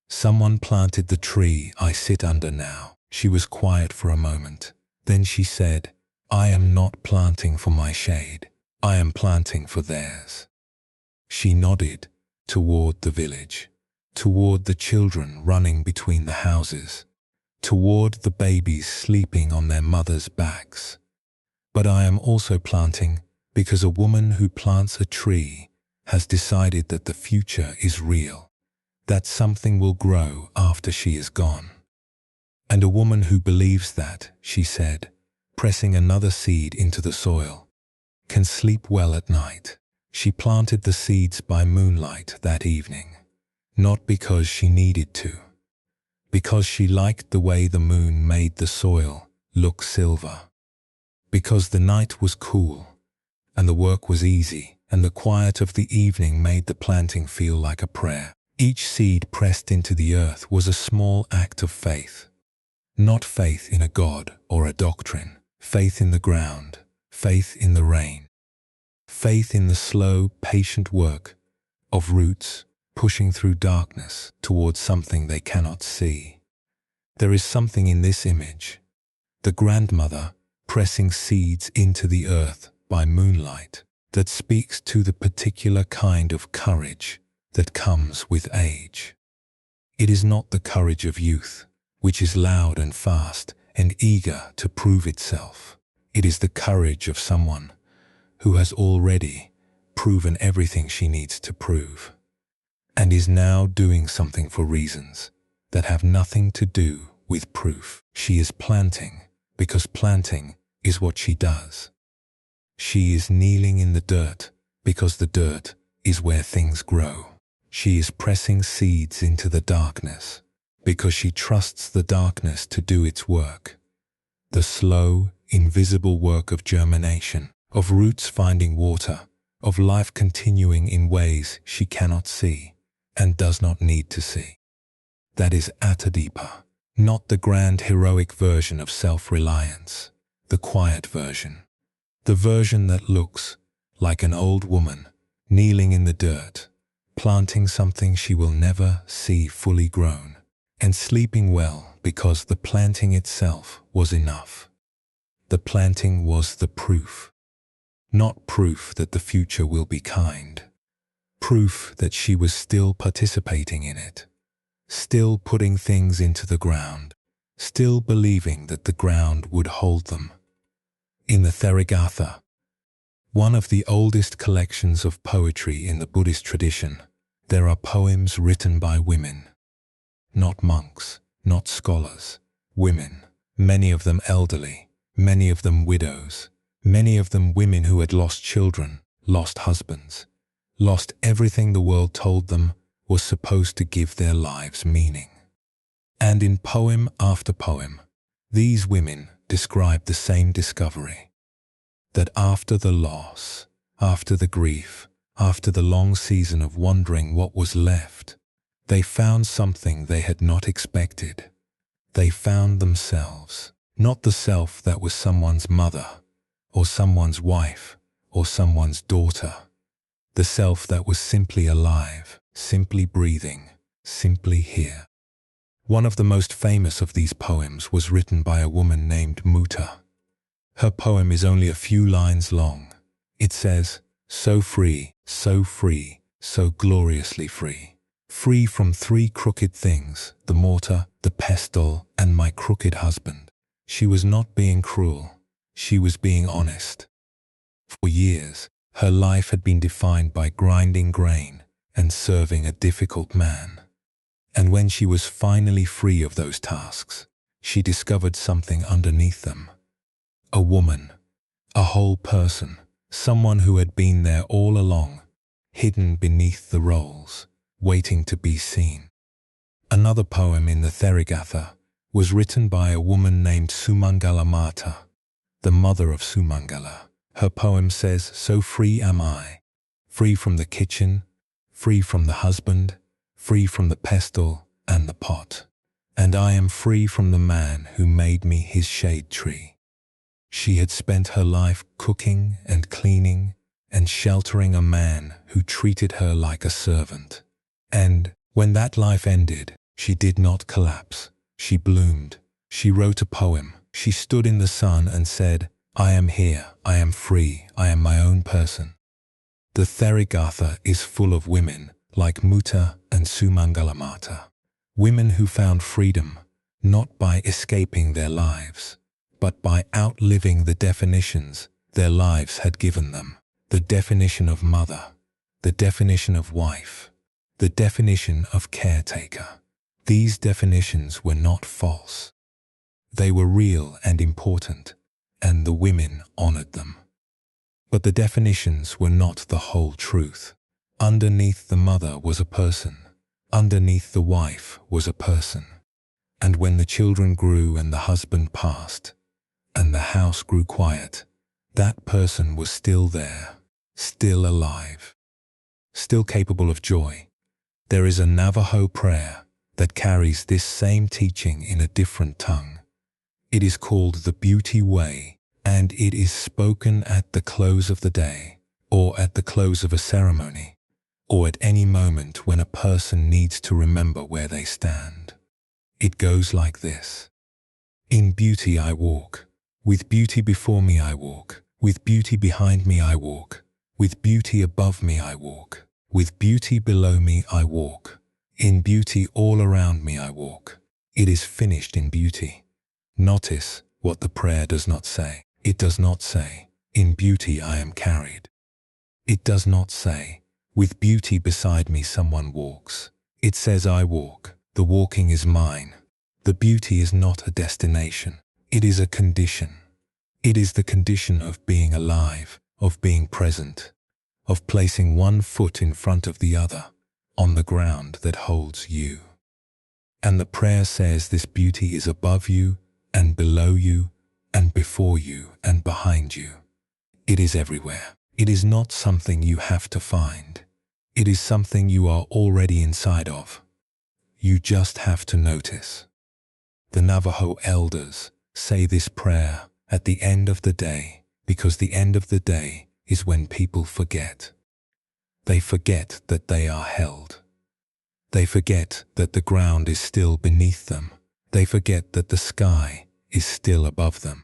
"Someone planted the tree I sit under now." She was quiet for a moment. Then she said, "I am not planting for my shade. I am planting for theirs." She nodded toward the village, toward the children running between the houses, toward the babies sleeping on their mothers' backs. "But I am also planting because a woman who plants a tree has decided that the future is real, that something will grow after she is gone. And a woman who believes that," she said, pressing another seed into the soil, "can sleep well at night." She planted the seeds by moonlight that evening, not because she needed to, because she liked the way the moon made the soil look silver, because the night was cool and the work was easy, and the quiet of the evening made the planting feel like a prayer. Each seed pressed into the earth was a small act of faith. Not faith in a god or a doctrine, faith in the ground, faith in the rain, faith in the slow, patient work of roots pushing through darkness towards something they cannot see. There is something in this image, the grandmother pressing seeds into the earth by moonlight, that speaks to the particular kind of courage that comes with age. It is not the courage of youth, which is loud and fast and eager to prove itself. It is the courage of someone who has already proven everything she needs to prove, and is now doing something for reasons that have nothing to do with proof. She is planting because planting is what she does. She is kneeling in the dirt because the dirt is where things grow. She is pressing seeds into the darkness because she trusts the darkness to do its work. The slow, invisible work of germination, of roots finding water, of life continuing in ways she cannot see and does not need to see. That is Atadipa, not the grand heroic version of self-reliance, the quiet version, the version that looks like an old woman kneeling in the dirt, planting something she will never see fully grown, and sleeping well because the planting itself was enough. The planting was the proof, not proof that the future will be kind, proof that she was still participating in it, still putting things into the ground, still believing that the ground would hold them. In the Therigatha, one of the oldest collections of poetry in the Buddhist tradition, there are poems written by women. Not monks, not scholars, women, many of them elderly, many of them widows, many of them women who had lost children, lost husbands, lost everything the world told them was supposed to give their lives meaning. And in poem after poem, these women describe the same discovery, that after the loss, after the grief, after the long season of wondering what was left, they found something they had not expected. They found themselves, not the self that was someone's mother, or someone's wife, or someone's daughter, the self that was simply alive, simply breathing, simply here. One of the most famous of these poems was written by a woman named Muta. Her poem is only a few lines long. It says, So free, so free, so gloriously free. Free from three crooked things, the mortar, the pestle, and my crooked husband. She was not being cruel. She was being honest. For years, her life had been defined by grinding grain and serving a difficult man. And when she was finally free of those tasks, she discovered something underneath them. A woman, a whole person, someone who had been there all along, hidden beneath the roles, waiting to be seen. Another poem in the Therigatha was written by a woman named Sumangala Mata, the mother of Sumangala. Her poem says, "So free am I, free from the kitchen, free from the husband, free from the pestle and the pot, and I am free from the man who made me his shade tree." She had spent her life cooking and cleaning and sheltering a man who treated her like a servant. And when that life ended, she did not collapse. She bloomed. She wrote a poem. She stood in the sun and said, "I am here. I am free. I am my own person." The Therigatha is full of women like Mutta and Sumangalamata. Women who found freedom not by escaping their lives, but by outliving the definitions their lives had given them. The definition of mother, the definition of wife, the definition of caretaker. These definitions were not false. They were real and important, and the women honored them. But the definitions were not the whole truth. Underneath the mother was a person. Underneath the wife was a person. And when the children grew and the husband passed, and the house grew quiet, that person was still there, still alive, still capable of joy. There is a Navajo prayer that carries this same teaching in a different tongue. It is called the Beauty Way, and it is spoken at the close of the day, or at the close of a ceremony, or at any moment when a person needs to remember where they stand. It goes like this. In beauty I walk. With beauty before me I walk. With beauty behind me I walk. With beauty above me I walk. With beauty below me I walk. In beauty all around me I walk. It is finished in beauty. Notice what the prayer does not say. It does not say, "In beauty I am carried." It does not say, "With beauty beside me someone walks." It says, "I walk. The walking is mine." The beauty is not a destination. It is a condition. It is the condition of being alive, of being present, of placing one foot in front of the other on the ground that holds you. And the prayer says this beauty is above you and below you and before you and behind you. It is everywhere. It is not something you have to find. It is something you are already inside of. You just have to notice. The Navajo elders say this prayer at the end of the day because the end of the day is when people forget. They forget that they are held. They forget that the ground is still beneath them. They forget that the sky is still above them.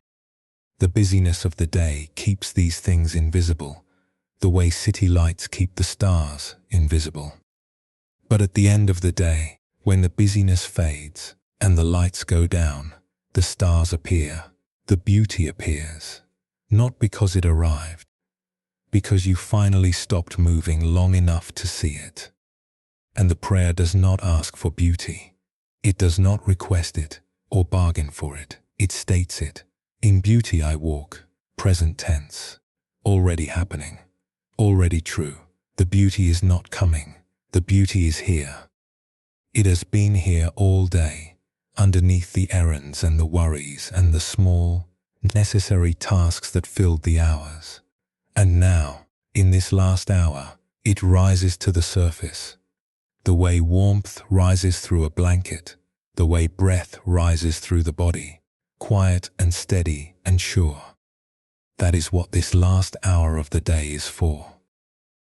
The busyness of the day keeps these things invisible, the way city lights keep the stars invisible. But at the end of the day, when the busyness fades and the lights go down, the stars appear, the beauty appears, not because it arrived, because you finally stopped moving long enough to see it. And the prayer does not ask for beauty. It does not request it or bargain for it. It states it. In beauty I walk, present tense, already happening, already true. The beauty is not coming. The beauty is here. It has been here all day, underneath the errands and the worries and the small, necessary tasks that filled the hours. And now, in this last hour, it rises to the surface. The way warmth rises through a blanket, the way breath rises through the body, quiet and steady and sure. That is what this last hour of the day is for.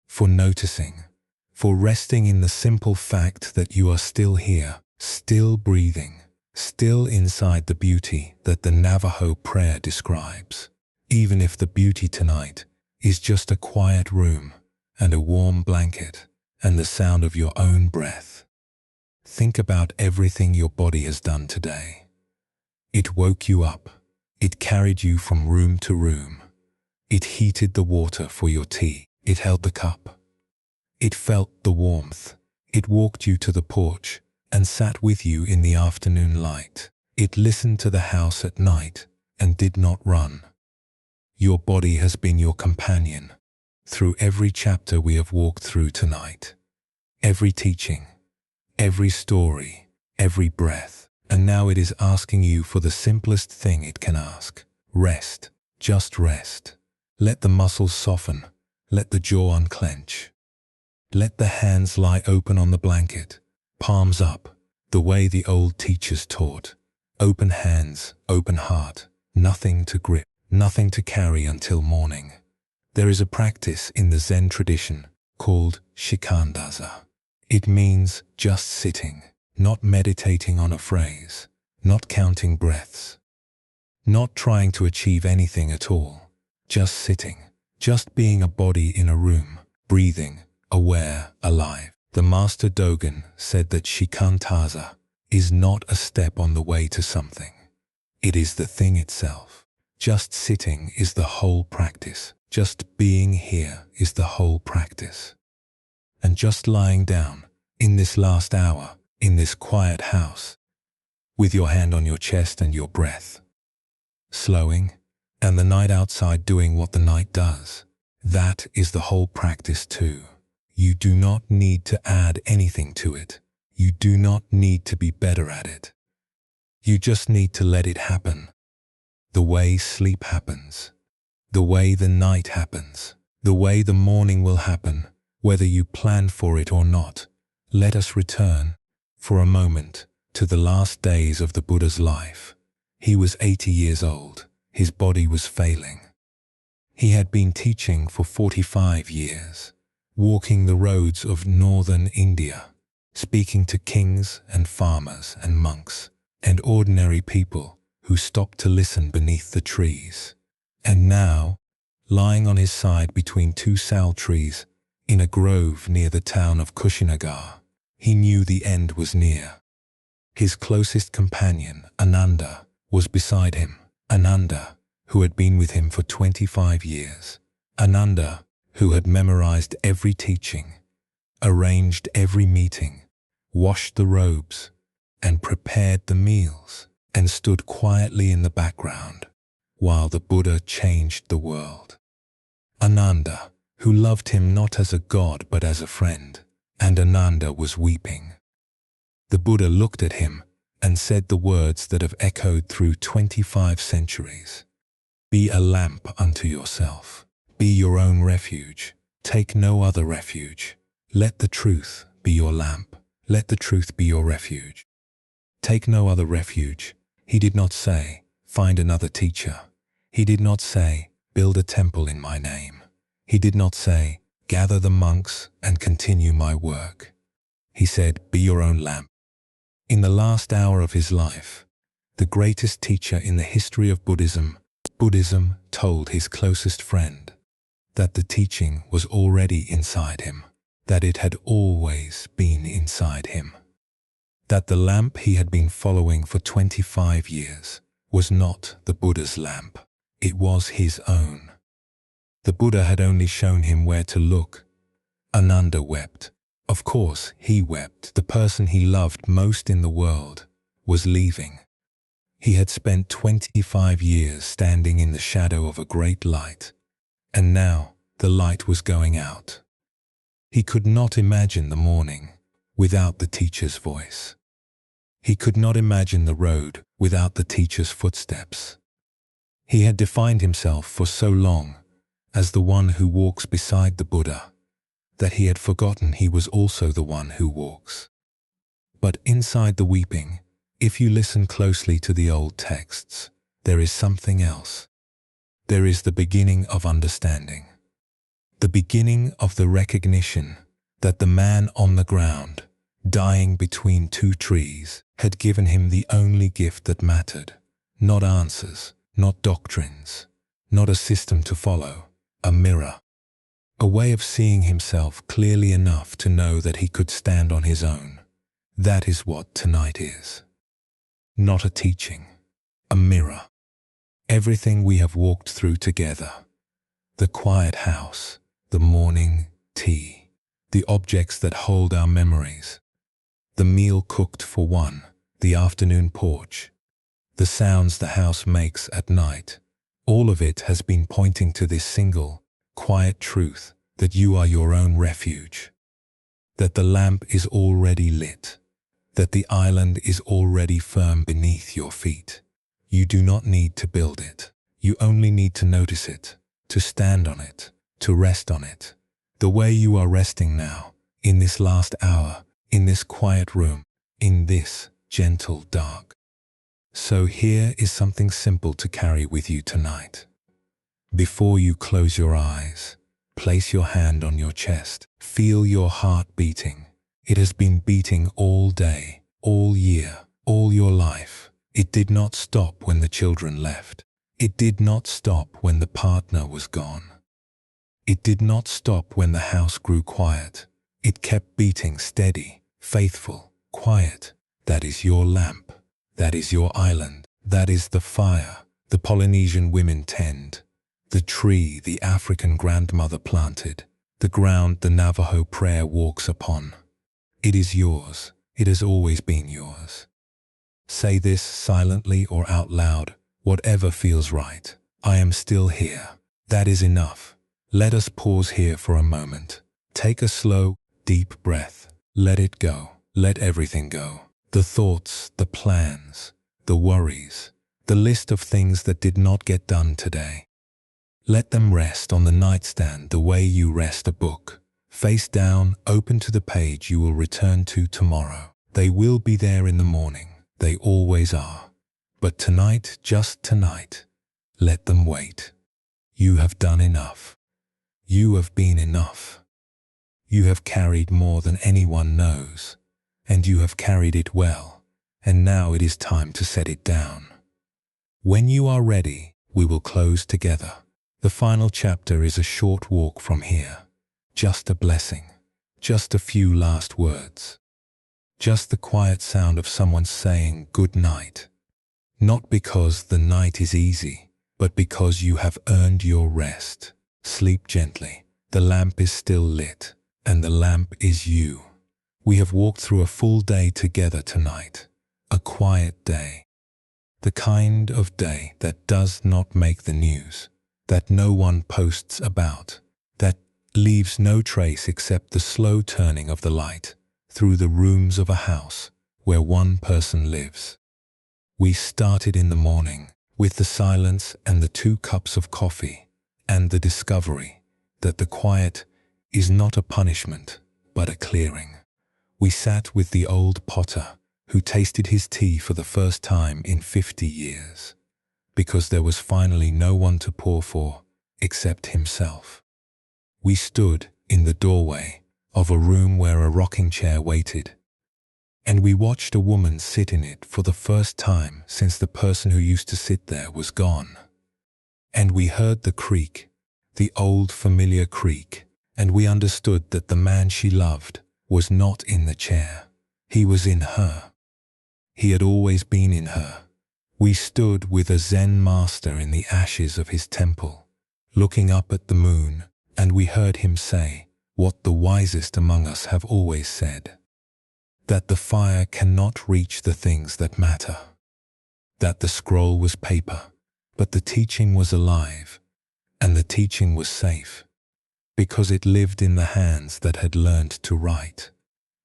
For noticing, for resting in the simple fact that you are still here, still breathing, still inside the beauty that the Navajo prayer describes. Even if the beauty tonight is just a quiet room and a warm blanket and the sound of your own breath. Think about everything your body has done today. It woke you up. It carried you from room to room. It heated the water for your tea. It held the cup. It felt the warmth. It walked you to the porch and sat with you in the afternoon light. It listened to the house at night and did not run. Your body has been your companion through every chapter we have walked through tonight. Every teaching, every story, every breath. And now it is asking you for the simplest thing it can ask. Rest. Just rest. Let the muscles soften. Let the jaw unclench. Let the hands lie open on the blanket, palms up, the way the old teachers taught. Open hands, open heart, nothing to grip, nothing to carry until morning. There is a practice in the Zen tradition called shikandaza. It means just sitting. Not meditating on a phrase, not counting breaths, not trying to achieve anything at all, just sitting, just being a body in a room, breathing, aware, alive. The Master Dogen said that shikantaza is not a step on the way to something. It is the thing itself. Just sitting is the whole practice. Just being here is the whole practice. And just lying down in this last hour, in this quiet house, with your hand on your chest and your breath, slowing, and the night outside doing what the night does. That is the whole practice too. You do not need to add anything to it. You do not need to be better at it. You just need to let it happen. The way sleep happens, the way the night happens, the way the morning will happen, whether you plan for it or not. Let us return for a moment to the last days of the Buddha's life. He was 80 years old. His body was failing. He had been teaching for 45 years, walking the roads of northern India, speaking to kings and farmers and monks and ordinary people who stopped to listen beneath the trees. And now, lying on his side between two sal trees in a grove near the town of Kushinagar, he knew the end was near. His closest companion, Ananda, was beside him. Ananda, who had been with him for 25 years. Ananda, who had memorized every teaching, arranged every meeting, washed the robes, and prepared the meals, and stood quietly in the background while the Buddha changed the world. Ananda, who loved him not as a god but as a friend, and Ananda was weeping. The Buddha looked at him and said the words that have echoed through 25 centuries. Be a lamp unto yourself. Be your own refuge. Take no other refuge. Let the truth be your lamp. Let the truth be your refuge. Take no other refuge. He did not say, find another teacher. He did not say, build a temple in my name. He did not say, gather the monks and continue my work. He said, be your own lamp. In the last hour of his life, the greatest teacher in the history of Buddhism told his closest friend that the teaching was already inside him, that it had always been inside him, that the lamp he had been following for 25 years was not the Buddha's lamp, it was his own. The Buddha had only shown him where to look. Ananda wept. Of course, he wept. The person he loved most in the world was leaving. He had spent 25 years standing in the shadow of a great light, and now the light was going out. He could not imagine the morning without the teacher's voice. He could not imagine the road without the teacher's footsteps. He had defined himself for so long as the one who walks beside the Buddha that he had forgotten he was also the one who walks. But inside the weeping, if you listen closely to the old texts, there is something else. There is the beginning of understanding. The beginning of the recognition that the man on the ground, dying between two trees, had given him the only gift that mattered. Not answers, not doctrines, not a system to follow, a mirror. A way of seeing himself clearly enough to know that he could stand on his own. That is what tonight is. Not a teaching, a mirror. Everything we have walked through together. The quiet house, the morning tea, the objects that hold our memories, the meal cooked for one, the afternoon porch, the sounds the house makes at night. All of it has been pointing to this single, quiet truth that you are your own refuge, that the lamp is already lit, that the island is already firm beneath your feet. You do not need to build it. You only need to notice it, to stand on it, to rest on it. The way you are resting now, in this last hour, in this quiet room, in this gentle dark. So here is something simple to carry with you tonight. Before you close your eyes, place your hand on your chest. Feel your heart beating. It has been beating all day, all year, all your life. It did not stop when the children left. It did not stop when the partner was gone. It did not stop when the house grew quiet. It kept beating steady, faithful, quiet. That is your lamp. That is your island. That is the fire the Polynesian women tend, the tree the African grandmother planted, the ground the Navajo prayer walks upon. It is yours. It has always been yours. Say this silently or out loud, whatever feels right. I am still here. That is enough. Let us pause here for a moment. Take a slow, deep breath. Let it go. Let everything go. The thoughts, the plans, the worries, the list of things that did not get done today. Let them rest on the nightstand the way you rest a book. Face down, open to the page you will return to tomorrow. They will be there in the morning. They always are. But tonight, just tonight, let them wait. You have done enough. You have been enough. You have carried more than anyone knows, and you have carried it well, and now it is time to set it down. When you are ready, we will close together. The final chapter is a short walk from here. Just a blessing. Just a few last words. Just the quiet sound of someone saying good night. Not because the night is easy, but because you have earned your rest. Sleep gently. The lamp is still lit, and the lamp is you. We have walked through a full day together tonight. A quiet day. The kind of day that does not make the news, that no one posts about, that leaves no trace except the slow turning of the light through the rooms of a house where one person lives. We started in the morning with the silence and the 2 cups of coffee and the discovery that the quiet is not a punishment but a clearing. We sat with the old potter who tasted his tea for the first time in 50 years because there was finally no one to pour for except himself. We stood in the doorway of a room where a rocking chair waited, and we watched a woman sit in it for the first time since the person who used to sit there was gone. And we heard the creak, the old familiar creak, and we understood that the man she loved was not in the chair. He was in her. He had always been in her. We stood with a Zen Master in the ashes of his temple, looking up at the moon, and we heard him say what the wisest among us have always said, that the fire cannot reach the things that matter, that the scroll was paper, but the teaching was alive, and the teaching was safe, because it lived in the hands that had learned to write.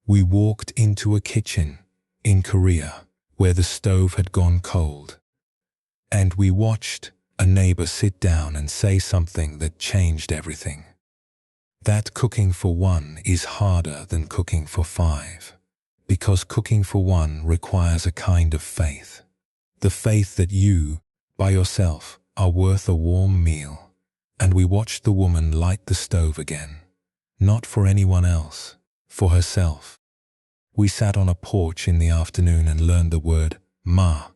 We walked into a kitchen in Korea where the stove had gone cold, and we watched a neighbor sit down and say something that changed everything. That cooking for one is harder than cooking for 5, because cooking for one requires a kind of faith. The faith that you, by yourself, are worth a warm meal. And we watched the woman light the stove again, not for anyone else, for herself. We sat on a porch in the afternoon and learned the word ma,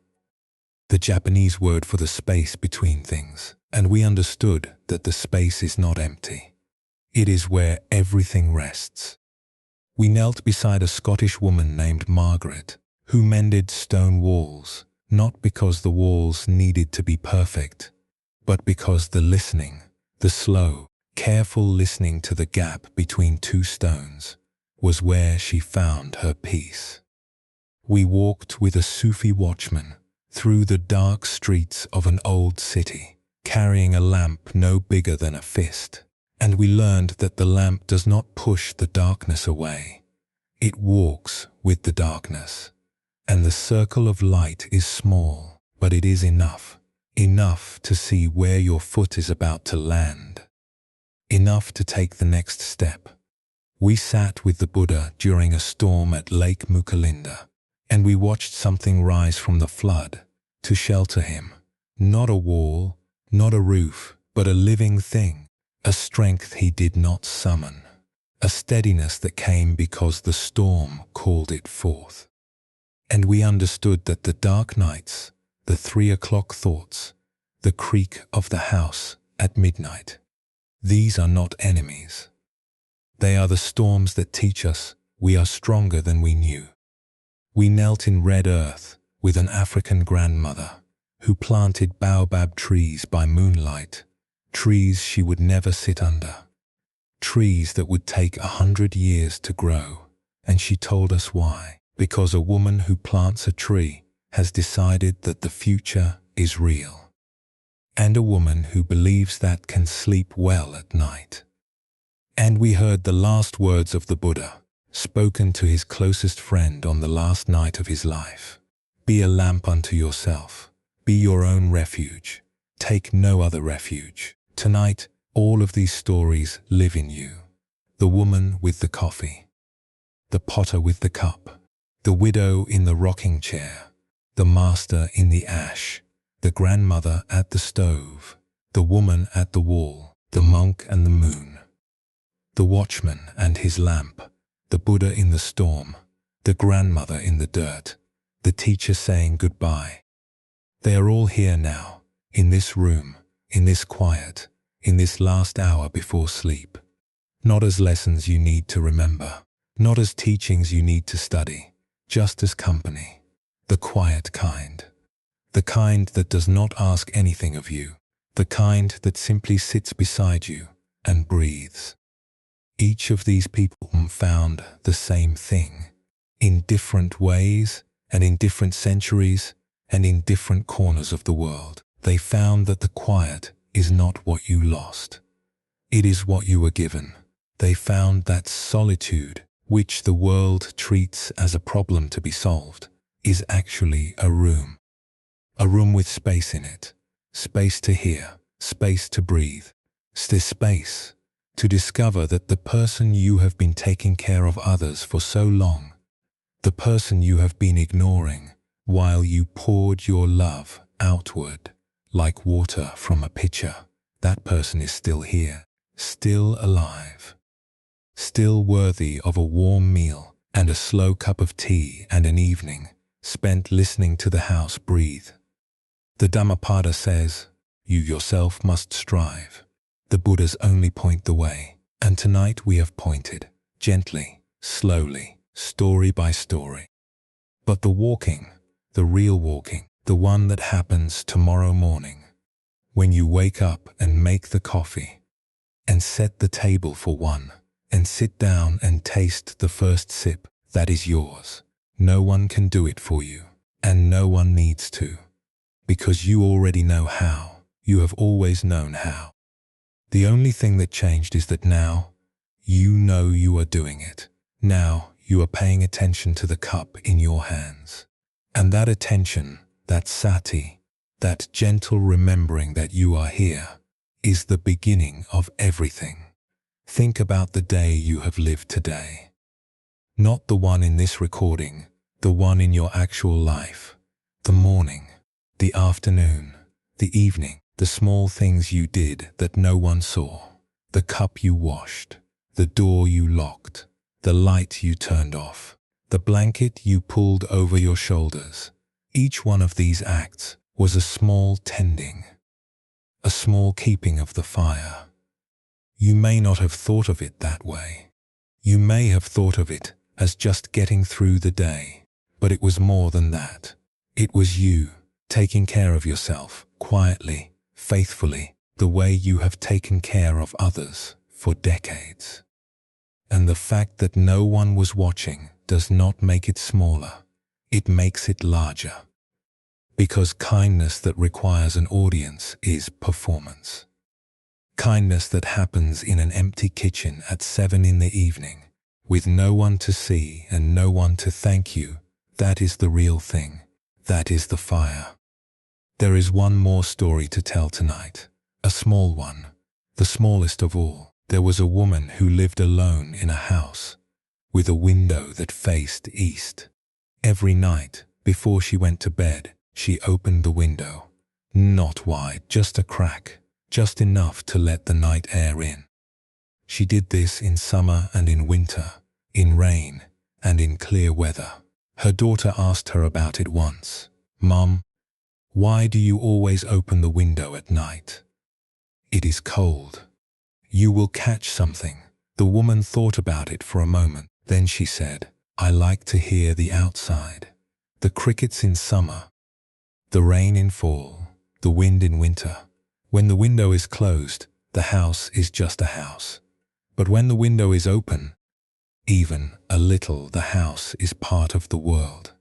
the Japanese word for the space between things. and we understood that the space is not empty. It is where everything rests. We knelt beside a Scottish woman named Margaret, who mended stone walls, not because the walls needed to be perfect, but because the listening, the slow, careful listening to the gap between two stones, was where she found her peace. We walked with a Sufi watchman through the dark streets of an old city, carrying a lamp no bigger than a fist, and we learned that the lamp does not push the darkness away. It walks with the darkness, and the circle of light is small, but it is enough to see where your foot is about to land, enough to take the next step. We sat with the Buddha during a storm at Lake Mukalinda, and we watched something rise from the flood to shelter him. Not a wall, not a roof, but a living thing, a strength he did not summon, a steadiness that came because the storm called it forth. And we understood that the dark nights, the 3 o'clock thoughts, the creak of the house at midnight, these are not enemies. They are the storms that teach us we are stronger than we knew. We knelt in red earth with an African grandmother who planted baobab trees by moonlight, trees she would never sit under, trees that would take 100 years to grow, and she told us why. Because a woman who plants a tree has decided that the future is real, and a woman who believes that can sleep well at night. And we heard the last words of the Buddha, spoken to his closest friend on the last night of his life. Be a lamp unto yourself. Be your own refuge. Take no other refuge. Tonight, all of these stories live in you. The woman with the coffee, the potter with the cup, the widow in the rocking chair, the master in the ash, the grandmother at the stove, the woman at the wall, the monk and the moon, the watchman and his lamp, the Buddha in the storm, the grandmother in the dirt, the teacher saying goodbye. They are all here now, in this room, in this quiet, in this last hour before sleep. Not as lessons you need to remember, not as teachings you need to study, just as company, the quiet kind. The kind that does not ask anything of you, the kind that simply sits beside you and breathes. Each of these people found the same thing, in different ways and in different centuries and in different corners of the world. They found that the quiet is not what you lost. It is what you were given. They found that solitude, which the world treats as a problem to be solved, is actually a room with space in it, space to hear, space to breathe, space to discover that the person you have been taking care of others for so long, the person you have been ignoring while you poured your love outward like water from a pitcher, that person is still here, still alive, still worthy of a warm meal and a slow cup of tea and an evening spent listening to the house breathe. The Dhammapada says, you yourself must strive. The Buddhas only point the way, and tonight we have pointed, gently, slowly, story by story. But the walking, the real walking, the one that happens tomorrow morning, when you wake up and make the coffee, and set the table for one, and sit down and taste the first sip, that is yours. No one can do it for you, and no one needs to. Because you already know how. You have always known how. The only thing that changed is that now you know you are doing it. Now you are paying attention to the cup in your hands. And that attention, that sati, that gentle remembering that you are here, is the beginning of everything. Think about the day you have lived today. Not the one in this recording, the one in your actual life, the morning, the afternoon, the evening, the small things you did that no one saw, the cup you washed, the door you locked, the light you turned off, the blanket you pulled over your shoulders. Each one of these acts was a small tending, a small keeping of the fire. You may not have thought of it that way. You may have thought of it as just getting through the day, but it was more than that. It was you taking care of yourself quietly, faithfully, the way you have taken care of others for decades. And the fact that no one was watching does not make it smaller. It makes it larger. Because kindness that requires an audience is performance. Kindness that happens in an empty kitchen at 7 in the evening, with no one to see and no one to thank you, that is the real thing. That is the fire. There is one more story to tell tonight, a small one, the smallest of all. There was a woman who lived alone in a house, with a window that faced east. Every night, before she went to bed, she opened the window. Not wide, just a crack, just enough to let the night air in. She did this in summer and in winter, in rain and in clear weather. Her daughter asked her about it once. "Mom, why do you always open the window at night?" "It is cold. You will catch something." The woman thought about it for a moment. Then she said, "I like to hear the outside. The crickets in summer, the rain in fall, the wind in winter. When the window is closed, the house is just a house. But when the window is open, even a little, the house is part of the world.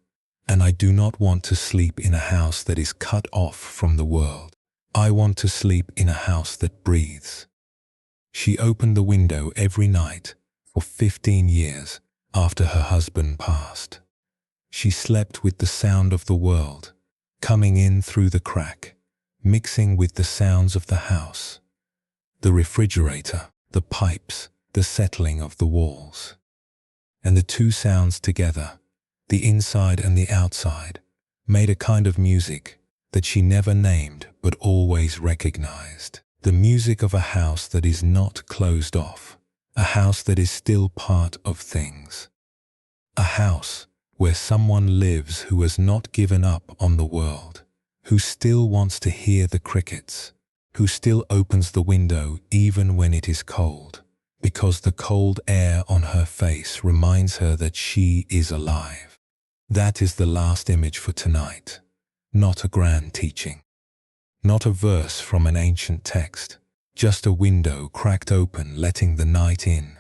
And I do not want to sleep in a house that is cut off from the world. I want to sleep in a house that breathes." She opened the window every night for 15 years after her husband passed. She slept with the sound of the world, coming in through the crack, mixing with the sounds of the house, the refrigerator, the pipes, the settling of the walls. And the two sounds together, the inside and the outside, made a kind of music that she never named but always recognized. The music of a house that is not closed off, a house that is still part of things. A house where someone lives who has not given up on the world, who still wants to hear the crickets, who still opens the window even when it is cold, because the cold air on her face reminds her that she is alive. That is the last image for tonight, not a grand teaching, not a verse from an ancient text, just a window cracked open letting the night in,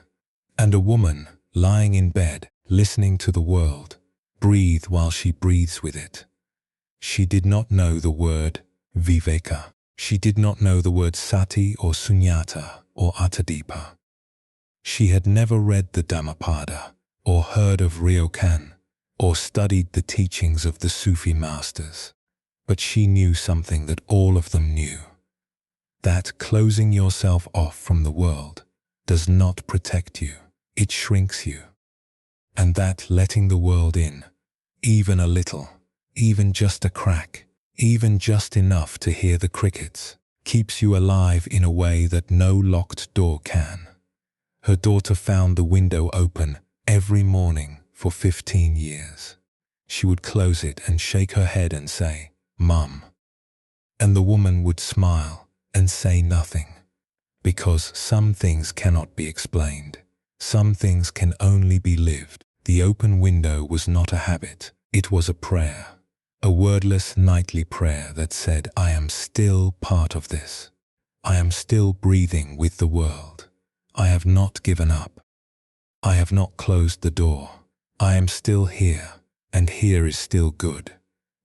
and a woman lying in bed listening to the world breathe while she breathes with it. She did not know the word Viveka. She did not know the word Sati or Sunyata or Atadipa. She had never read the Dhammapada or heard of Ryokan or studied the teachings of the Sufi Masters. But she knew something that all of them knew, that closing yourself off from the world does not protect you, it shrinks you. And that letting the world in, even a little, even just a crack, even just enough to hear the crickets, keeps you alive in a way that no locked door can. Her daughter found the window open every morning for 15 years. She would close it and shake her head and say, "Mum." And the woman would smile and say nothing, because some things cannot be explained. Some things can only be lived. The open window was not a habit, it was a prayer. A wordless nightly prayer that said, "I am still part of this. I am still breathing with the world. I have not given up. I have not closed the door. I am still here, and here is still good.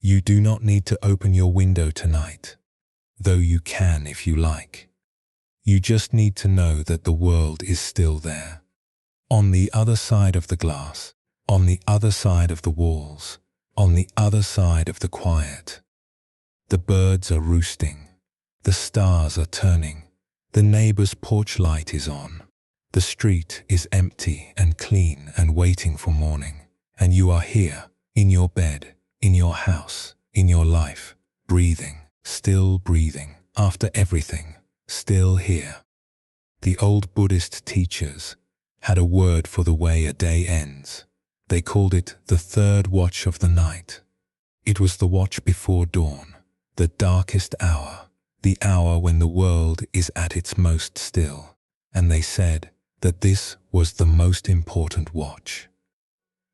You do not need to open your window tonight, though you can if you like. You just need to know that the world is still there. On the other side of the glass, on the other side of the walls, on the other side of the quiet. The birds are roosting. The stars are turning. The neighbor's porch light is on. The street is empty and clean and waiting for morning. And you are here, in your bed, in your house, in your life, breathing, still breathing, after everything, still here. The old Buddhist teachers had a word for the way a day ends. They called it the third watch of the night. It was the watch before dawn, the darkest hour, the hour when the world is at its most still, and they said that this was the most important watch.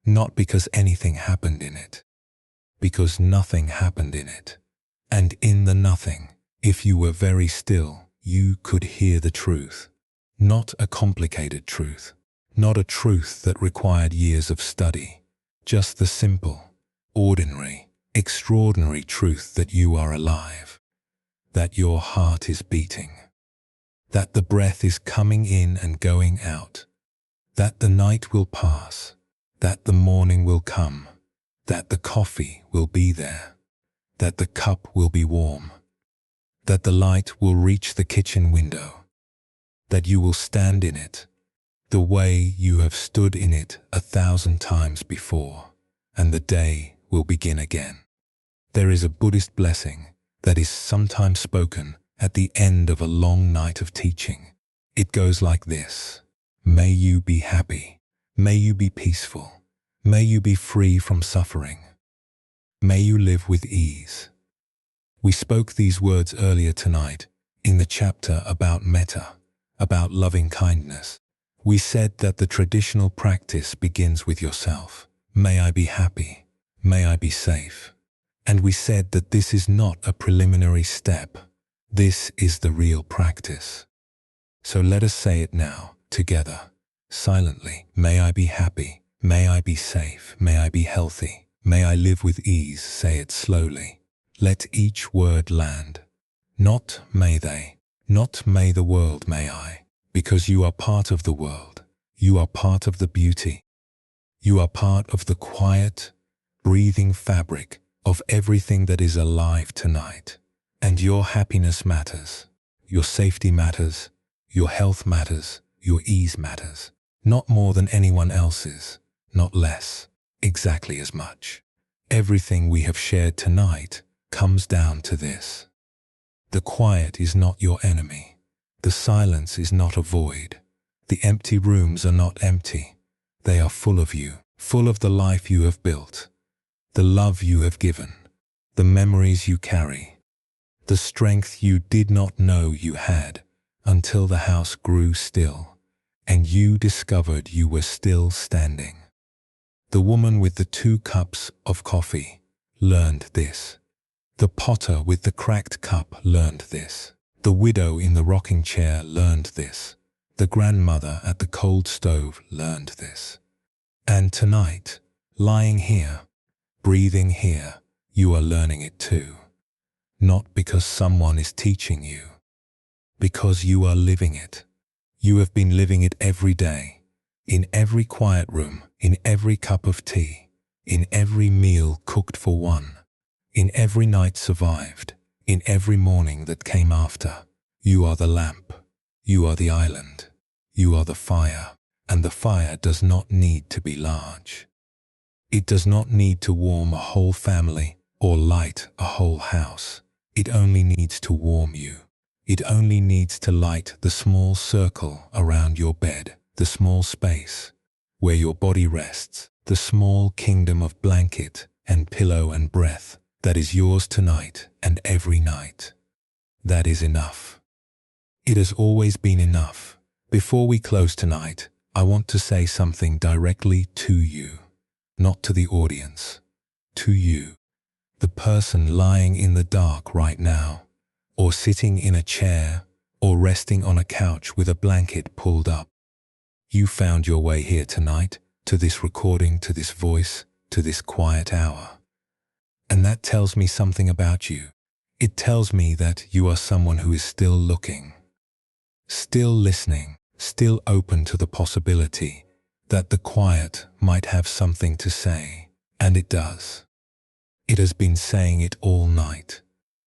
Not because anything happened in it, because nothing happened in it. And in the nothing, if you were very still, you could hear the truth. Not a complicated truth, not a truth that required years of study, just the simple, ordinary, extraordinary truth that you are alive, that your heart is beating, that the breath is coming in and going out, that the night will pass, that the morning will come, that the coffee will be there, that the cup will be warm, that the light will reach the kitchen window, that you will stand in it, the way you have stood in it 1,000 times before, and the day will begin again. There is a Buddhist blessing that is sometimes spoken at the end of a long night of teaching. It goes like this: may you be happy, may you be peaceful, may you be free from suffering, may you live with ease. We spoke these words earlier tonight in the chapter about metta, about loving kindness. We said that the traditional practice begins with yourself. May I be happy, may I be safe. And we said that this is not a preliminary step. This is the real practice. So let us say it now, together, silently. May I be happy, may I be safe, may I be healthy, may I live with ease. Say it slowly. Let each word land. Not may they, not may the world, may I. Because you are part of the world. You are part of the beauty. You are part of the quiet, breathing fabric of everything that is alive tonight. And your happiness matters. Your safety matters. Your health matters. Your ease matters. Not more than anyone else's. Not less. Exactly as much. Everything we have shared tonight comes down to this. The quiet is not your enemy. The silence is not a void. The empty rooms are not empty. They are full of you, full of the life you have built, the love you have given, the memories you carry, the strength you did not know you had until the house grew still and you discovered you were still standing. The woman with the 2 cups of coffee learned this. The potter with the cracked cup learned this. The widow in the rocking chair learned this. The grandmother at the cold stove learned this. And tonight, lying here, breathing here, you are learning it too. Not because someone is teaching you, because you are living it. You have been living it every day, in every quiet room, in every cup of tea, in every meal cooked for one, in every night survived, in every morning that came after. You are the lamp, you are the island, you are the fire, and the fire does not need to be large. It does not need to warm a whole family or light a whole house. It only needs to warm you. It only needs to light the small circle around your bed, the small space where your body rests, the small kingdom of blanket and pillow and breath that is yours tonight and every night. That is enough. It has always been enough. Before we close tonight, I want to say something directly to you, not to the audience, to you, the person lying in the dark right now, or sitting in a chair, or resting on a couch with a blanket pulled up. You found your way here tonight, to this recording, to this voice, to this quiet hour. And that tells me something about you. It tells me that you are someone who is still looking, still listening, still open to the possibility that the quiet might have something to say. And it does. It has been saying it all night.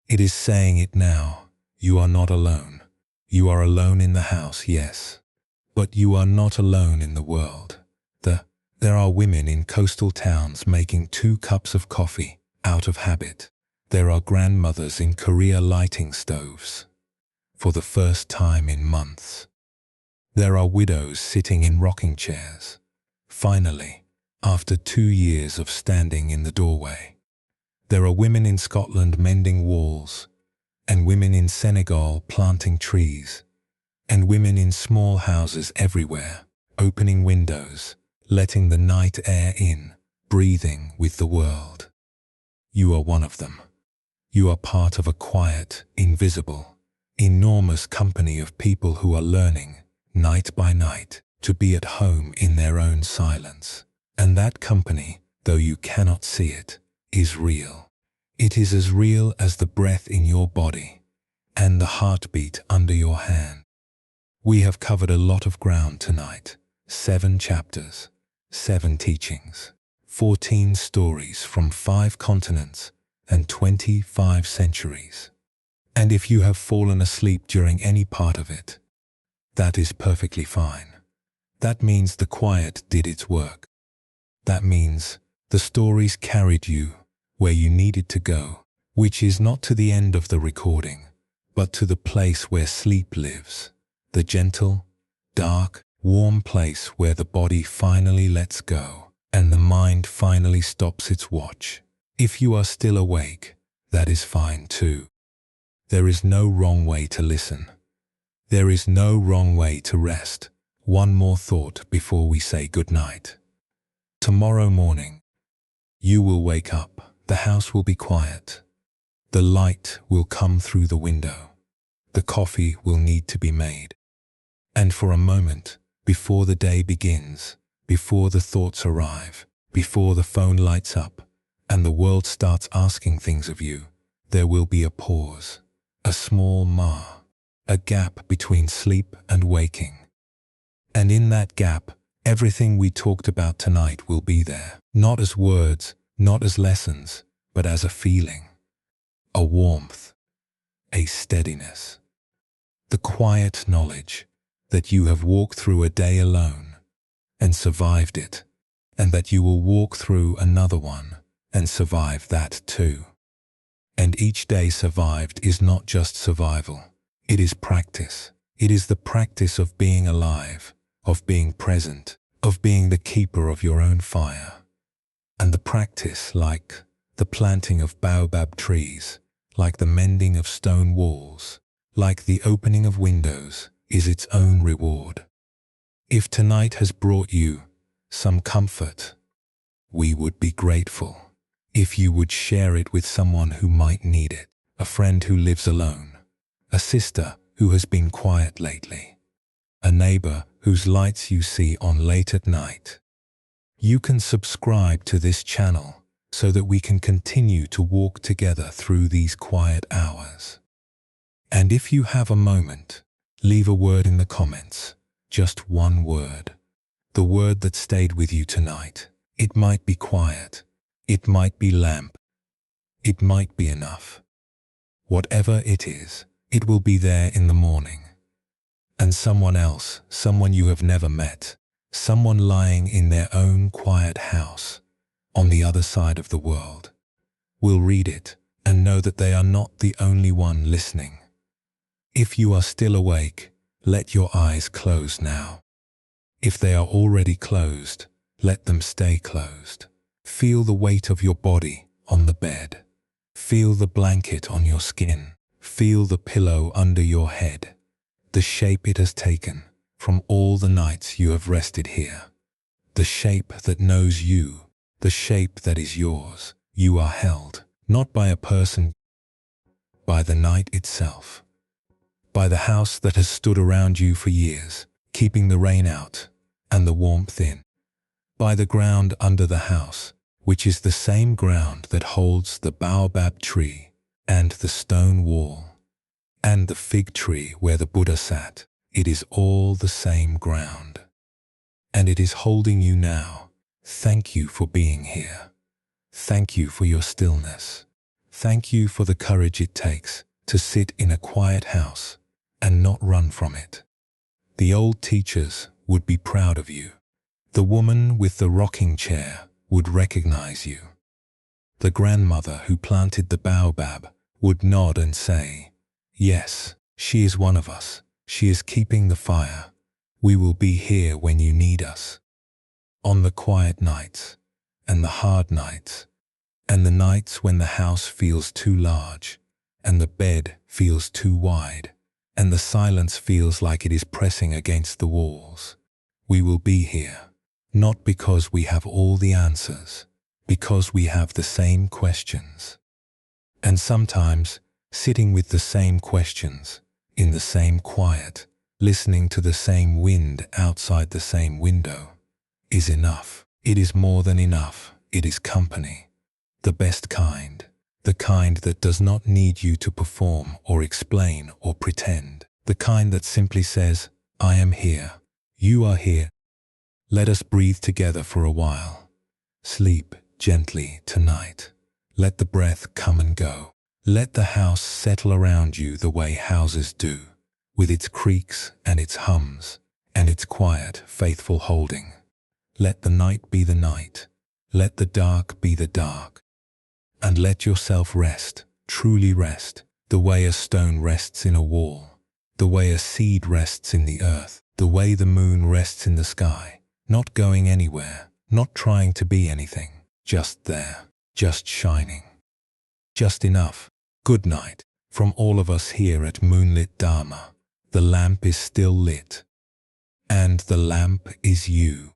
It is saying it now. You are not alone. You are alone in the house, yes. But you are not alone in the world. There are women in coastal towns making 2 cups of coffee out of habit. There are grandmothers in Korea lighting stoves for the first time in months. There are widows sitting in rocking chairs, finally, after 2 years of standing in the doorway. There are women in Scotland mending walls and women in Senegal planting trees, and women in small houses everywhere, opening windows, letting the night air in, breathing with the world. You are one of them. You are part of a quiet, invisible, enormous company of people who are learning, night by night, to be at home in their own silence. And that company, though you cannot see it, is real. It is as real as the breath in your body and the heartbeat under your hand. We have covered a lot of ground tonight. 7 chapters, 7 teachings, 14 stories from 5 continents and 25 centuries. And if you have fallen asleep during any part of it, that is perfectly fine. That means the quiet did its work. That means the stories carried you where you needed to go, which is not to the end of the recording, but to the place where sleep lives, the gentle, dark, warm place where the body finally lets go and the mind finally stops its watch. If you are still awake, that is fine too. There is no wrong way to listen. There is no wrong way to rest. One more thought before we say goodnight. Tomorrow morning, you will wake up. The house will be quiet. The light will come through the window. The coffee will need to be made. And for a moment, before the day begins, before the thoughts arrive, before the phone lights up, and the world starts asking things of you, there will be a pause, a small mar, a gap between sleep and waking. And in that gap, everything we talked about tonight will be there, not as words, not as lessons, but as a feeling, a warmth, a steadiness, the quiet knowledge that you have walked through a day alone and survived it, and that you will walk through another one and survive that too. And each day survived is not just survival, it is practice. It is the practice of being alive, of being present, of being the keeper of your own fire. And the practice, like the planting of baobab trees, like the mending of stone walls, like the opening of windows, is its own reward. If tonight has brought you some comfort, we would be grateful if you would share it with someone who might need it, a friend who lives alone, a sister who has been quiet lately, a neighbor whose lights you see on late at night. You can subscribe to this channel so that we can continue to walk together through these quiet hours. And if you have a moment, leave a word in the comments, just one word, the word that stayed with you tonight. It might be quiet, it might be lamp, it might be enough. Whatever it is, it will be there in the morning. And someone else, someone you have never met, someone lying in their own quiet house on the other side of the world, will read it and know that they are not the only one listening. If you are still awake, let your eyes close now. If they are already closed, let them stay closed. Feel the weight of your body on the bed. Feel the blanket on your skin. Feel the pillow under your head, the shape it has taken from all the nights you have rested here. The shape that knows you, the shape that is yours. You are held, not by a person, by the night itself, by the house that has stood around you for years, keeping the rain out and the warmth in, by the ground under the house, which is the same ground that holds the baobab tree and the stone wall and the fig tree where the Buddha sat. It is all the same ground. And it is holding you now. Thank you for being here. Thank you for your stillness. Thank you for the courage it takes to sit in a quiet house and not run from it. The old teachers would be proud of you. The woman with the rocking chair would recognize you. The grandmother who planted the baobab would nod and say, "Yes, she is one of us. She is keeping the fire. We will be here when you need us." On the quiet nights, and the hard nights, and the nights when the house feels too large, and the bed feels too wide, and the silence feels like it is pressing against the walls. We will be here, not because we have all the answers, because we have the same questions. And sometimes, sitting with the same questions, in the same quiet, listening to the same wind outside the same window, is enough. It is more than enough. It is company. The best kind. The kind that does not need you to perform or explain or pretend. The kind that simply says, I am here. You are here. Let us breathe together for a while. Sleep gently tonight. Let the breath come and go. Let the house settle around you the way houses do, with its creaks and its hums and its quiet, faithful holding. Let the night be the night. Let the dark be the dark. And let yourself rest, truly rest, the way a stone rests in a wall, the way a seed rests in the earth, the way the moon rests in the sky, not going anywhere, not trying to be anything, just there, just shining. Just enough. Good night. From all of us here at Moonlit Dharma. The lamp is still lit. And the lamp is you.